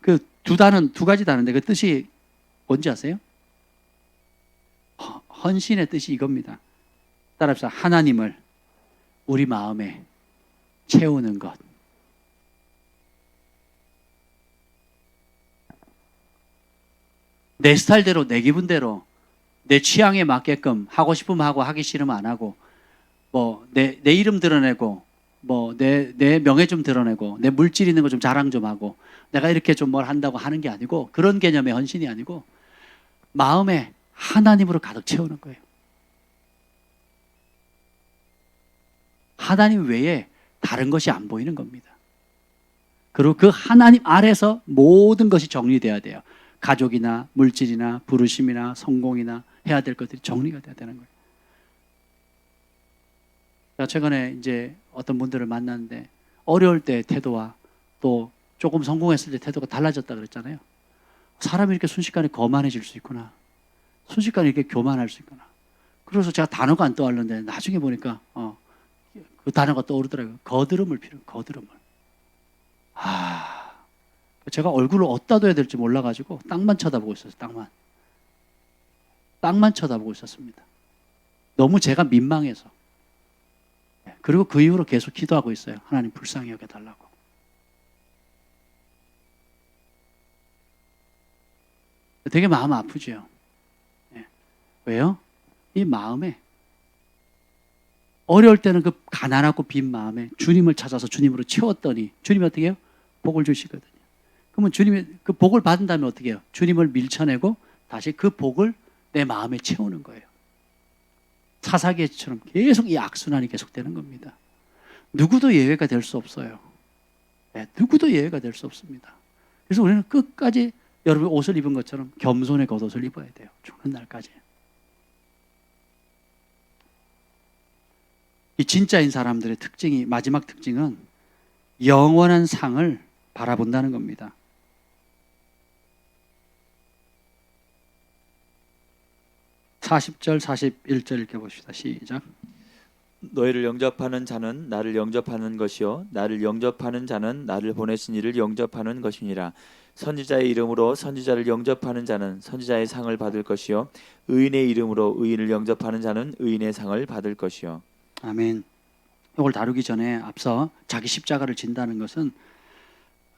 그 두 가지 단어인데 그 뜻이 뭔지 아세요? 헌신의 뜻이 이겁니다. 따라합시다. 하나님을 우리 마음에 채우는 것. 내 스타일대로 내 기분대로 내 취향에 맞게끔 하고 싶으면 하고 하기 싫으면 안 하고 뭐 내 이름 드러내고 뭐 내 명예 좀 드러내고 내 물질 있는 거 좀 자랑 좀 하고 내가 이렇게 좀 뭘 한다고 하는 게 아니고 그런 개념의 헌신이 아니고 마음에 하나님으로 가득 채우는 거예요. 하나님 외에 다른 것이 안 보이는 겁니다. 그리고 그 하나님 아래서 모든 것이 정리돼야 돼요. 가족이나 물질이나 부르심이나 성공이나 해야 될 것들이 정리가 돼야 되는 거예요. 제가 최근에 이제 어떤 분들을 만났는데 어려울 때 태도와 또 조금 성공했을 때 태도가 달라졌다 그랬잖아요. 사람이 이렇게 순식간에 거만해질 수 있구나. 순식간에 이렇게 교만할 수 있구나. 그래서 제가 단어가 안 떠올랐는데 나중에 보니까 그 단어가 떠오르더라고요. 거드름을 필요, 거드름을. 제가 얼굴을 어디다 둬야 될지 몰라가지고 땅만 쳐다보고 있었어요. 땅만 쳐다보고 있었습니다. 너무 제가 민망해서. 그리고 그 이후로 계속 기도하고 있어요. 하나님 불쌍히 여겨달라고. 되게 마음 아프죠. 왜요? 이 마음에 어려울 때는 그 가난하고 빈 마음에 주님을 찾아서 주님으로 채웠더니 주님이 어떻게 해요? 복을 주시거든요. 그러면 주님이 그 복을 받은 다음에 어떻게 해요? 주님을 밀쳐내고 다시 그 복을 내 마음에 채우는 거예요. 사사기처럼 계속 이 악순환이 계속되는 겁니다. 누구도 예외가 될 수 없어요. 누구도 예외가 될 수 없습니다. 그래서 우리는 끝까지 여러분 옷을 입은 것처럼 겸손의 겉옷을 입어야 돼요. 죽는 날까지. 이 진짜인 사람들의 특징이 마지막 특징은 영원한 상을 바라본다는 겁니다. (40절) (41절) 읽어봅시다. 시작. 너희를 영접하는 자는 나를 영접하는 것이요 나를 영접하는 자는 나를 보내신 이를 영접하는 것이니라. 선지자의 이름으로 선지자를 영접하는 자는 선지자의 상을 받을 것이요 의인의 이름으로 의인을 영접하는 자는 의인의 상을 받을 것이요. 아멘. 이걸 다루기 전에 앞서 자기 십자가를 진다는 것은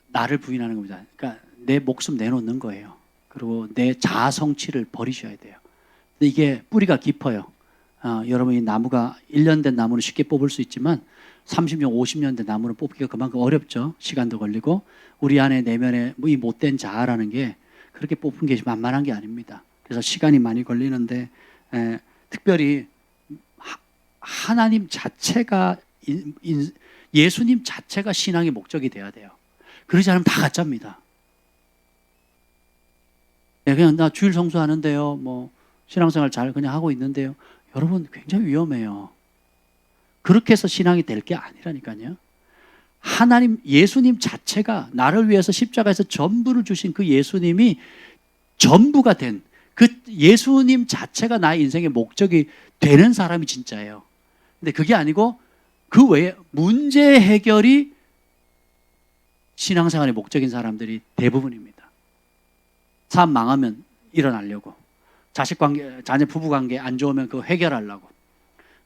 나를 부인하는 겁니다. 그러니까 내 목숨 내놓는 거예요. 그리고 내 자아 성취를 버리셔야 돼요. 근데 이게 뿌리가 깊어요. 여러분 이 나무가 1년 된 나무는 쉽게 뽑을 수 있지만 30년, 50년 된 나무는 뽑기가 그만큼 어렵죠. 시간도 걸리고 우리 안에 내면에 이 못된 자아라는 게 그렇게 뽑은 게 만만한 게 아닙니다. 그래서 시간이 많이 걸리는데 특별히 하나님 자체가 예수님 자체가 신앙의 목적이 돼야 돼요. 그러지 않으면 다 가짜입니다. 그냥 나 주일 성수하는데요. 뭐 신앙생활 잘 그냥 하고 있는데요. 여러분 굉장히 위험해요. 그렇게 해서 신앙이 될 게 아니라니까요. 하나님 예수님 자체가 나를 위해서 십자가에서 전부를 주신 그 예수님이 전부가 된 그 예수님 자체가 나의 인생의 목적이 되는 사람이 진짜예요. 근데 그게 아니고 그 외에 문제 해결이 신앙생활의 목적인 사람들이 대부분입니다. 삶 망하면 일어나려고, 자식 관계, 자녀 부부 관계 안 좋으면 그거 해결하려고,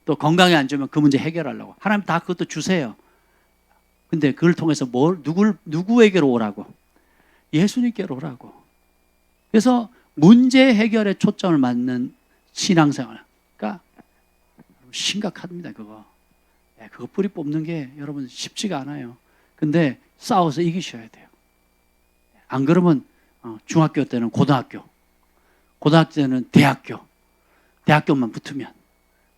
또 건강이 안 좋으면 그 문제 해결하려고. 하나님 다 그것도 주세요. 근데 그걸 통해서 누구에게로 오라고? 예수님께로 오라고. 그래서 문제 해결에 초점을 맞는 신앙생활. 그러니까 심각합니다, 그거. 그거 뿌리 뽑는 게 여러분 쉽지가 않아요. 근데 싸워서 이기셔야 돼요. 안 그러면 중학교 때는 고등학교, 고등학교 때는 대학교, 대학교만 붙으면,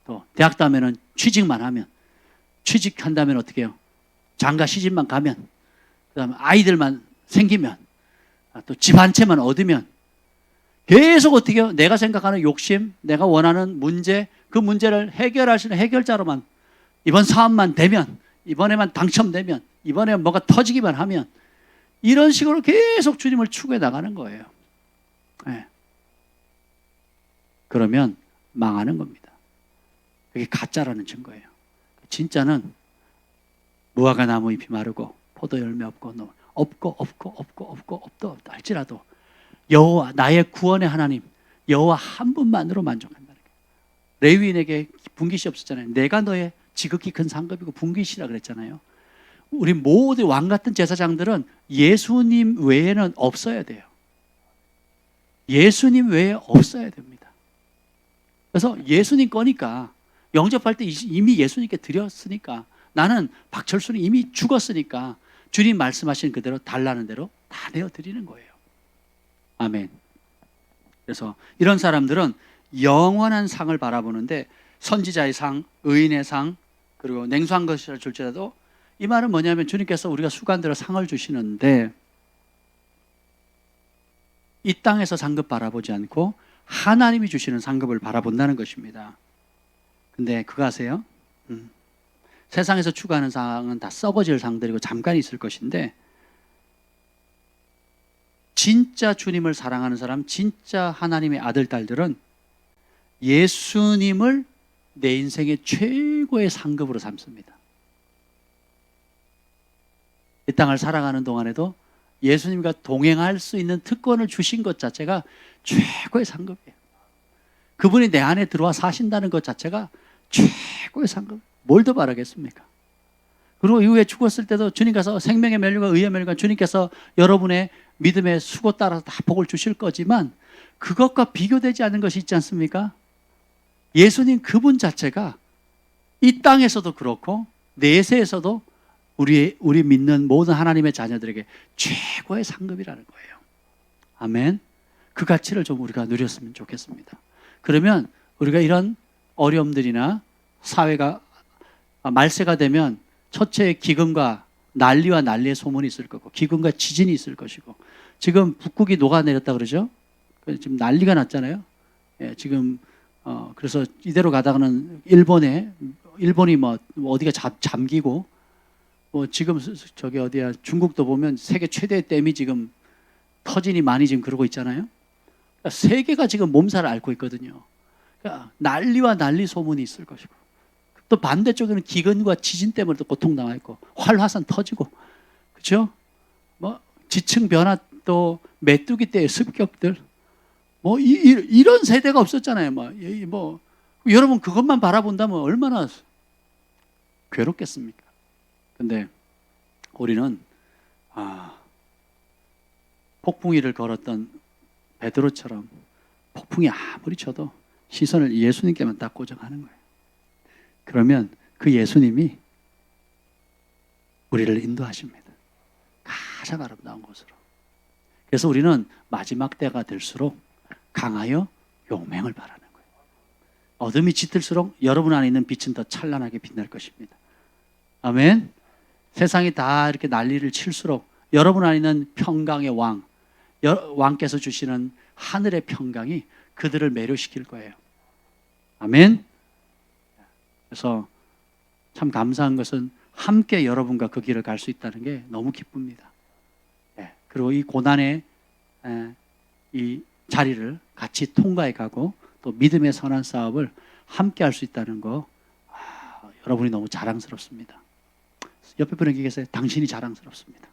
또 대학 다음에는 취직만 하면, 취직한다면 어떻게 해요? 장가 시집만 가면, 그 다음에 아이들만 생기면, 또 집 한 채만 얻으면 계속 어떻게 해요? 내가 생각하는 욕심, 내가 원하는 문제, 그 문제를 해결할 수 있는 해결자로만, 이번 사업만 되면, 이번에만 당첨되면, 이번에 뭐가 터지기만 하면, 이런 식으로 계속 주님을 추구해 나가는 거예요. 네. 그러면 망하는 겁니다. 그게 가짜라는 증거예요. 진짜는 무화과 나무 잎이 마르고 포도 열매 없고 없다 할지라도 여호와 나의 구원의 하나님 여호와 한 분만으로 만족한다는 거예요. 레위인에게 분깃이 없었잖아요. 내가 너의 지극히 큰 상급이고 분깃이라 그랬잖아요. 우리 모든 왕 같은 제사장들은 예수님 외에는 없어야 돼요. 예수님 외에 없어야 됩니다. 그래서 예수님 거니까 영접할 때 이미 예수님께 드렸으니까, 나는 박철수는 이미 죽었으니까 주님 말씀하신 그대로 달라는 대로 다 내어드리는 거예요. 아멘. 그래서 이런 사람들은 영원한 상을 바라보는데, 선지자의 상, 의인의 상, 그리고 냉수한 것이라 줄지라도, 이 말은 뭐냐면 주님께서 우리가 수간대로 상을 주시는데 이 땅에서 상급 바라보지 않고 하나님이 주시는 상급을 바라본다는 것입니다. 근데 그거 아세요? 세상에서 추구하는 상은 다 썩어질 상들이고 잠깐 있을 것인데, 진짜 주님을 사랑하는 사람, 진짜 하나님의 아들, 딸들은 예수님을 내 인생의 최고의 상급으로 삼습니다. 이 땅을 살아가는 동안에도 예수님과 동행할 수 있는 특권을 주신 것 자체가 최고의 상급이에요. 그분이 내 안에 들어와 사신다는 것 자체가 최고의 상급. 뭘 더 바라겠습니까? 그리고 이후에 죽었을 때도 주님께서 생명의 멸류관, 의의 멸류관, 주님께서 여러분의 믿음의 수고 따라서 다 복을 주실 거지만 그것과 비교되지 않는 것이 있지 않습니까? 예수님 그분 자체가 이 땅에서도 그렇고 내세에서도 우리 믿는 모든 하나님의 자녀들에게 최고의 상급이라는 거예요. 아멘. 그 가치를 좀 우리가 누렸으면 좋겠습니다. 그러면 우리가 이런 어려움들이나 사회가 말세가 되면 첫째 기근과 난리와 난리의 소문이 있을 거고, 기근과 지진이 있을 것이고, 지금 북극이 녹아내렸다 그러죠? 지금 난리가 났잖아요. 예, 지금 그래서 이대로 가다가는 일본이 뭐 어디가 잠기고, 뭐 지금 저기 어디야 중국도 보면 세계 최대의 댐이 지금 터진이 많이 지금 그러고 있잖아요. 그러니까 세계가 지금 몸살을 앓고 있거든요. 그러니까 난리와 난리 소문이 있을 것이고, 또 반대쪽에는 기근과 지진 때문에 또 고통당하고 있고, 활화산 터지고, 그렇죠? 뭐 지층 변화, 또 메뚜기 때의 습격들, 뭐 이런 세대가 없었잖아요. 뭐 여러분 그것만 바라본다면 얼마나 괴롭겠습니까? 근데 우리는 폭풍이를 걸었던 베드로처럼 폭풍이 아무리 쳐도 시선을 예수님께만 딱 고정하는 거예요. 그러면 그 예수님이 우리를 인도하십니다. 가장 아름다운 곳으로. 그래서 우리는 마지막 때가 될수록 강하여 용맹을 바라는 거예요. 어둠이 짙을수록 여러분 안에 있는 빛은 더 찬란하게 빛날 것입니다. 아멘. 세상이 다 이렇게 난리를 칠수록 여러분 안에 있는 평강의 왕께서 주시는 하늘의 평강이 그들을 매료시킬 거예요. 아멘. 그래서 참 감사한 것은 함께 여러분과 그 길을 갈 수 있다는 게 너무 기쁩니다. 그리고 이 고난의 이 자리를 같이 통과해 가고 또 믿음의 선한 싸움을 함께 할 수 있다는 거, 여러분이 너무 자랑스럽습니다. 옆에 분에게 계세요. 당신이 자랑스럽습니다.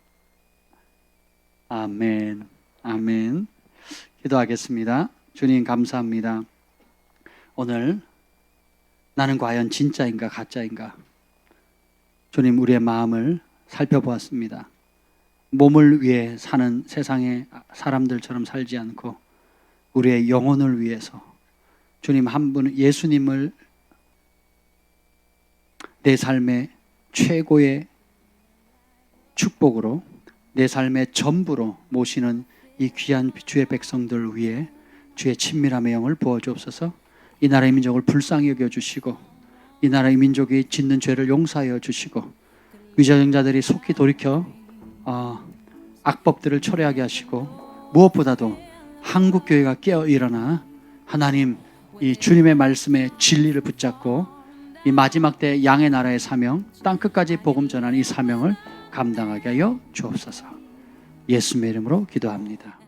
아멘. 아멘. 기도하겠습니다. 주님 감사합니다. 오늘 나는 과연 진짜인가 가짜인가? 주님, 우리의 마음을 살펴보았습니다. 몸을 위해 사는 세상의 사람들처럼 살지 않고 우리의 영혼을 위해서 주님 한 분 예수님을 내 삶의 최고의 축복으로, 내 삶의 전부로 모시는 이 귀한 주의 백성들 위해 주의 친밀함의 영을 부어주옵소서. 이 나라의 민족을 불쌍히 여겨주시고 이 나라의 민족이 짓는 죄를 용서하여 주시고 위자정자들이 속히 돌이켜 악법들을 철회하게 하시고, 무엇보다도 한국교회가 깨어 일어나 하나님 이 주님의 말씀의 진리를 붙잡고 이 마지막 때 양의 나라의 사명, 땅끝까지 복음 전하는 이 사명을 감당하게 하여 주옵소서. 예수님의 이름으로 기도합니다.